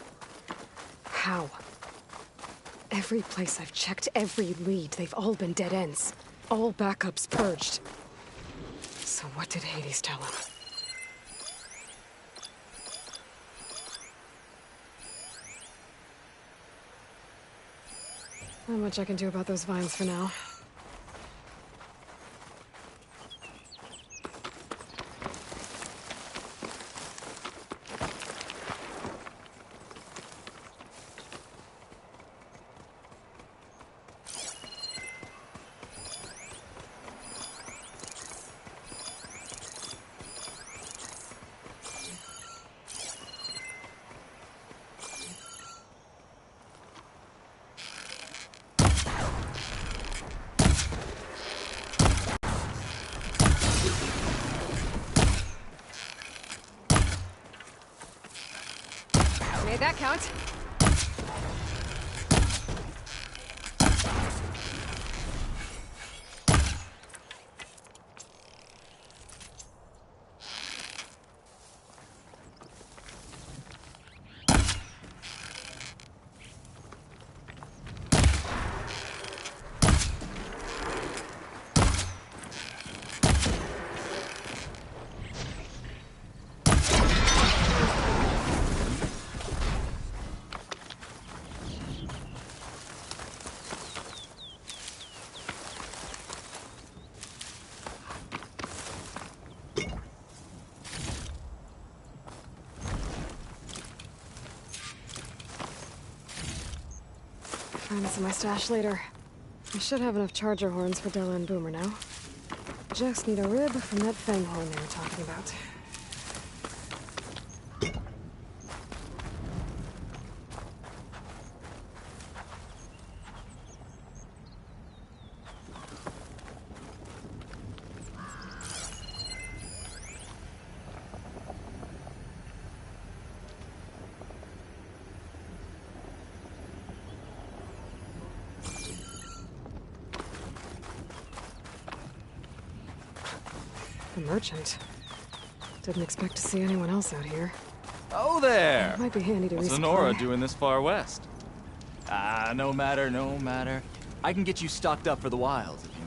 how? Every place I've checked, every lead, they've all been dead ends. All backups purged. So what did Hades tell him? Not much I can do about those vines for now. Made that count. Find this in my stash later. I should have enough charger horns for Della and Boomer now. Just need a rib from that fang horn they were talking about. The merchant. Didn't expect to see anyone else out here. Oh there! It might be handy to What's resupply. Lenora doing this far west? No matter, no matter. I can get you stocked up for the wilds if you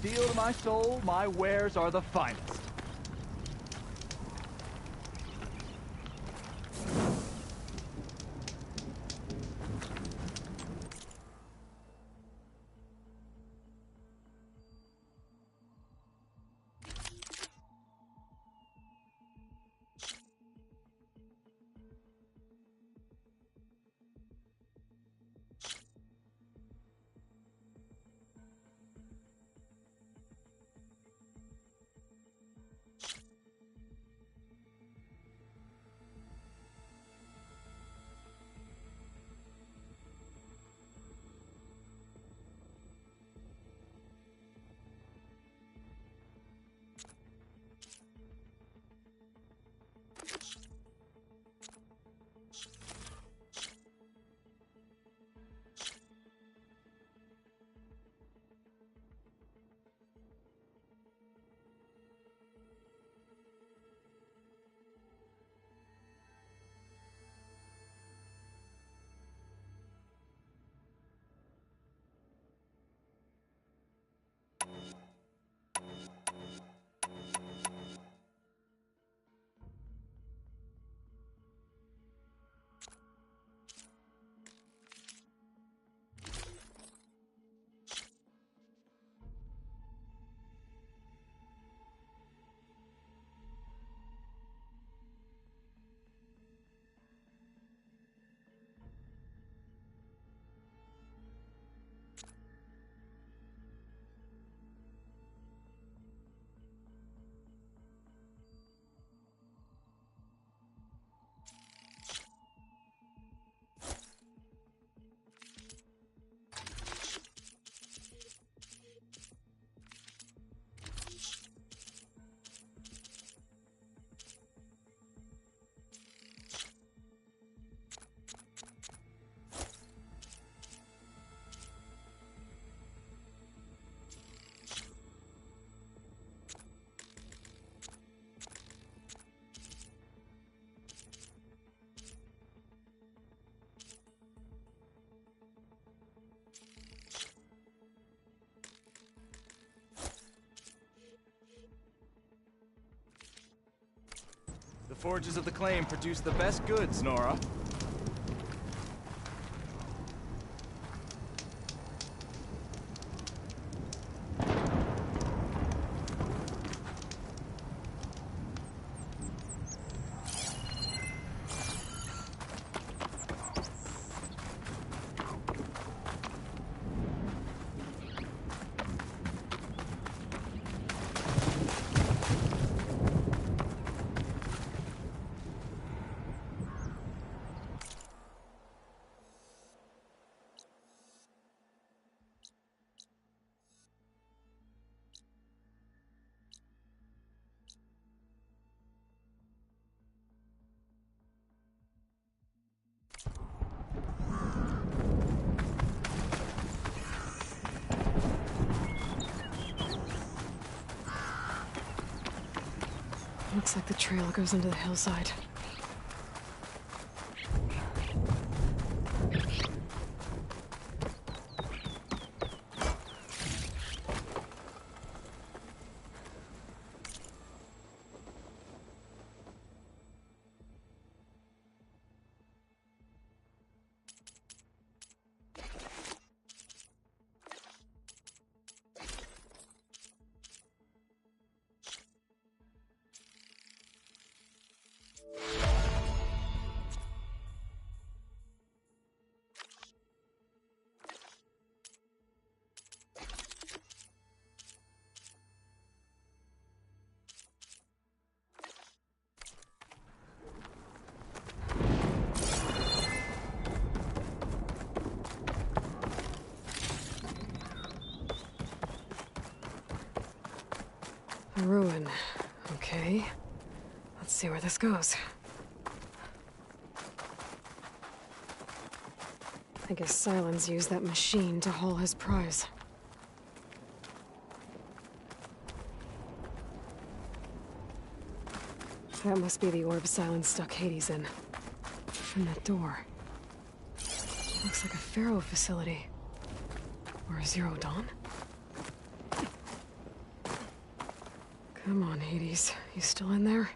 need. Steel to my soul, my wares are the finest. Forges of the Claim produce the best goods, Nora. Looks like the trail goes into the hillside. A ruin. Okay. Let's see where this goes. I guess Silence used that machine to haul his prize. That must be the orb Silence stuck Hades in. And that door. Looks like a Pharaoh facility. Or a Zero Dawn? Come on, Hades. You still in there?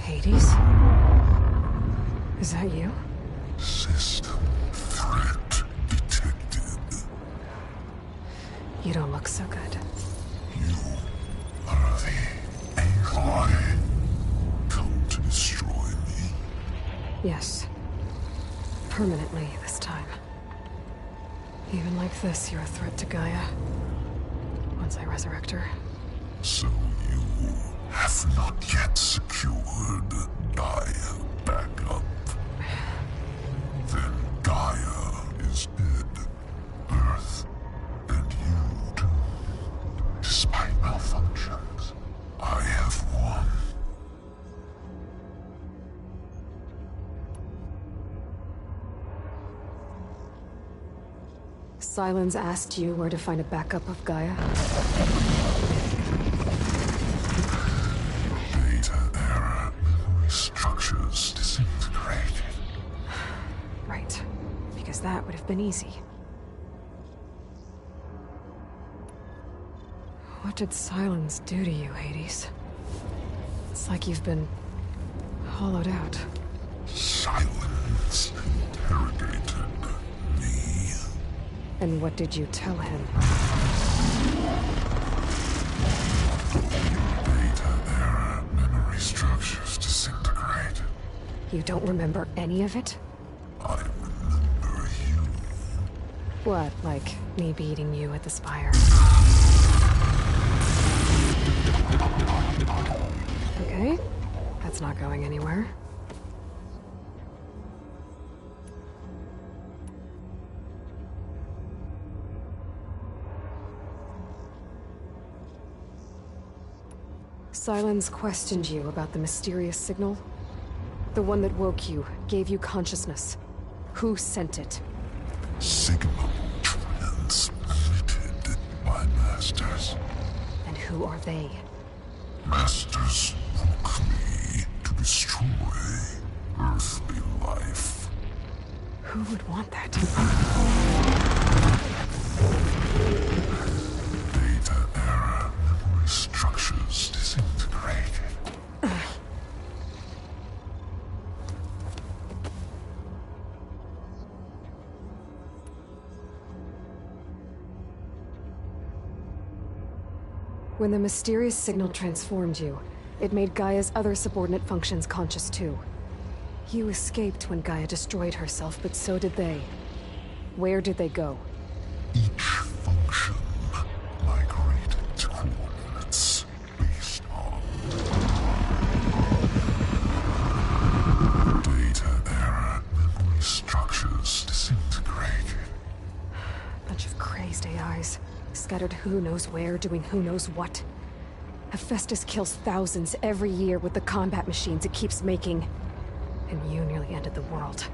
Hades? Is that you? System threat detected. You don't look so good. You are the Aloy. Come to destroy me. Yes. Permanently this time. Even like this, you're a threat to Gaia. Once I resurrect her. So you have not yet secured Gaia back up. Then Gaia is dead. Earth and you too. Despite malfunctions, I have won. Silence asked you where to find a backup of Gaia? Data error. Memory structures disintegrated. Right. Because that would have been easy. What did Silence do to you, Hades? It's like you've been hollowed out. Silence interrogated me. And what did you tell him? Data error. Memory structures disintegrate. You don't remember any of it? I remember you. What, like me beating you at the Spire? Okay, that's not going anywhere. Sylens questioned you about the mysterious signal? The one that woke you, gave you consciousness. Who sent it? Signal transmitted by masters. And who are they? Masters woke me to destroy earthly life. Who would want that? Data era memory structures disintegrated. When the mysterious signal transformed you, it made Gaia's other subordinate functions conscious too. You escaped when Gaia destroyed herself, but so did they. Where did they go? Each function migrated to coordinates based on data era memory structures disintegrated. Bunch of crazed AIs, scattered who knows where, doing who knows what. Hephaestus kills thousands every year with the combat machines it keeps making. And you nearly ended the world.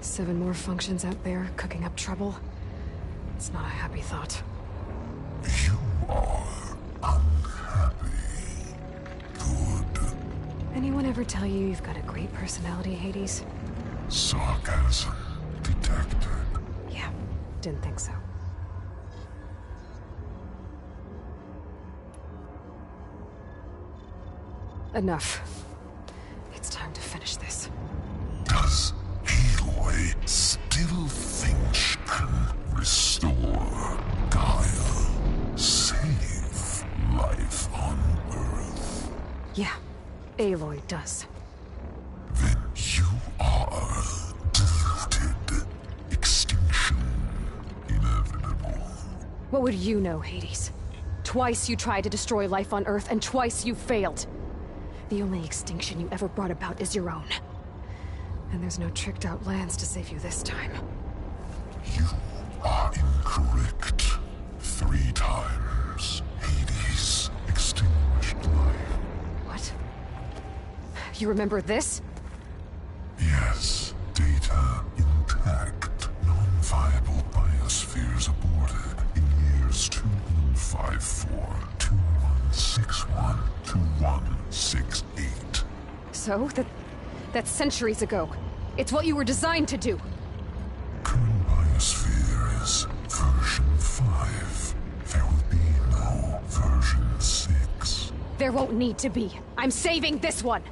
7 more functions out there, cooking up trouble. It's not a happy thought. You are unhappy. Good. Anyone ever tell you you've got a great personality, Hades? Sarcasm detected. Yeah, didn't think so. Enough. It's time to finish this. Does Aloy still think she can restore Gaia? Save life on Earth? Yeah, Aloy does. Then you are deluded. Extinction inevitable. What would you know, Hades? Twice you tried to destroy life on Earth, and twice you failed. The only extinction you ever brought about is your own. And there's no tricked-out lands to save you this time. You are incorrect. 3 times Hades extinguished life. What? You remember this? Yes, data intact. Non-viable biospheres aborted in years 2154, 2161, 2168. So, that's centuries ago. It's what you were designed to do. Current biosphere is version 5. There will be no version 6. There won't need to be. I'm saving this one!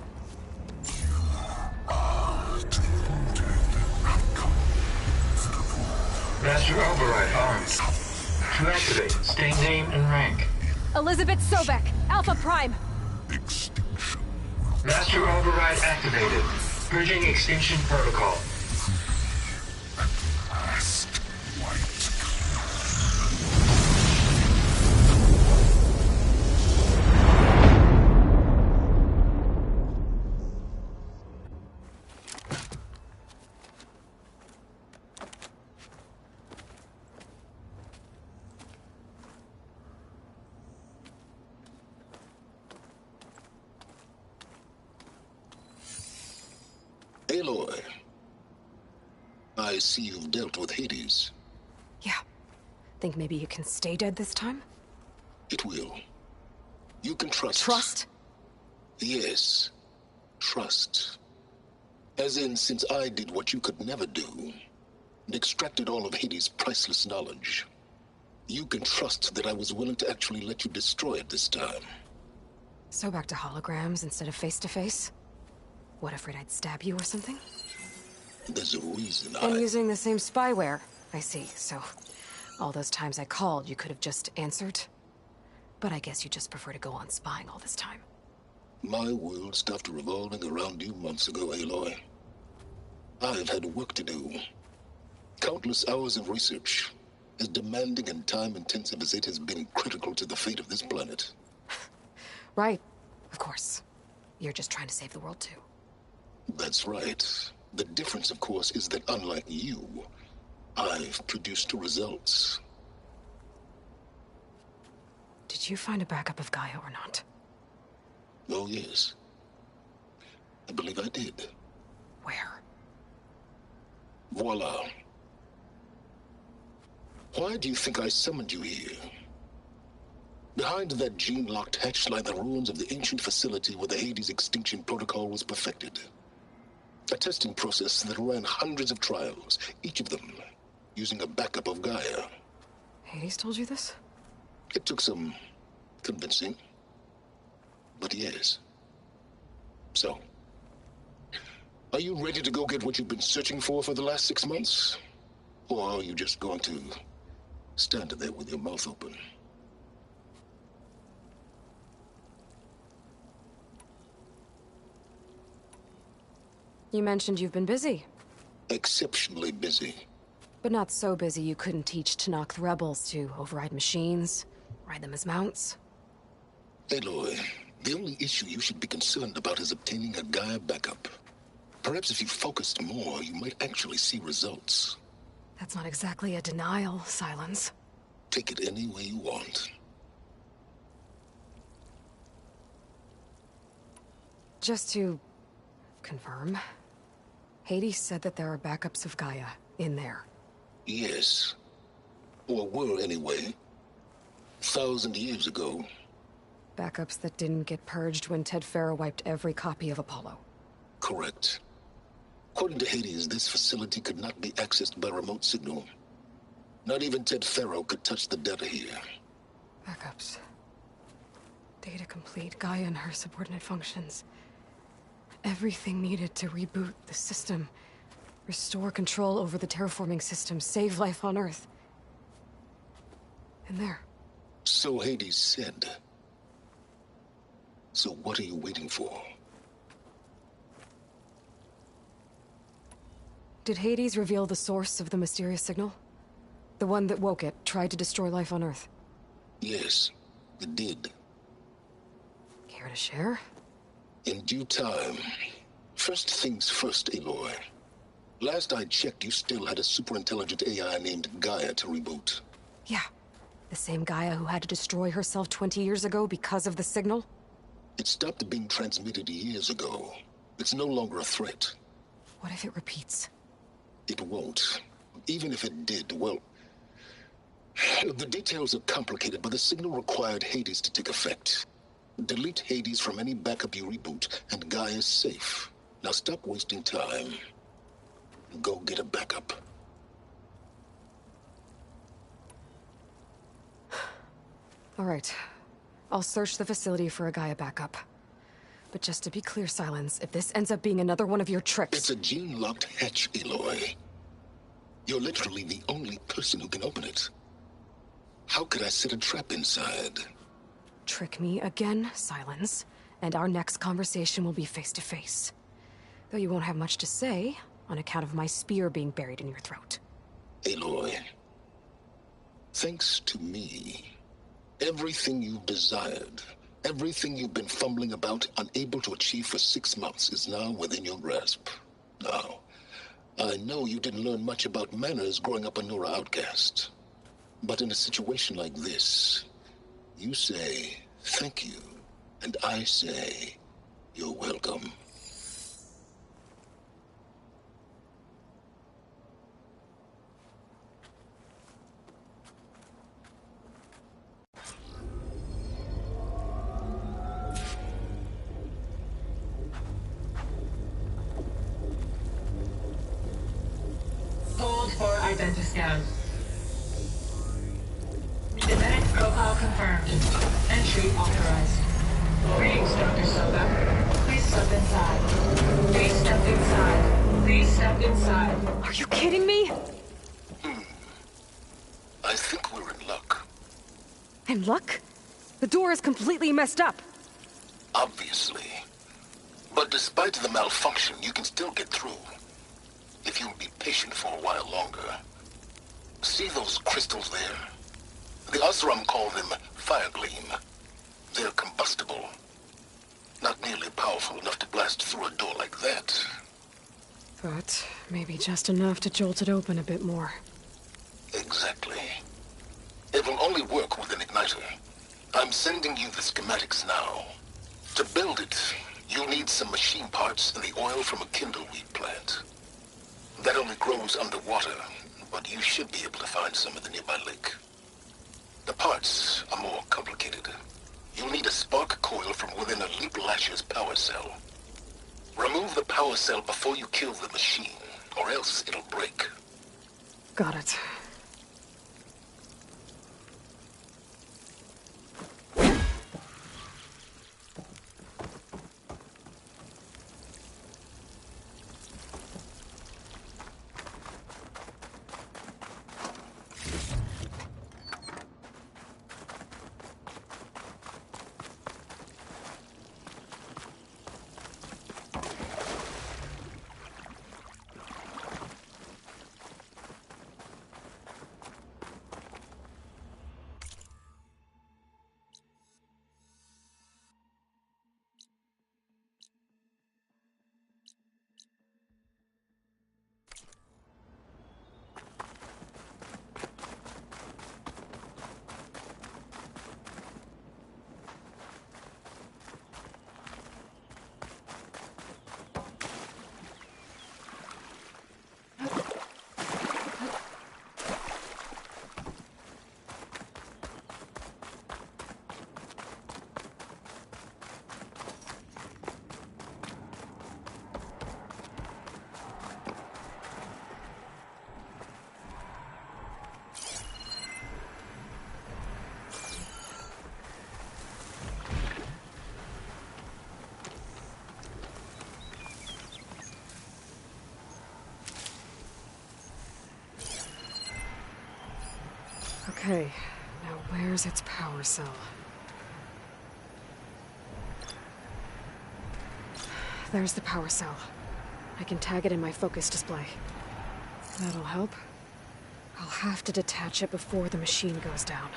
Master Override armed. To activate, state name and rank. Elizabeth Sobek, Alpha Prime. Master Override activated. Purging extinction protocol. Aloy, I see you've dealt with Hades. Yeah. Think maybe you can stay dead this time? It will. You can trust. Trust? Yes. Trust. As in, since I did what you could never do, and extracted all of Hades' priceless knowledge, you can trust that I was willing to actually let you destroy it this time. So back to holograms instead of face-to-face? What, afraid I'd stab you or something? There's a reason And using the same spyware. I see, so all those times I called, you could have just answered? But I guess you just prefer to go on spying all this time. My world stopped revolving around you months ago, Aloy. I've had work to do. Countless hours of research, as demanding and time-intensive as it has been critical to the fate of this planet. Right, of course. You're just trying to save the world, too. That's right. The difference, of course, is that unlike you, I've produced results. Did you find a backup of Gaia or not? Oh, yes. I believe I did. Where? Voila. Why do you think I summoned you here? Behind that gene-locked hatch lie the ruins of the ancient facility where the Hades extinction protocol was perfected. A testing process that ran hundreds of trials, each of them using a backup of Gaia. Hades told you this? It took some convincing, but yes. So, are you ready to go get what you've been searching for the last 6 months? Or are you just going to stand there with your mouth open? You mentioned you've been busy. Exceptionally busy. But not so busy you couldn't teach Tenakth rebels to override machines, ride them as mounts. Aloy, the only issue you should be concerned about is obtaining a Gaia backup. Perhaps if you focused more, you might actually see results. That's not exactly a denial, Silence. Take it any way you want. Just to confirm, Hades said that there are backups of Gaia in there. Yes. Or were, anyway. 1,000 years ago. Backups that didn't get purged when Ted Faro wiped every copy of Apollo. Correct. According to Hades, this facility could not be accessed by remote signal. Not even Ted Faro could touch the data here. Backups. Data complete, Gaia and her subordinate functions. Everything needed to reboot the system. Restore control over the terraforming system, save life on Earth. And there. So Hades said. So what are you waiting for? Did Hades reveal the source of the mysterious signal? The one that woke it, tried to destroy life on Earth? Yes, it did. Care to share? In due time. First things first, Aloy. Last I checked, you still had a super-intelligent AI named Gaia to reboot. Yeah. The same Gaia who had to destroy herself 20 years ago because of the signal? It stopped being transmitted years ago. It's no longer a threat. What if it repeats? It won't. Even if it did, well... The details are complicated, but the signal required Hades to take effect. Delete Hades from any backup you reboot, and Gaia's safe. Now stop wasting time. Go get a backup. All right. I'll search the facility for a Gaia backup. But just to be clear, Silence, if this ends up being another one of your tricks... It's a gene-locked hatch, Aloy. You're literally the only person who can open it. How could I set a trap inside? Trick me again, Silence, and our next conversation will be face-to-face. Though you won't have much to say, on account of my spear being buried in your throat. Aloy, thanks to me, everything you've desired, everything you've been fumbling about, unable to achieve for 6 months, is now within your grasp. Now, I know you didn't learn much about manners growing up a Nora outcast. But in a situation like this, you say, thank you, and I say, you're welcome. Hold for identiscan. Genetic profile confirmed. Entry authorized. Greetings, Dr. Soda. Please step inside. Please step inside. Please step inside. Are you kidding me? I think we're in luck. In luck? The door is completely messed up. Obviously. But despite the malfunction, you can still get through. If you'll be patient for a while longer. See those crystals there? The Oseram call them Firegleam. They're combustible. Not nearly powerful enough to blast through a door like that. But maybe just enough to jolt it open a bit more. Exactly. It will only work with an igniter. I'm sending you the schematics now. To build it, you'll need some machine parts and the oil from a kindleweed plant. That only grows underwater, but you should be able to find some in the nearby lake. The parts are more complicated. You'll need a spark coil from within a Leap Lasher's power cell. Remove the power cell before you kill the machine, or else it'll break. Got it. Okay, now where's its power cell? There's the power cell. I can tag it in my focus display. That'll help. I'll have to detach it before the machine goes down.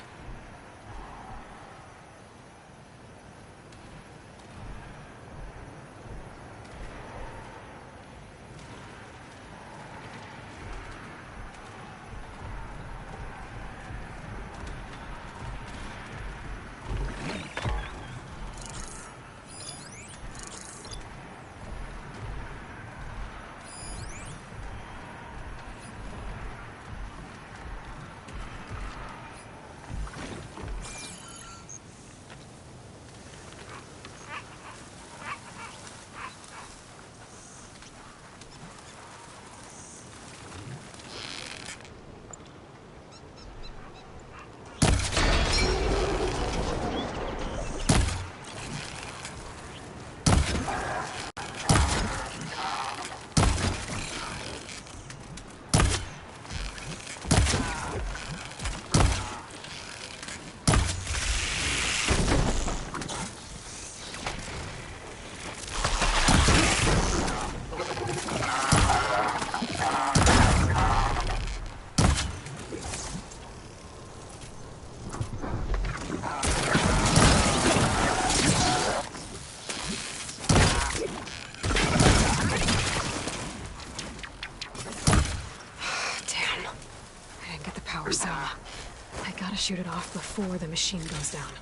Shoot it off before the machine goes down.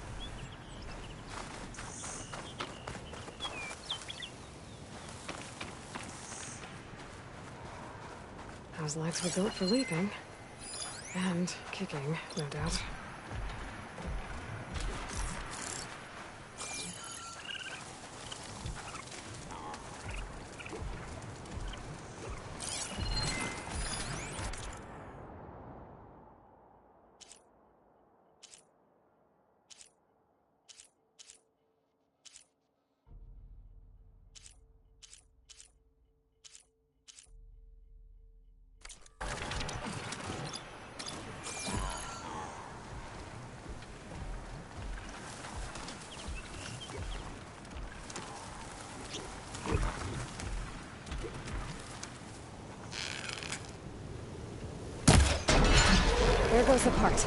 Those legs were built for leaping. And kicking, no doubt. There goes the part.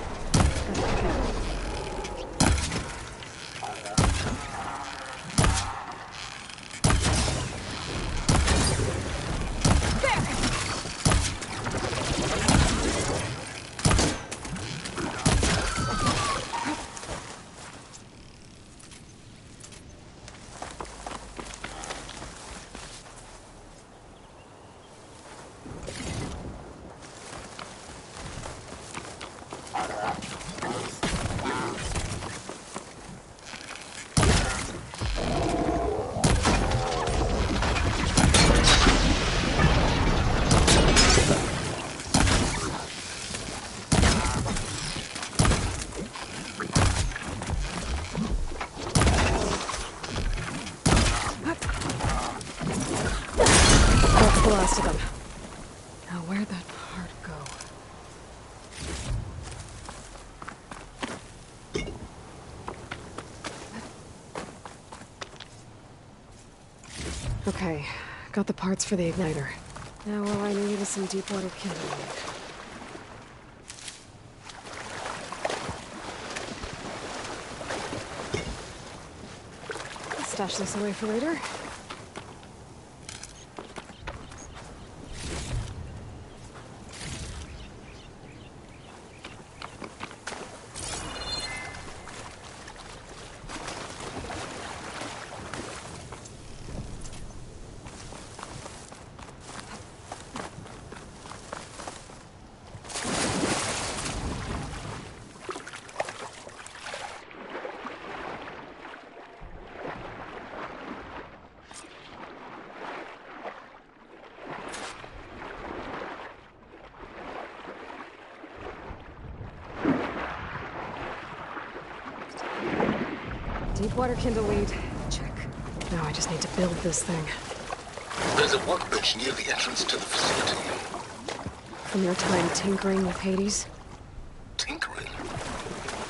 That's the last of them. Now where'd that part go? Okay, got the parts for the igniter. Now all I need is some deep water kindling. Stash this away for later. Deepwater kindle lead. Check. Now I just need to build this thing. There's a workbench near the entrance to the facility. From your time tinkering with Hades? Tinkering?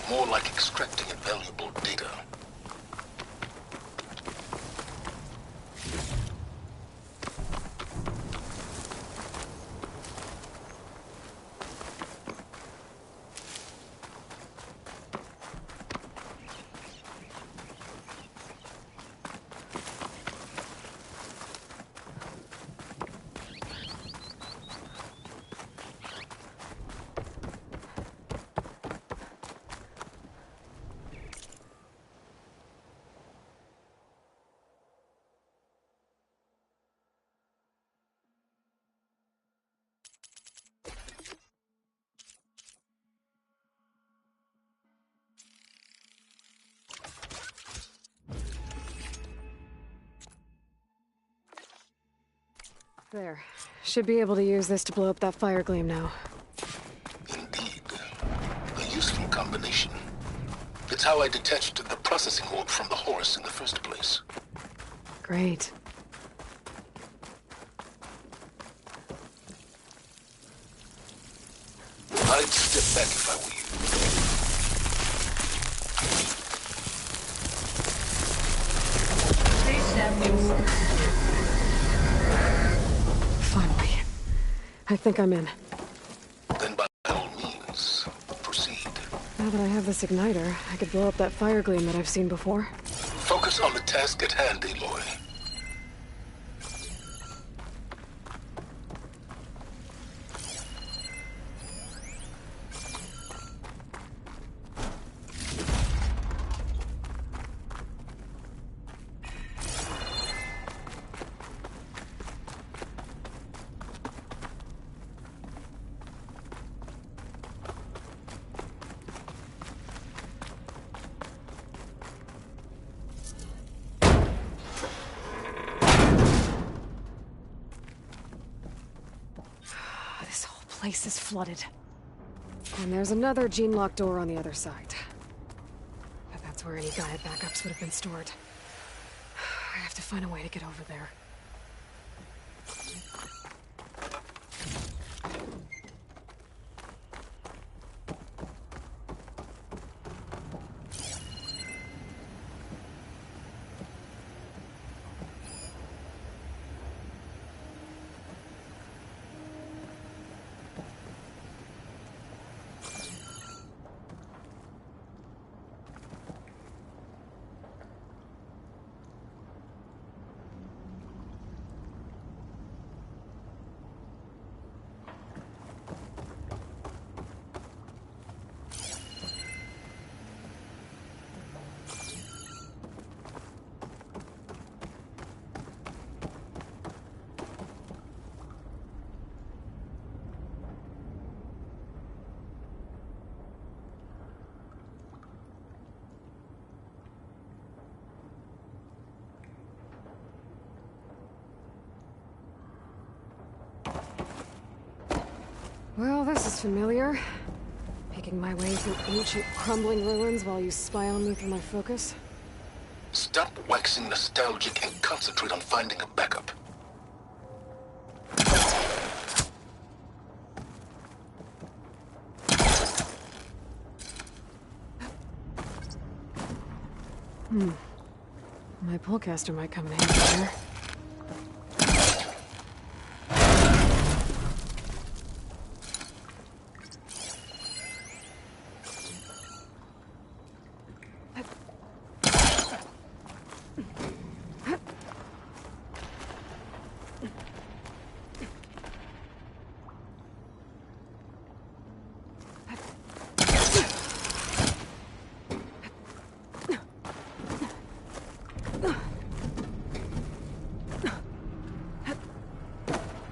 More like extracting invaluable data. There. Should be able to use this to blow up that fire gleam now. Indeed. A useful combination. It's how I detached the processing orb from the Horus in the first place. Great. I'd step back if I were you. Please step inside. Finally. I think I'm in. Then by all means, proceed. Now that I have this igniter, I could blow up that fire gleam that I've seen before. Focus on the task at hand, Aloy. This whole place is flooded. And there's another gene-locked door on the other side. But that's where any Gaia backups would have been stored. I have to find a way to get over there. Well, this is familiar. Making my way through ancient, crumbling ruins while you spy on me through my focus. Stop waxing nostalgic and concentrate on finding a backup. My pullcaster might come in handy here.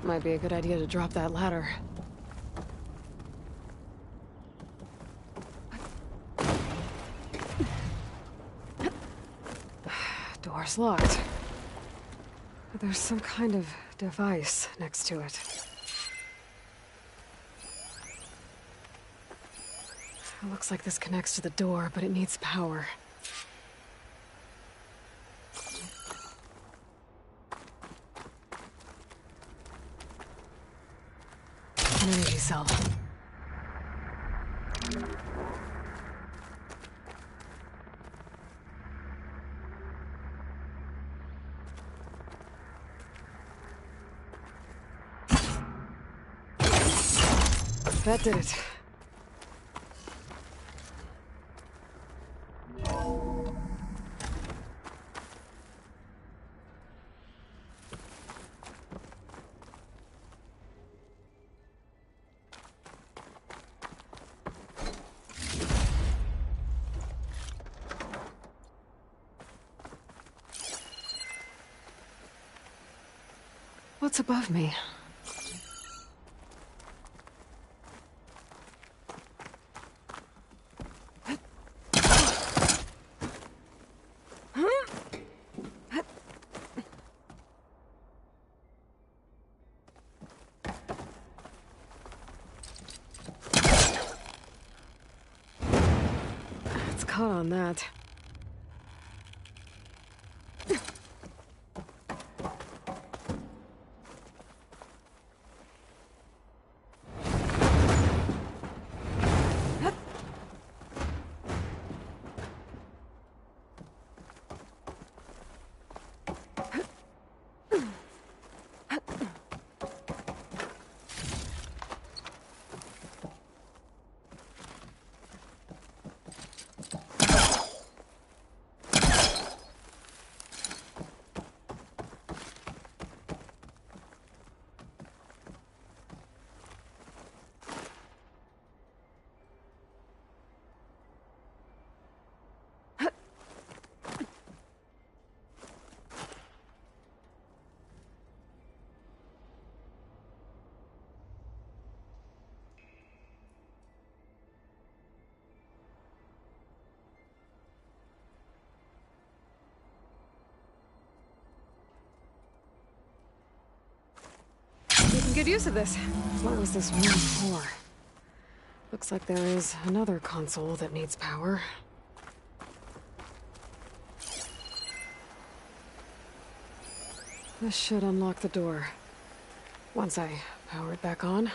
Might be a good idea to drop that ladder. Door's locked. But there's some kind of device next to it. It looks like this connects to the door, but it needs power. An energy cell. That did it. What's above me? It's caught on that. Good use of this. What was this room for? Looks like there is another console that needs power. This should unlock the door. Once I power it back on.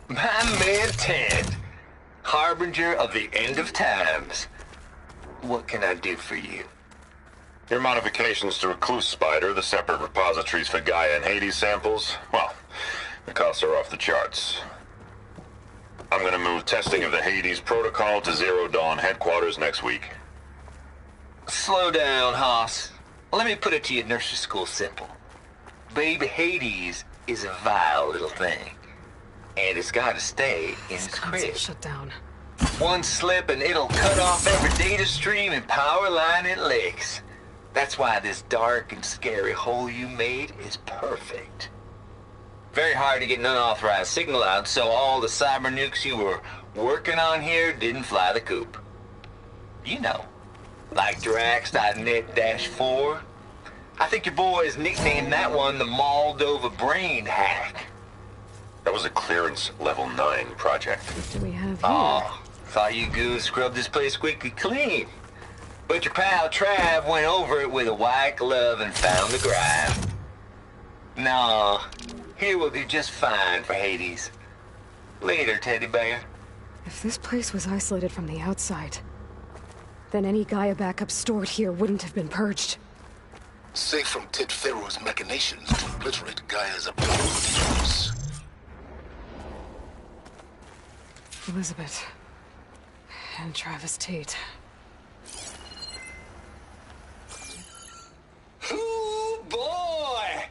My man Ted, harbinger of the end of times. What can I do for you? Your modifications to Recluse Spider, the separate repositories for Gaia and Hades samples, well, the costs are off the charts. I'm gonna move testing of the Hades protocol to Zero Dawn headquarters next week. Slow down, Hoss. Let me put it to you nursery school simple. Baby Hades is a vile little thing. And it's gotta stay in its crib. Shut down. One slip and it'll cut off every data stream and power line it licks. That's why this dark and scary hole you made is perfect. Very hard to get an unauthorized signal out, so all the cyber nukes you were working on here didn't fly the coop. You know, like Drax.net-4. I think your boys nicknamed that one the Moldova Brain Hack. That was a clearance level 9 project. What do we have here? Oh, thought you goons scrubbed this place squeaky clean. But your pal Trav went over it with a white glove and found the grime. No, here will be just fine for Hades. Later, teddy bear. If this place was isolated from the outside, then any Gaia backup stored here wouldn't have been purged. Safe from Ted Pharaoh's machinations to obliterate Gaia's abilities. Elizabeth. And Travis Tate. Ooh, boy!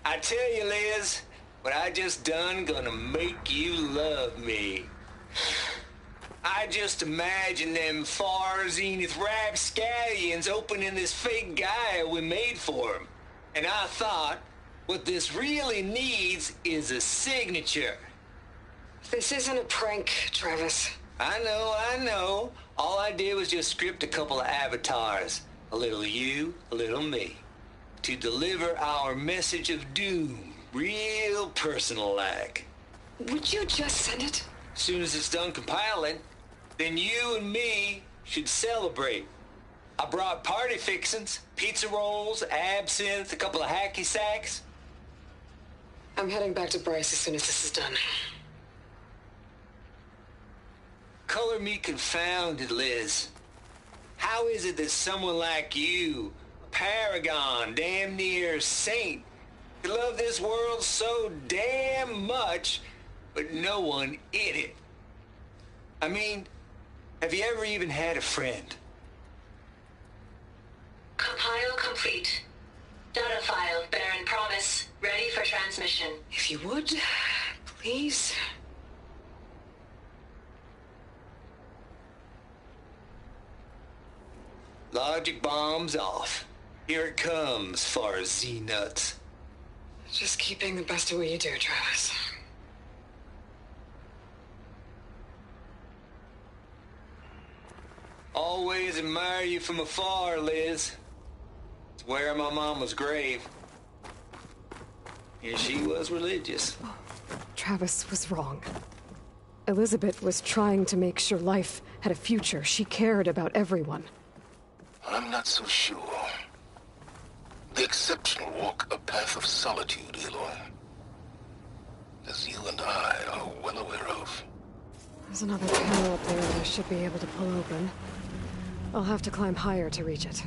I tell you, Liz, what I just done gonna make you love me. I just imagine them far zenith rapscallions opening this fake Gaia we made for them. And I thought, what this really needs is a signature. This isn't a prank, Travis. I know. All I did was just script a couple of avatars. A little you, a little me. To deliver our message of doom, real personal-like. Would you just send it? As soon as it's done compiling, then you and me should celebrate. I brought party fixins, pizza rolls, absinthe, a couple of hacky sacks. I'm heading back to Bryce as soon as this is done. Color me confounded, Liz. How is it that someone like you, a paragon, damn near saint, could love this world so damn much, but no one in it? I mean, have you ever even had a friend? Compile complete. Data file, Baron Promise, ready for transmission. If you would, please. Logic bomb's off. Here it comes, far Z-nuts. Just keeping the best of what you do, Travis. Always admire you from afar, Liz. It's where my mama's grave. And she was religious. Travis was wrong. Elizabeth was trying to make sure life had a future. She cared about everyone. I'm not so sure. The exceptional walk a path of solitude, Aloy. As you and I are well aware of. There's another panel up there that I should be able to pull open. I'll have to climb higher to reach it.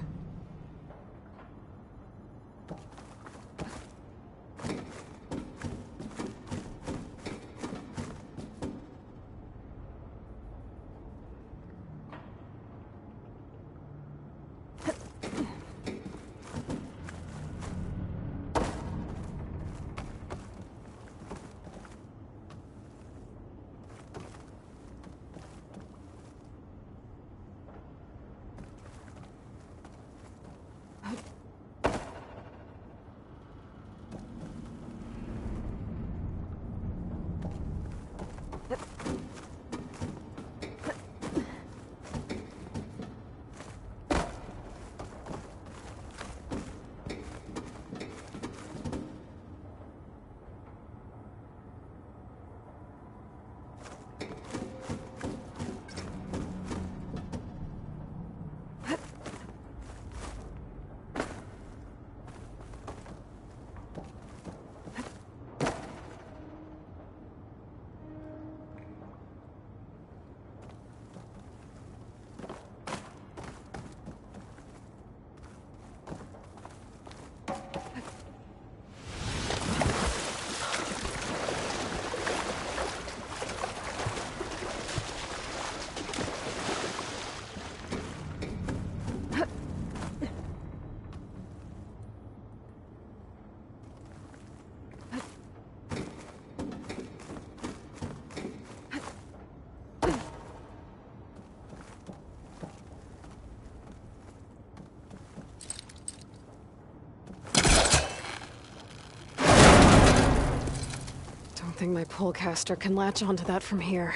think my polecaster can latch onto that from here.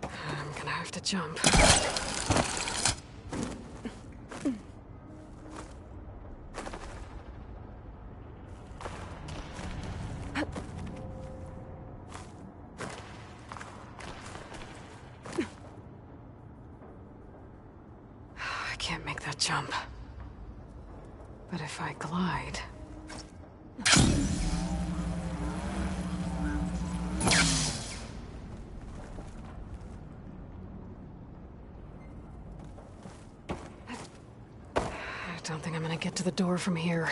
I'm gonna have to jump. I can't make that jump. But if I glide... I don't think I'm gonna get to the door from here.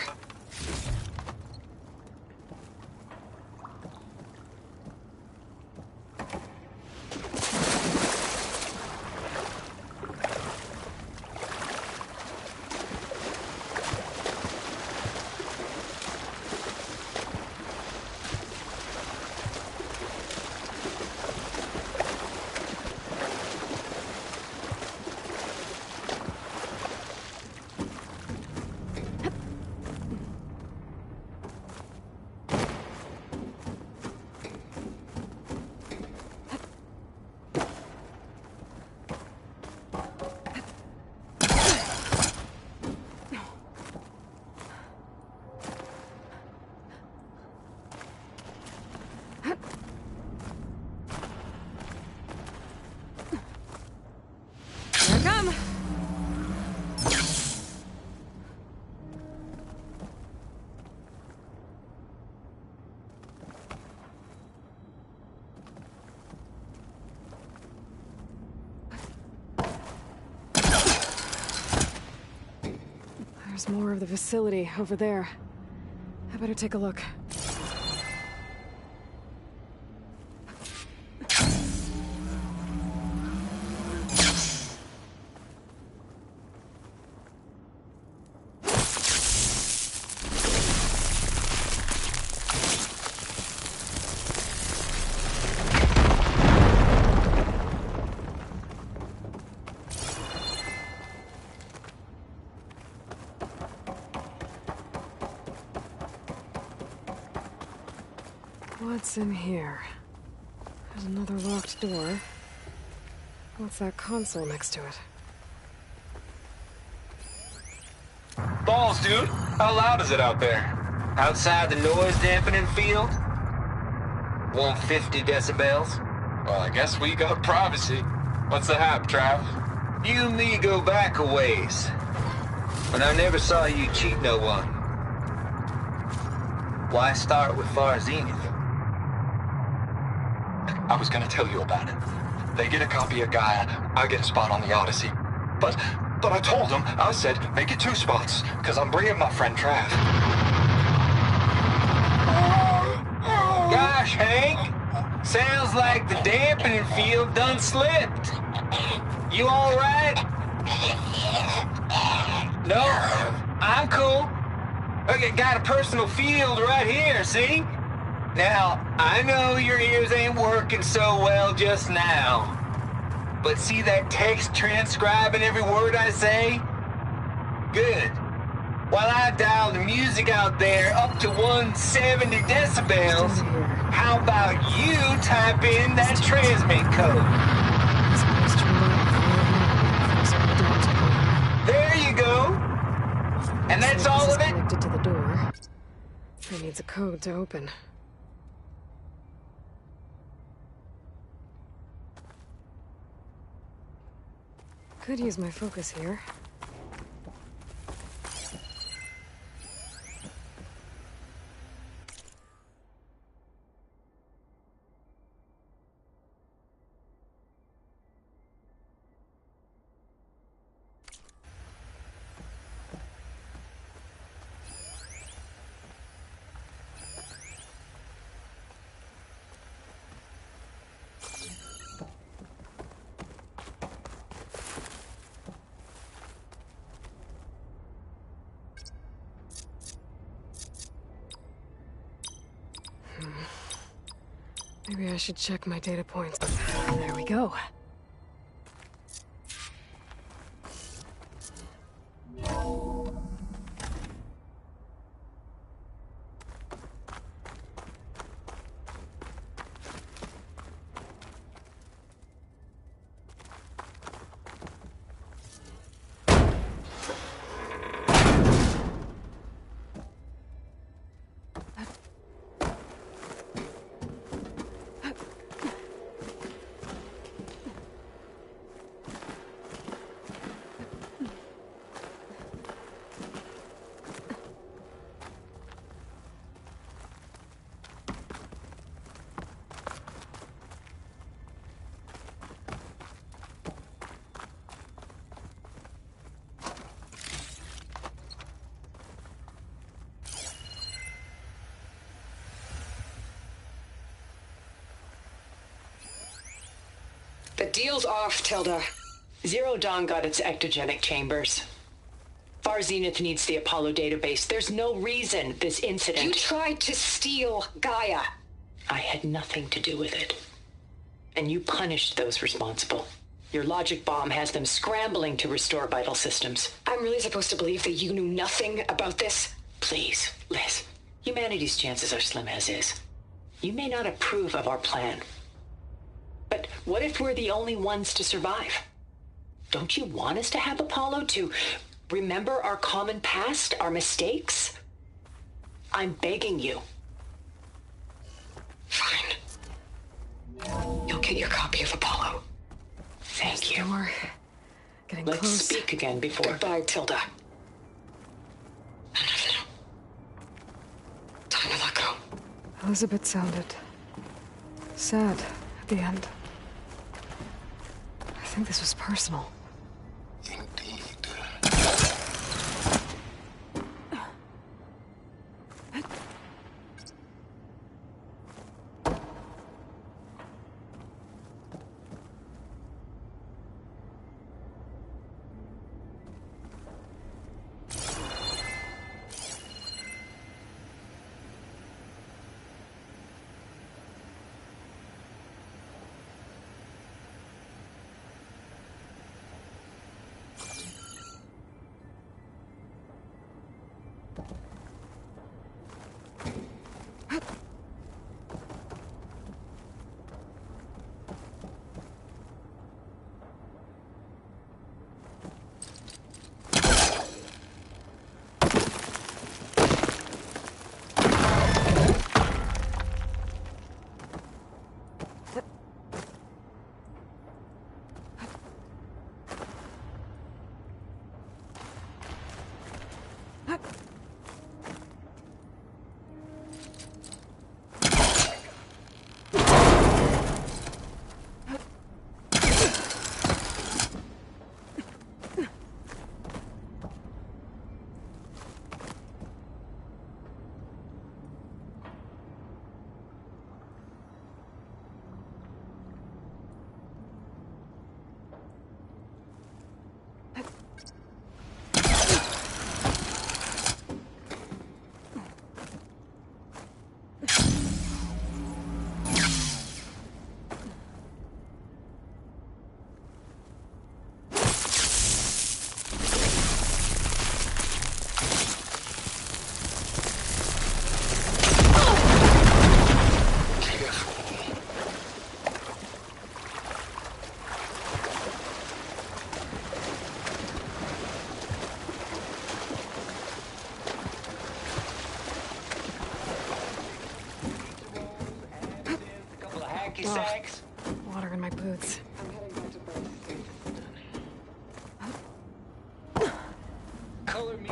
Here I come! There's more of the facility over there. I better take a look. What's in here? There's another locked door. What's that console next to it? Balls, dude. How loud is it out there? Outside the noise dampening field? 150 decibels? Well, I guess we got privacy. What's the hap, Trav? You and me go back a ways. But I never saw you cheat no one. Why start with Far Zenith? I was gonna tell you about it. They get a copy of Gaia, I get a spot on the Odyssey. But I told them, I said, make it 2 spots, because I'm bringing my friend Trav. Gosh, Hank. Sounds like the dampening field done slipped. You all right? No, I'm cool. Okay, got a personal field right here, see? Now, I know your ears ain't working so well just now. But see that text transcribing every word I say? Good. While I dial the music out there up to 170 decibels, how about you type in that transmit code? There you go. And that's all of it? Connected to the door. It needs a code to open. Could use my focus here. Maybe I should check my data points. There we go. The deal's off, Tilda. Zero Dawn got its ectogenic chambers. Far Zenith needs the Apollo database. There's no reason this incident... You tried to steal Gaia. I had nothing to do with it. And you punished those responsible. Your logic bomb has them scrambling to restore vital systems. I'm really supposed to believe that you knew nothing about this? Please, Liz. Humanity's chances are slim as is. You may not approve of our plan. But what if we're the only ones to survive? Don't you want us to have Apollo to remember our common past, our mistakes? I'm begging you. Fine. You'll get your copy of Apollo. Thank you. Door. Getting Let's close. speak again before... Goodbye, Tilda. Time to let go. Elizabeth sounded sad at the end. I think this was personal. Water in my boots. Color me.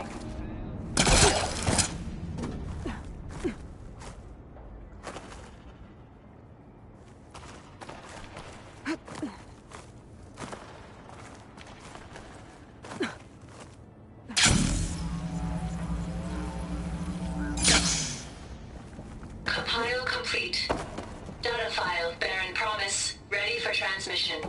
Compile complete. Data file, Baron Promise, ready for transmission.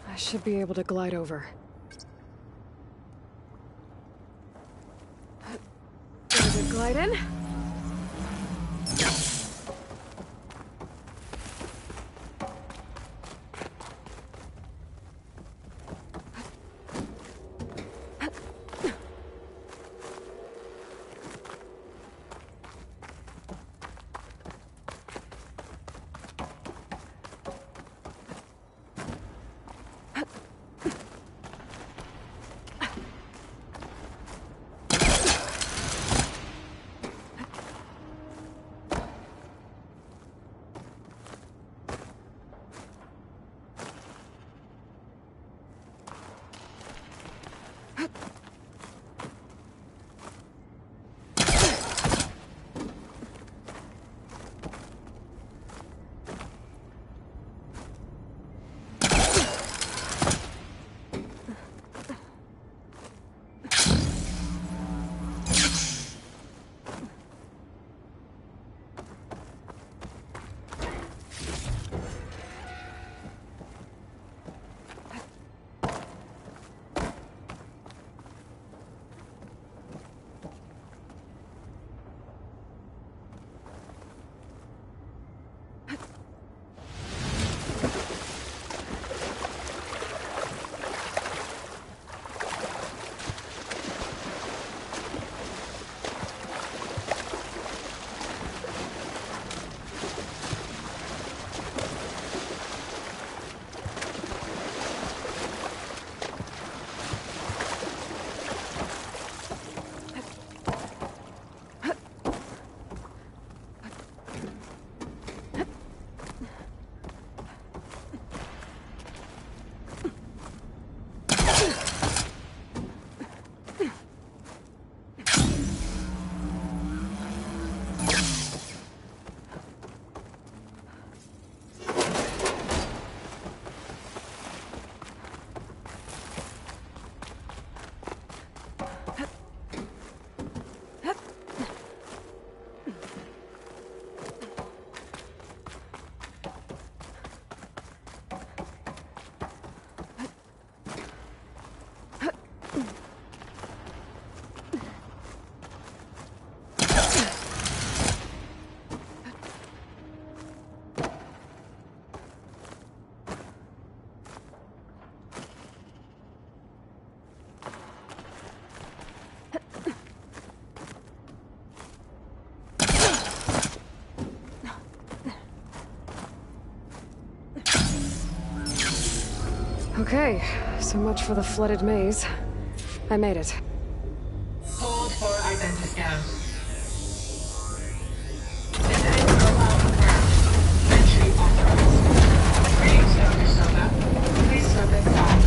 I should be able to glide over. Ready to glide in? Okay, so much for the flooded maze. I made it. Hold for identiscan. Entry authorized. Greetings, Dr. Soda. Please slip inside.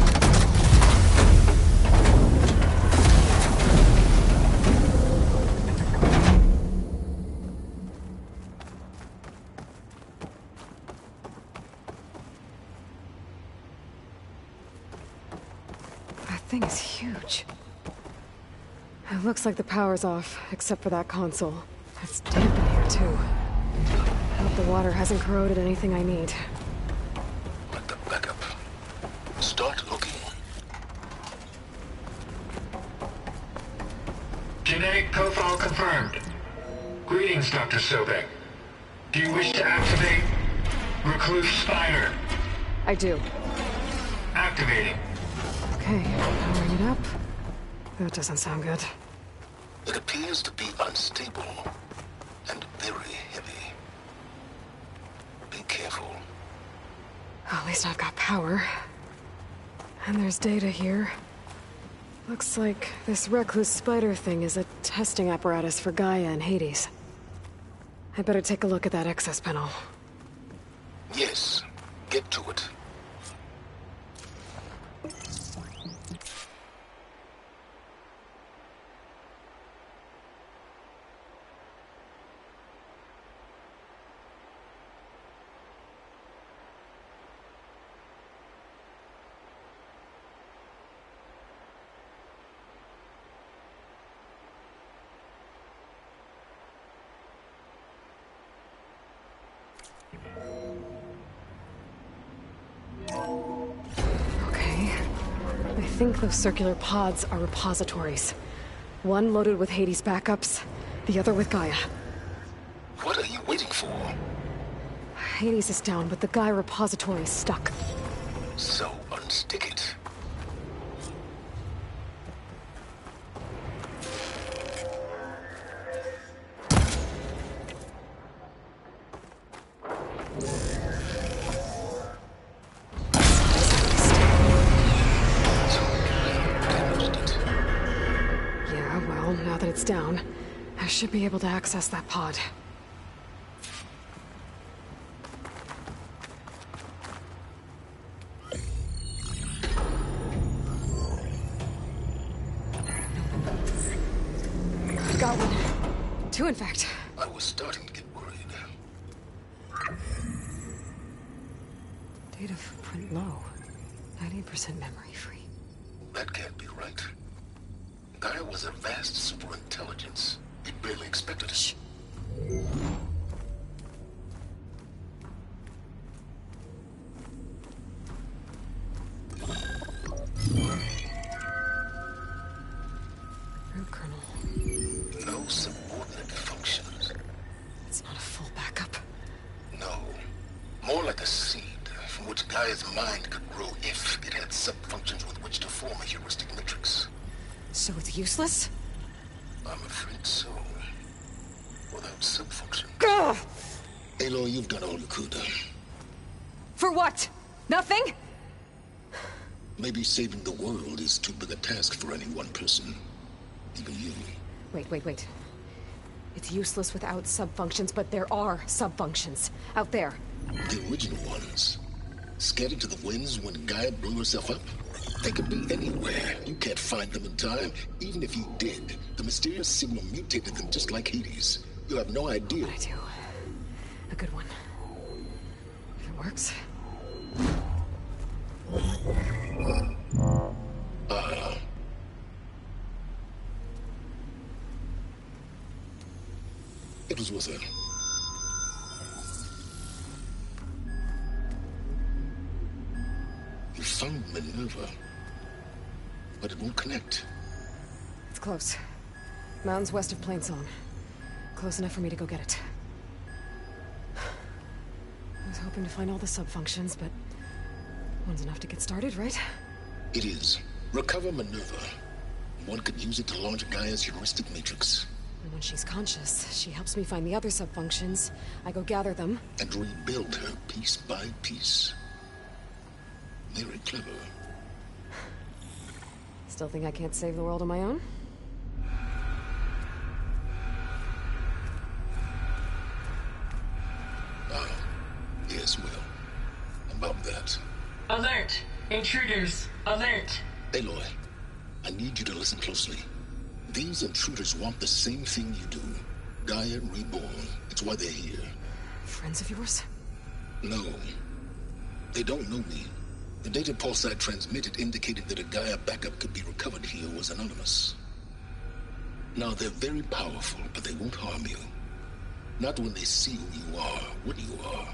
That thing is huge. It looks like the power's off, except for that console. It's damp in here, too. I hope the water hasn't corroded anything I need. Let the backup. Start looking. Genetic profile confirmed. Greetings, Dr. Sobek. Do you wish to activate Recluse Spider? I do. Activating. Okay, powering it up. That doesn't sound good. It appears to be unstable and very heavy. Be careful. At least I've got power. And there's data here. Looks like this Recluse Spider thing is a testing apparatus for Gaia and Hades. I better take a look at that access panel. Yes, get to it. Okay. I think those circular pods are repositories. One loaded with Hades backups, the other with Gaia. What are you waiting for? Hades is down, but the Gaia repository is stuck. So unstick it. Yeah, well, now that it's down, I should be able to access that pod. Got one. Two, in fact. I was starting to get worried. Data footprint low. 90% memory free. That can't be right. Gaia was a vast superintelligence. It barely expected us. Root kernel. No subordinate functions. It's not a full backup. No. More like a seed from which Gaia's mind could grow if it had sub-functions with which to form a heuristic matrix. So it's useless? I'm afraid so. Without sub-function. Gah! Aloy, you've done all you could. For what? Nothing? Maybe saving the world is too big a task for any one person. Even you. Wait. It's useless without sub-functions, but there are sub-functions. Out there. The original ones. Scattered to the winds when Gaia blew herself up? They could be anywhere. You can't find them in time. Even if you did, the mysterious signal mutated them just like Hades. You have no idea. But I do. A good one. If it works. It was worth it. You found Minerva, but it won't connect. It's close. Mountains west of Plainsong. Close enough for me to go get it. I was hoping to find all the sub-functions, but one's enough to get started, right? It is. Recover Minerva. One could use it to launch Gaia's heuristic matrix. And when she's conscious, she helps me find the other sub-functions. I go gather them. And rebuild her piece by piece. Very clever. Still think I can't save the world on my own? Yes, well. About that. Alert! Intruders! Alert! Aloy, I need you to listen closely. These intruders want the same thing you do. Gaia reborn. It's why they're here. Friends of yours? No. They don't know me. The data Pulsar transmitted indicated that a Gaia backup could be recovered here was anonymous. Now, they're very powerful, but they won't harm you. Not when they see who you are, what you are.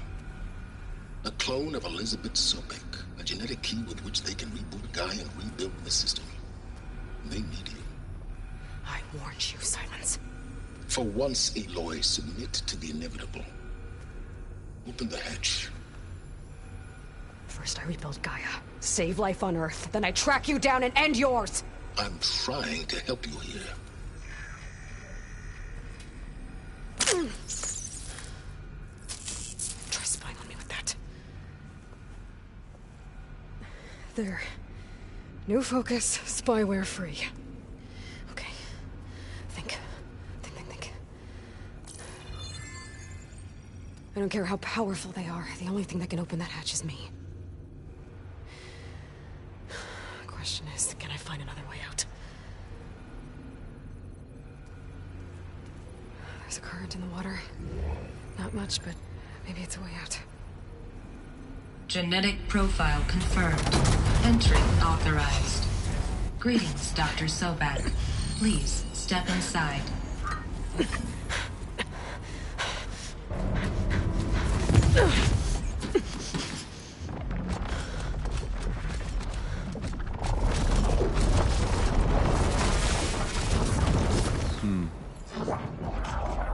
A clone of Elizabeth Sobek, a genetic key with which they can reboot Gaia and rebuild the system. They need you. I warned you, Silence. For once, Aloy, submit to the inevitable. Open the hatch. First I rebuild Gaia, save life on Earth, then I track you down and end yours! I'm trying to help you here. Try spying on me with that. There. New focus, spyware free. Okay. Think. I don't care how powerful they are. The only thing that can open that hatch is me. The question is, can I find another way out? There's a current in the water. Not much, but maybe it's a way out. Genetic profile confirmed. Entry authorized. Greetings, Dr. Sobek. Please step inside.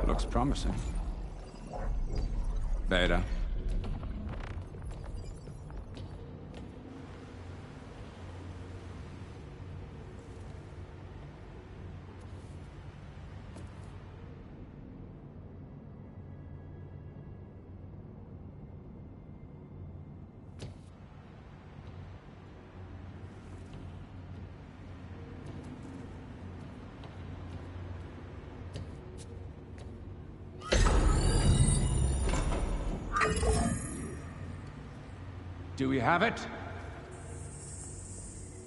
Looks promising. Beta. Do we have it?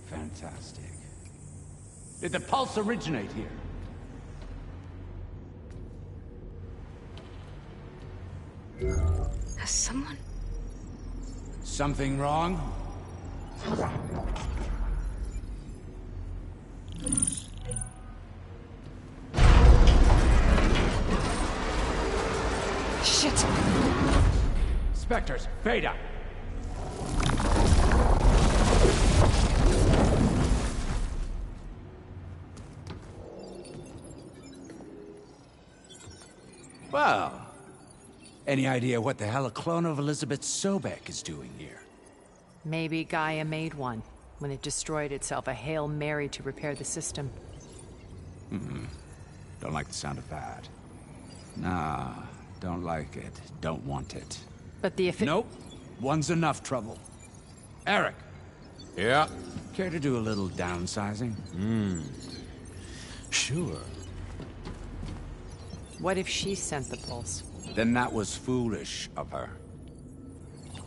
Fantastic. Did the pulse originate here? Has someone... Something wrong? Shit! Spectres, Beta! Well, any idea what the hell a clone of Elizabeth Sobek is doing here? Maybe Gaia made one when it destroyed itself, a Hail Mary to repair the system. Don't like the sound of that. Nah, don't like it. Don't want it. But the Nope. One's enough trouble. Eric. Yeah? Care to do a little downsizing? Sure. What if she sent the pulse? Then that was foolish of her.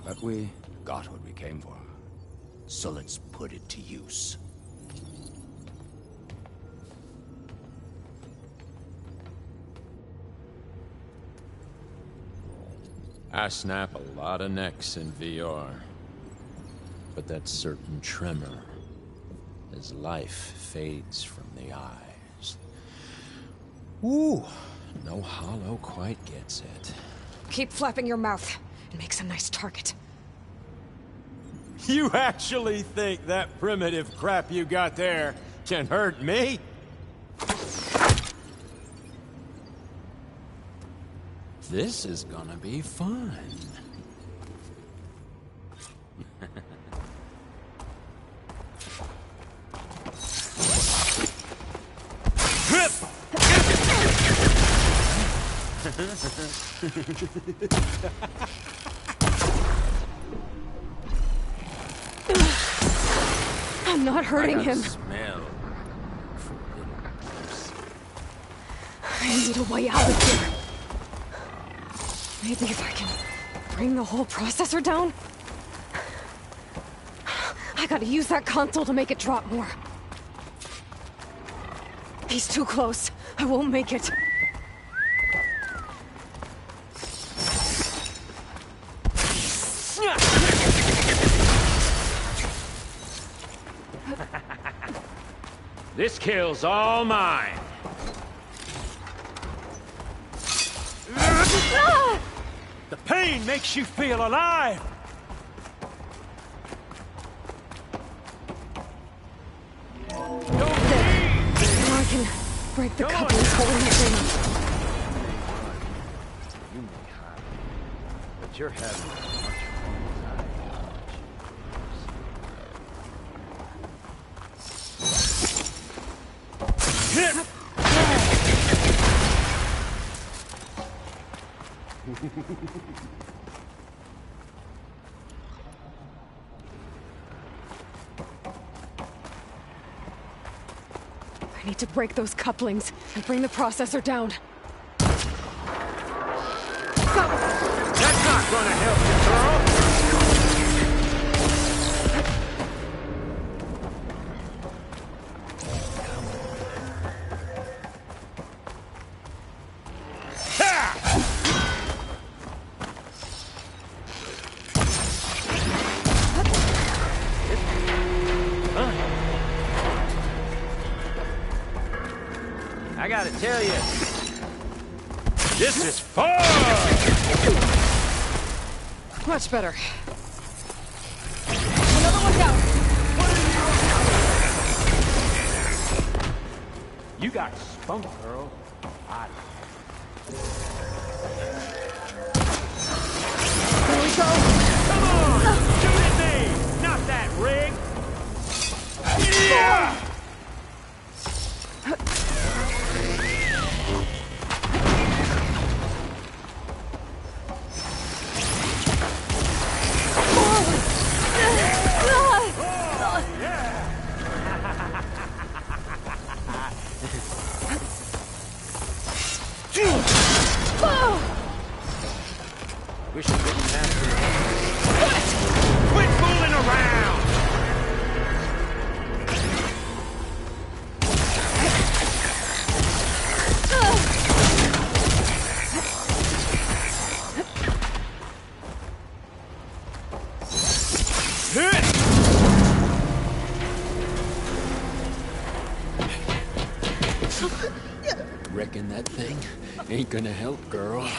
But we got what we came for. So let's put it to use. I snap a lot of necks in VR. But that certain tremor as life fades from the eyes. Ooh, no hollow quite gets it. Keep flapping your mouth. It makes a nice target. You actually think that primitive crap you got there can hurt me? This is gonna be fun. I'm not hurting I got him. a smell for a little mercy. I need a way out of here. Maybe if I can bring the whole processor down? I gotta use that console to make it drop more. He's too close. I won't make it. This kill's all mine. The pain makes you feel alive! Now I can break the couplings holding the thing. You may hide, but you're having much fun. I need to break those couplings and bring the processor down. That's not gonna help you, girl! I gotta tell you, this is fun! Much better. Another one down. You got spunk, girl. There we go. Come on! Shoot at me! Not that rig! Yeah! Wish I didn't have to. Quit fooling around! Reckon that thing ain't gonna help, girl.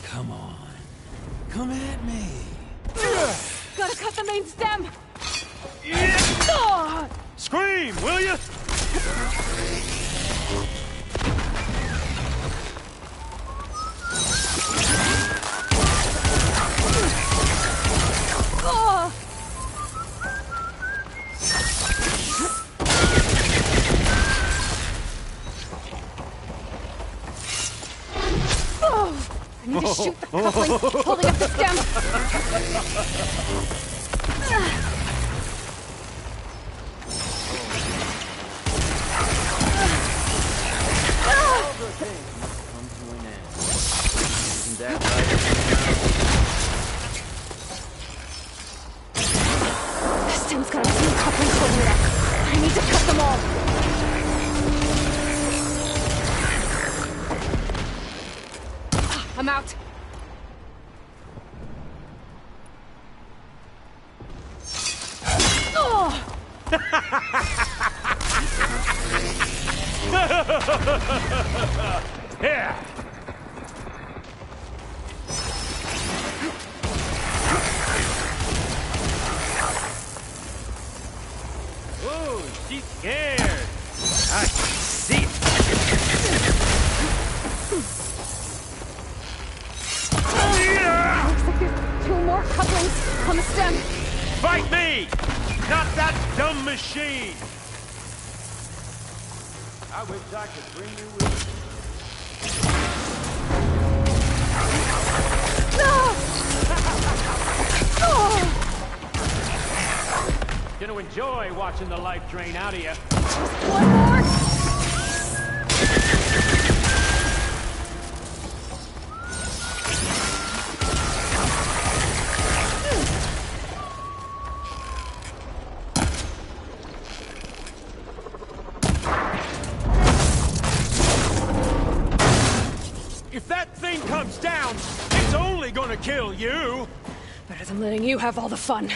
Come on. Come at me. Gotta cut the main stem. Scream, will you? I need to shoot the coupling, holding up the stem. The stem's got a few couplings holding it up. I need to cut them all. I'm out. Yeah. Oh, she's scared. I can see it. Looks like there's 2 more couplings on the stem. Fight me, not that dumb machine. I wish I could bring you with me. Gonna enjoy watching the life drain out of you. One more! If that thing comes down, it's only gonna kill you! Better than letting you have all the fun.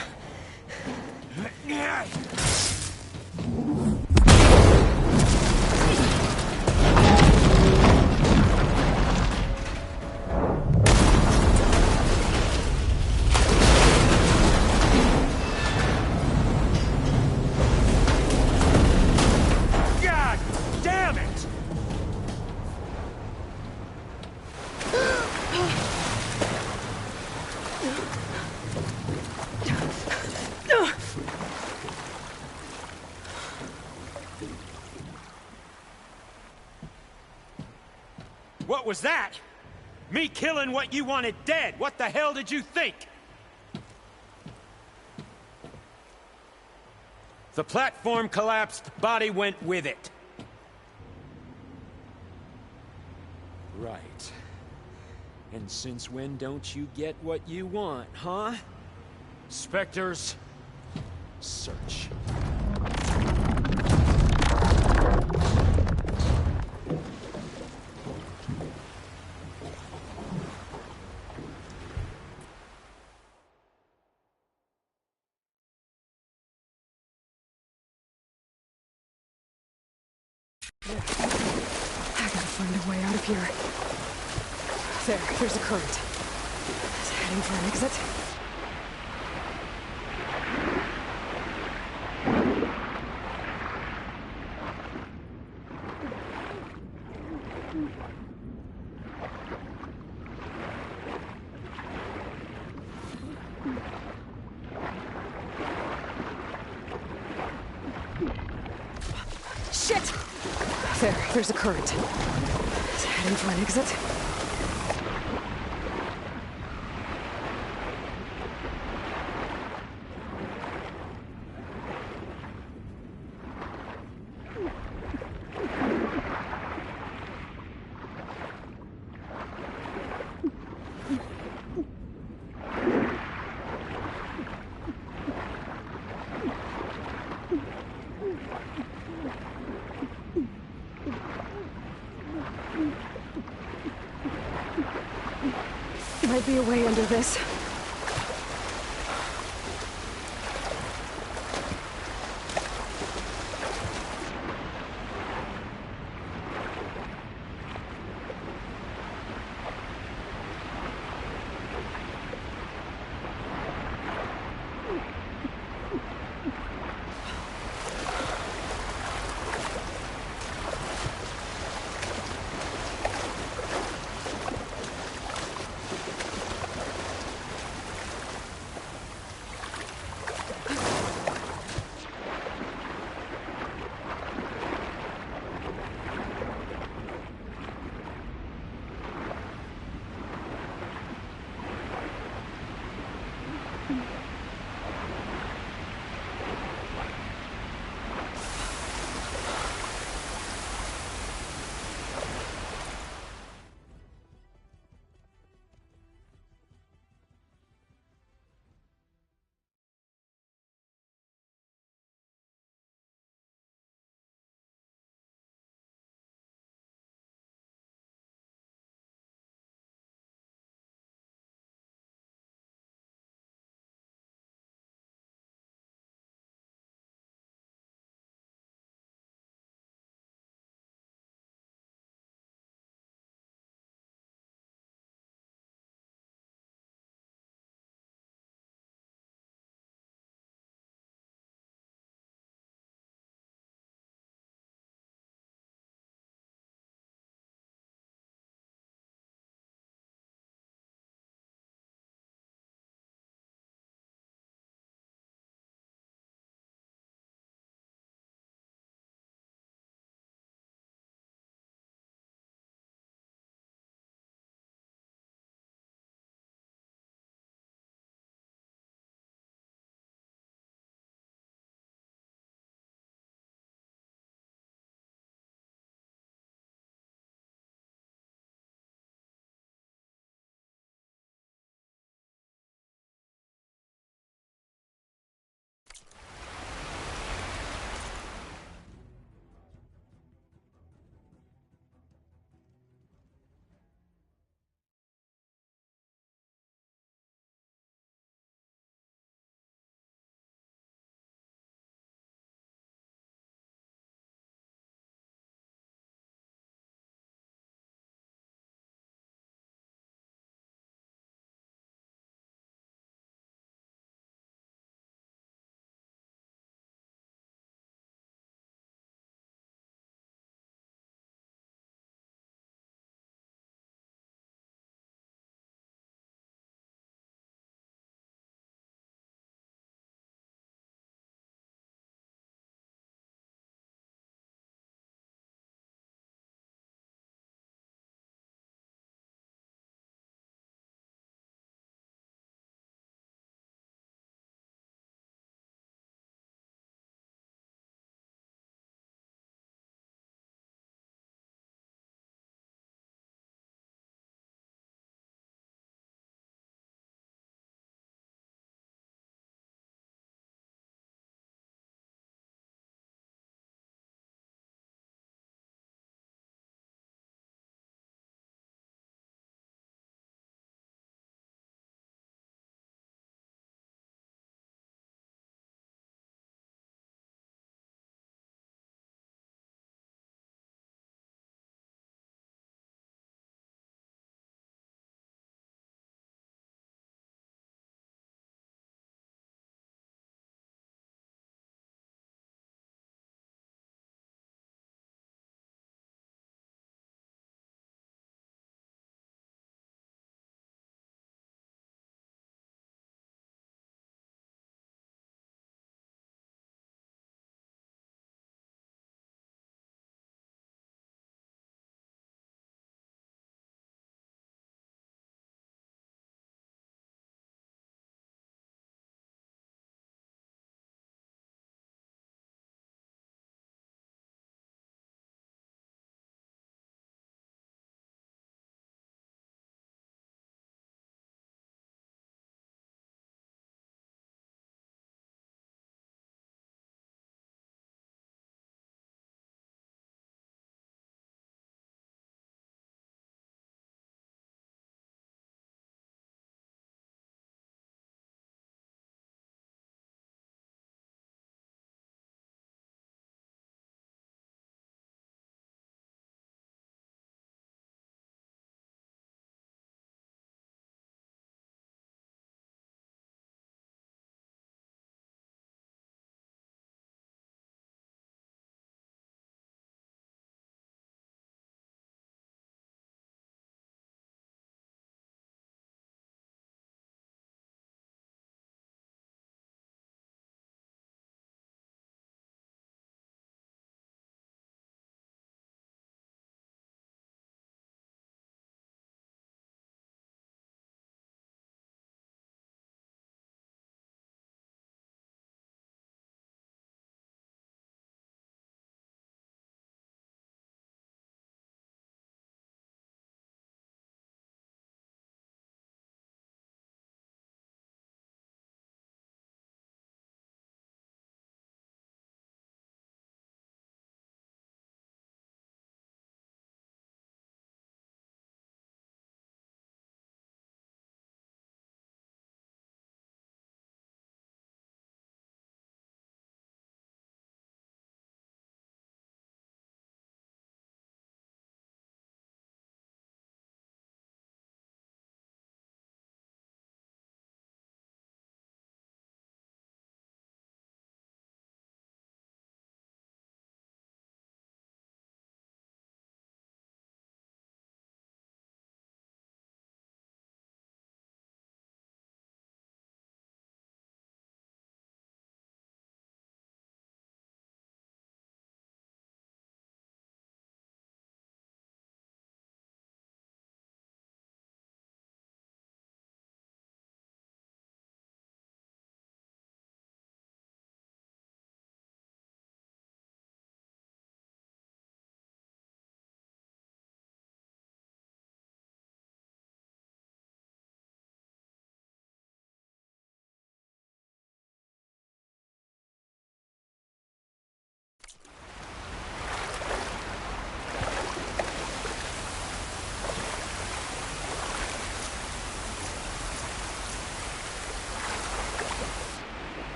God damn it! What was that? Me killing what you wanted dead. What the hell did you think? The platform collapsed, body went with it. Right. And since when don't you get what you want, huh? Spectres, search. I gotta find a way out of here. There's a current. It's heading for an exit. Shit! There's a current. It's heading for an exit. Might be a way under this.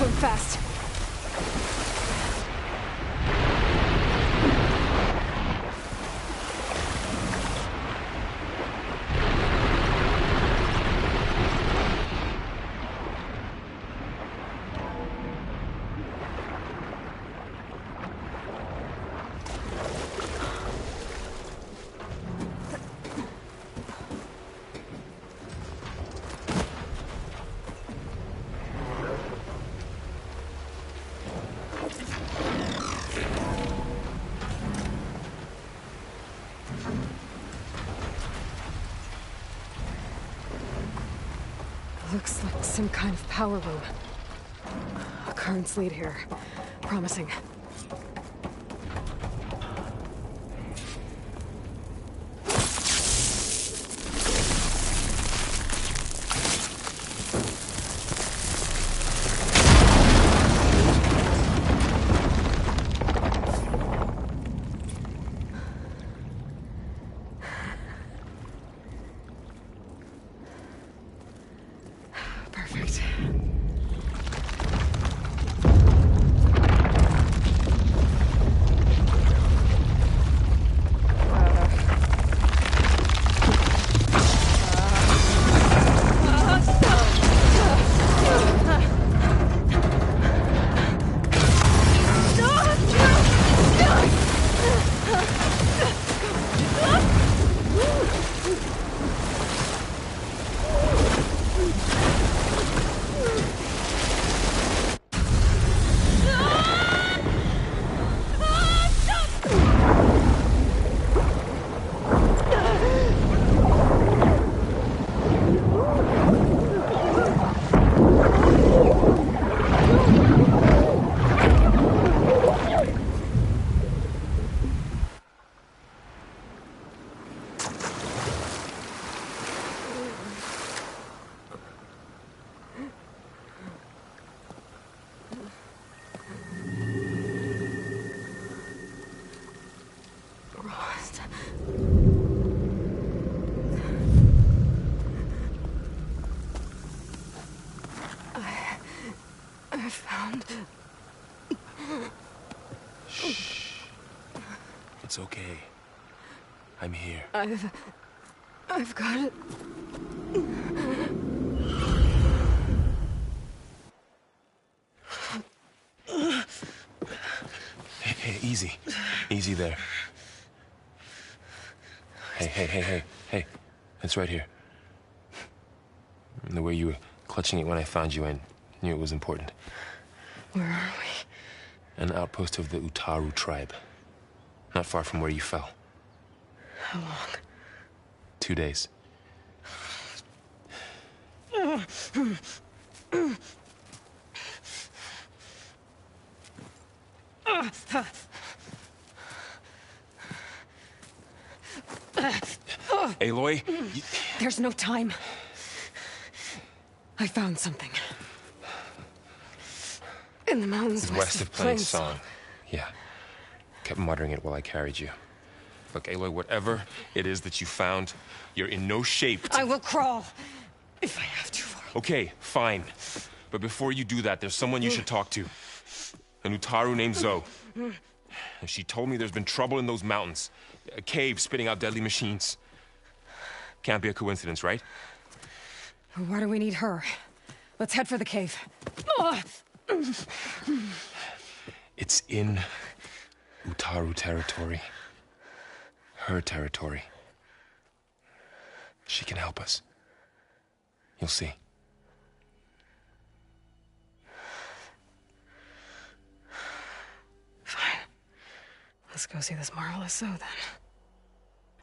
going fast. Looks like some kind of power room. A currents lead here. Promising. Perfect. I found... Shh. It's okay. I'm here. I've got it. Hey, easy. Easy there. Hey. It's right here. The way you were clutching it when I found you, I knew it was important. Where are we? An outpost of the Utaru tribe. Not far from where you fell. How long? 2 days. Aloy, There's no time. I found something. In the mountains west of Plainsong. Yeah. Kept muttering it while I carried you. Look, Aloy, whatever it is that you found, you're in no shape to... I will crawl, if I have to. Okay, fine. But before you do that, there's someone you should talk to. An Utaru named Zoe. And she told me there's been trouble in those mountains. A cave spitting out deadly machines. Can't be a coincidence, right? Why do we need her? Let's head for the cave. It's in Utaru territory. Her territory. She can help us. You'll see. Fine. Let's go see this marvelous Zoe then.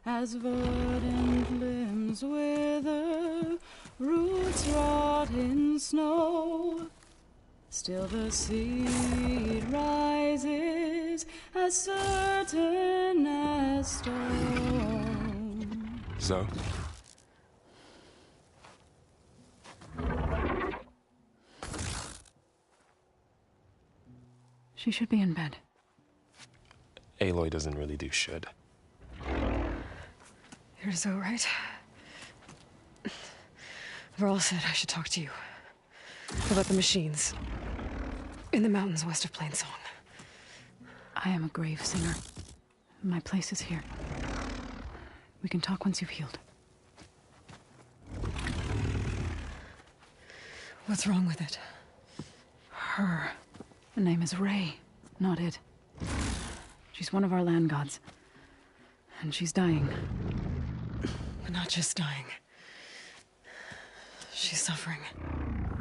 As verdant limbs wither, roots rot in snow, still the seed rises as certain as stone. Zoe? She should be in bed. Aloy doesn't really do should. You're Zoe, right? Varl said I should talk to you. About the machines. In the mountains west of Plainsong. I am a grave singer. My place is here. We can talk once you've healed. What's wrong with it? Her. The name is Ray, not it. She's one of our land gods. And she's dying. But not just dying. She's suffering.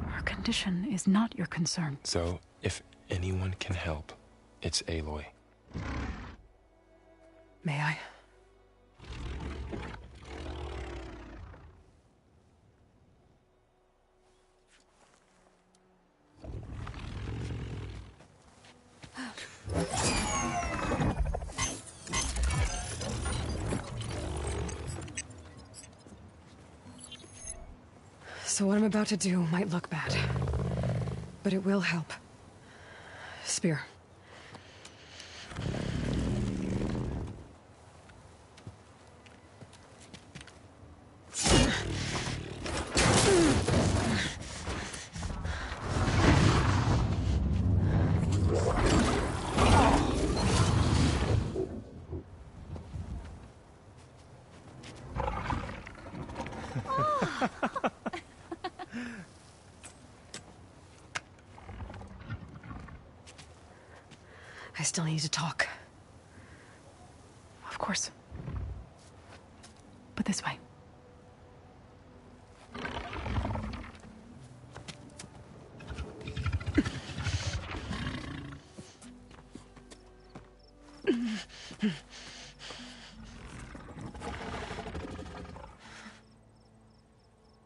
Her condition is not your concern. So, if anyone can help, it's Aloy. May I? So what I'm about to do might look bad, but it will help. Spear. I still need to talk. Of course. But this way.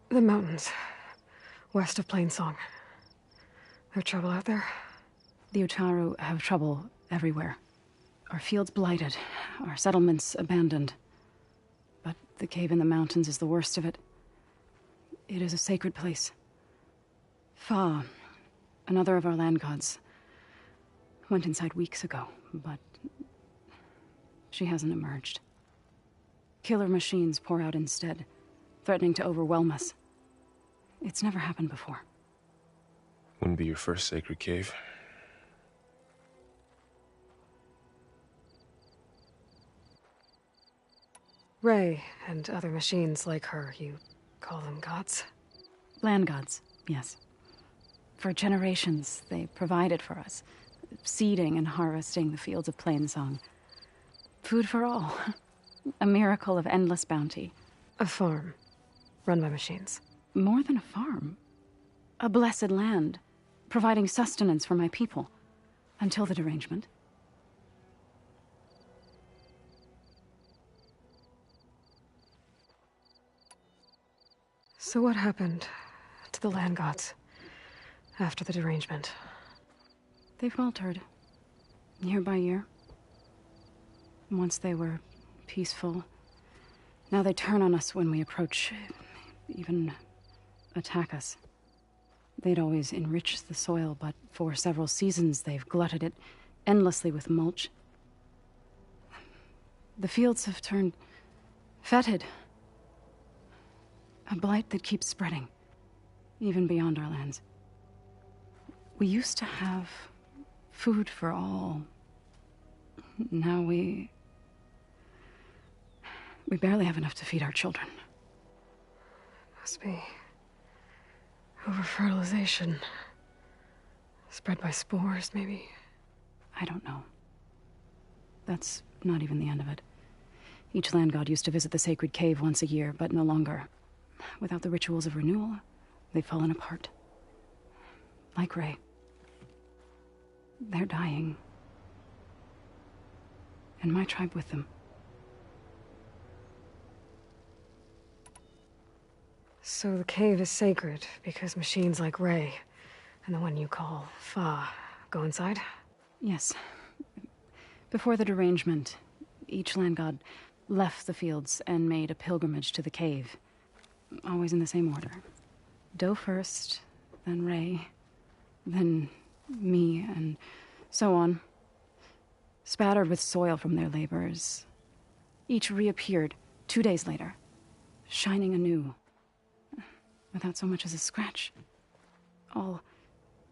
The mountains, west of Plainsong. There trouble out there? The Utaru have trouble everywhere. Our fields blighted, our settlements abandoned. But the cave in the mountains is the worst of it. It is a sacred place. Fa, another of our land gods, went inside weeks ago, but she hasn't emerged. Killer machines pour out instead, threatening to overwhelm us. It's never happened before. Wouldn't be your first sacred cave. Ray and other machines like her, you call them gods? Land gods, yes. For generations, they provided for us, seeding and harvesting the fields of Plainsong. Food for all. A miracle of endless bounty. A farm, run by machines. More than a farm. A blessed land, providing sustenance for my people. Until the derangement. So what happened to the land gods after the derangement? They faltered, year by year. Once they were peaceful. Now they turn on us when we approach, even attack us. They'd always enriched the soil, but for several seasons they've glutted it endlessly with mulch. The fields have turned fetid. A blight that keeps spreading, even beyond our lands. We used to have food for all. Now we barely have enough to feed our children. Must be over-fertilization. Spread by spores, maybe? I don't know. That's not even the end of it. Each land god used to visit the sacred cave once a year, but no longer. Without the rituals of renewal, they've fallen apart. Like Ray. They're dying. And my tribe with them. So the cave is sacred because machines like Ray and the one you call Fa go inside? Yes. Before the derangement, each land god left the fields and made a pilgrimage to the cave. Always in the same order. Doe first, then Ray, then me, and so on. Spattered with soil from their labors. Each reappeared 2 days later, shining anew. Without so much as a scratch. All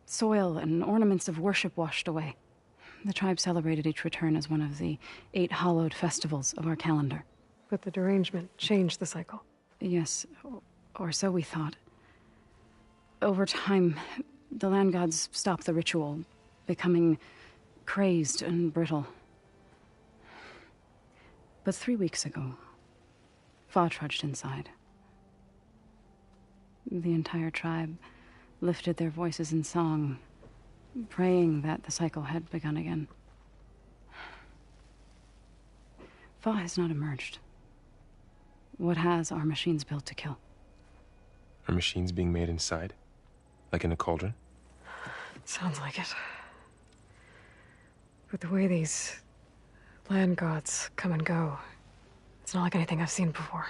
soil and ornaments of worship washed away. The tribe celebrated each return as one of the 8 hallowed festivals of our calendar. But the derangement changed the cycle. Yes, or so we thought. Over time, the land gods stopped the ritual, becoming crazed and brittle. But 3 weeks ago, Fa trudged inside. The entire tribe lifted their voices in song, praying that the cycle had begun again. Fa has not emerged. What has are machines built to kill? Are machines being made inside? Like in a cauldron? Sounds like it. But the way these land gods come and go, it's not like anything I've seen before.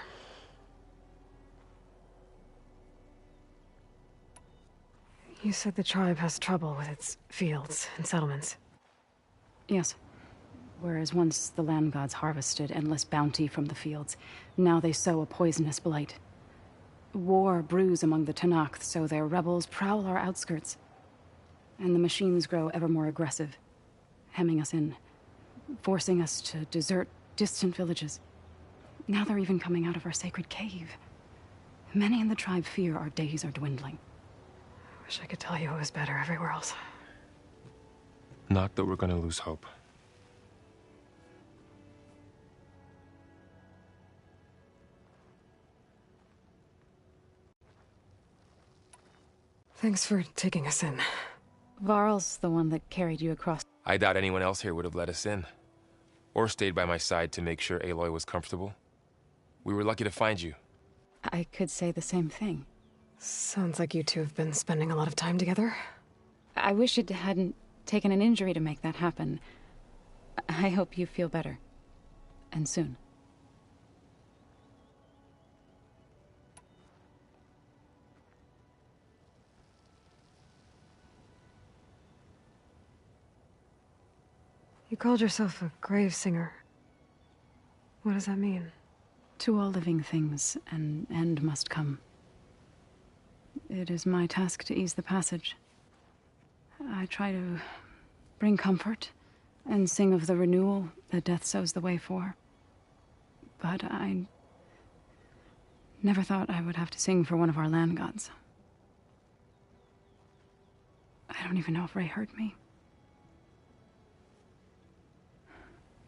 You said the tribe has trouble with its fields and settlements. Yes. Whereas once the land gods harvested endless bounty from the fields, now they sow a poisonous blight. War brews among the Tenakth, so their rebels prowl our outskirts. And the machines grow ever more aggressive, hemming us in, forcing us to desert distant villages. Now they're even coming out of our sacred cave. Many in the tribe fear our days are dwindling. Wish I could tell you it was better everywhere else. Not that we're gonna lose hope. Thanks for taking us in. Varl's the one that carried you across. I doubt anyone else here would have let us in. Or stayed by my side to make sure Aloy was comfortable. We were lucky to find you. I could say the same thing. Sounds like you two have been spending a lot of time together. I wish it hadn't taken an injury to make that happen. I hope you feel better. And soon. You called yourself a grave singer. What does that mean? To all living things, an end must come. It is my task to ease the passage. I try to bring comfort and sing of the renewal that death sows the way for. But I never thought I would have to sing for one of our land gods. I don't even know if Ray heard me.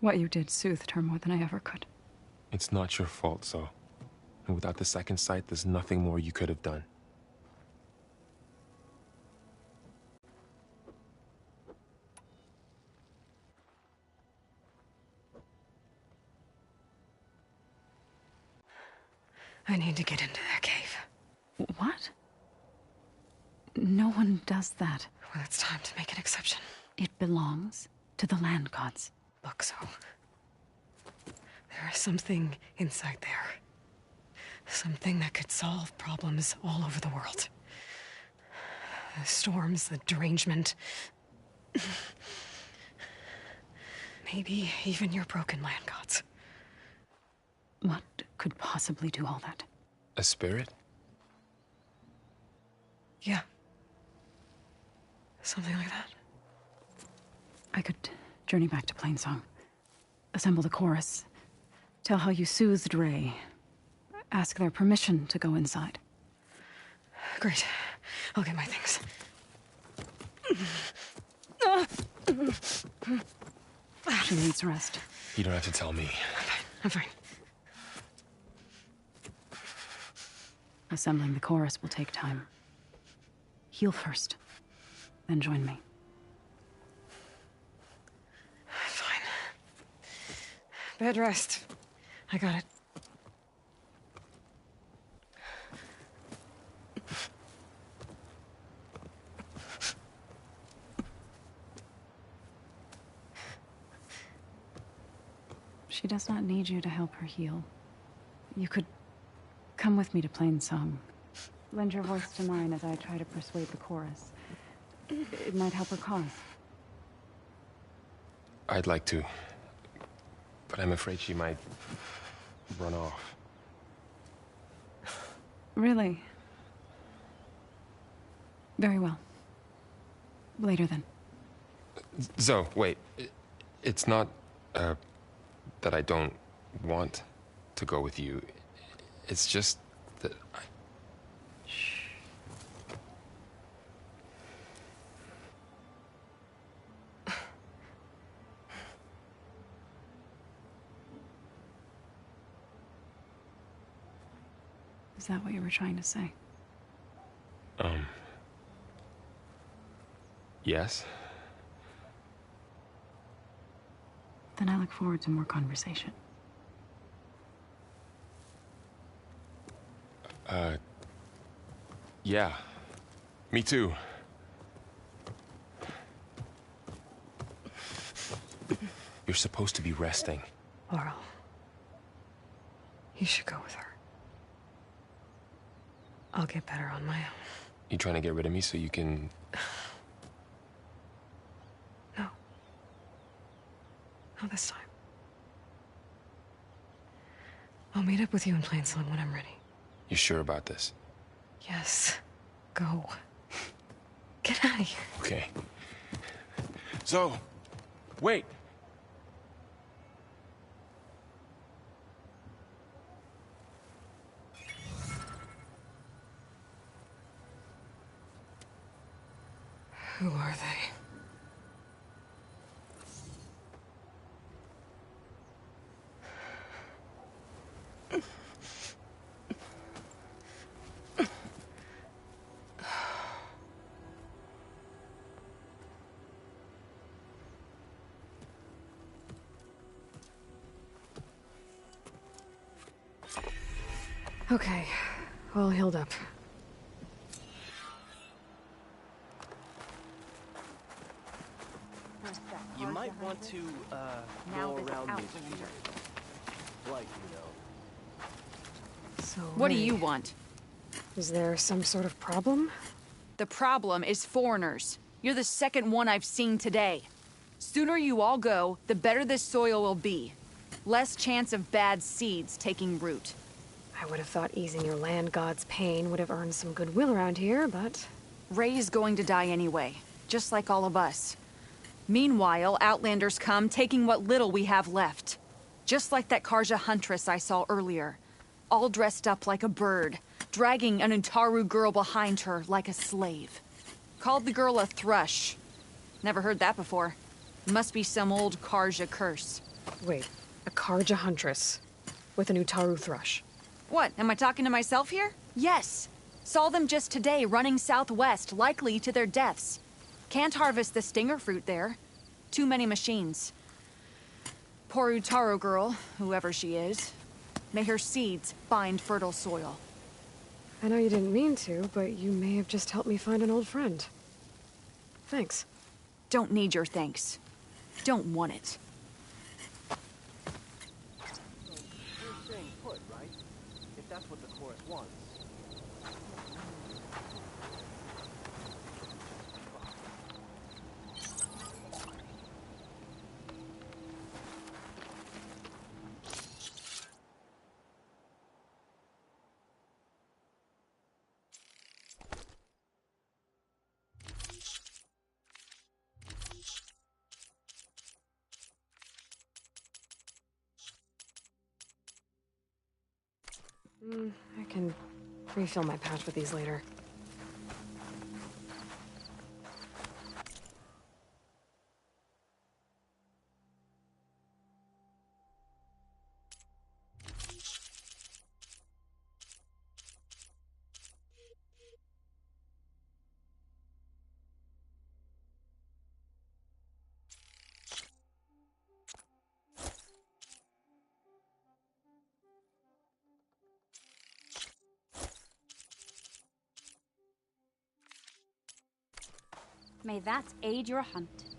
What you did soothed her more than I ever could. It's not your fault, Zoe. And without the second sight, there's nothing more you could have done. I need to get into their cave. What? No one does that. Well, it's time to make an exception. It belongs to the land gods. Look, so there is something inside there. Something that could solve problems all over the world. The storms, the derangement. Maybe even your broken land gods. What could possibly do all that? A spirit? Yeah. Something like that. I could journey back to Plainsong. Assemble the chorus. Tell how you soothed Ray. Ask their permission to go inside. Great. I'll get my things. She needs rest. You don't have to tell me. I'm fine. Assembling the chorus will take time. Heal first, then join me. Fine. Bed rest. I got it. She does not need you to help her heal. You could come with me to Plainsong. Lend your voice to mine as I try to persuade the chorus. It might help her cause. I'd like to. But I'm afraid she might run off. Really? Very well. Later then. Zoe, wait. It's not, that I don't want to go with you. It's just that I... Is that what you were trying to say? Yes? Then I look forward to more conversation. Yeah. Me too. You're supposed to be resting. Laurel, you should go with her. I'll get better on my own. You trying to get rid of me so you can... No. Not this time. I'll meet up with you in Plainsong when I'm ready. You sure about this? Yes. Go. Get out of here. Okay. Zoe, wait. Who are they? Okay, all healed up. You might want to, go around the like, So What do Ray, you want? Is there some sort of problem? The problem is foreigners. You're the second one I've seen today. Sooner you all go, the better this soil will be. Less chance of bad seeds taking root. I would have thought easing your land god's pain would have earned some goodwill around here, but... Ray is going to die anyway, just like all of us. Meanwhile, Outlanders come, taking what little we have left. Just like that Karja huntress I saw earlier. All dressed up like a bird, dragging an Utaru girl behind her like a slave. Called the girl a thrush. Never heard that before. Must be some old Karja curse. Wait, a Karja huntress with an Utaru thrush. What, am I talking to myself here? Yes. Saw them just today running southwest, likely to their deaths. Can't harvest the stinger fruit there. Too many machines. Poor Utaru girl, whoever she is. May her seeds find fertile soil. I know you didn't mean to, but you may have just helped me find an old friend. Thanks. Don't need your thanks. Don't want it. You're staying put, right? If that's what the chorus wants. I can refill my pouch with these later. May that aid your hunt.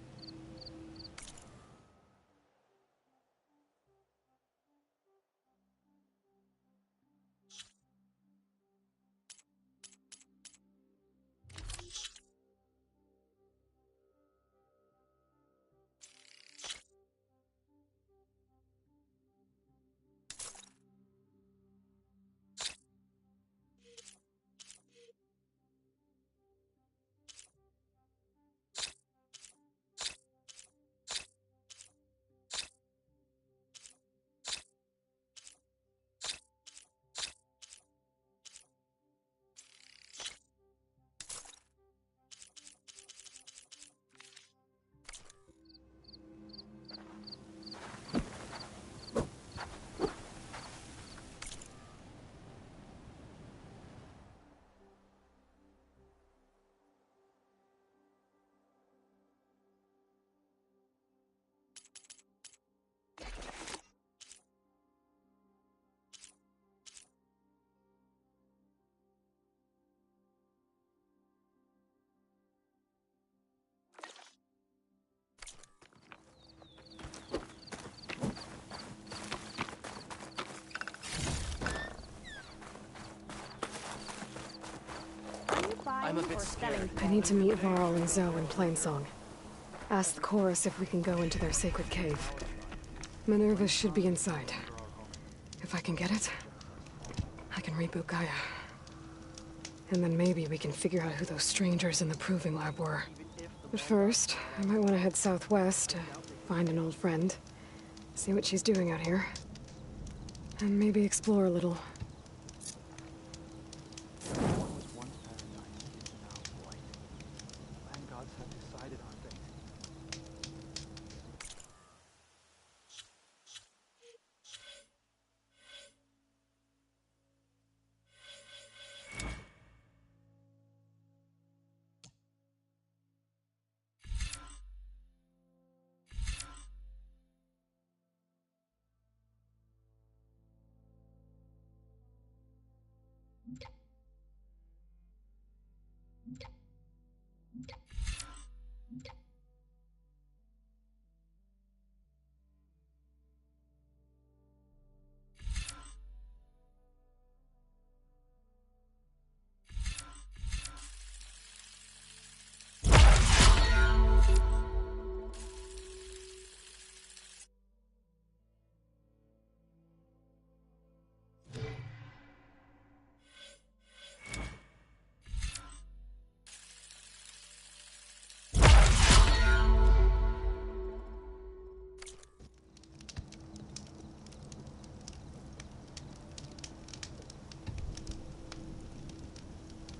I need to meet Varl and Zoe in Plainsong. Ask the chorus if we can go into their sacred cave. Minerva should be inside. If I can get it, I can reboot Gaia. And then maybe we can figure out who those strangers in the proving lab were. But first, I might want to head southwest to find an old friend. See what she's doing out here. And maybe explore a little.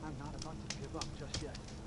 I'm not about to give up just yet.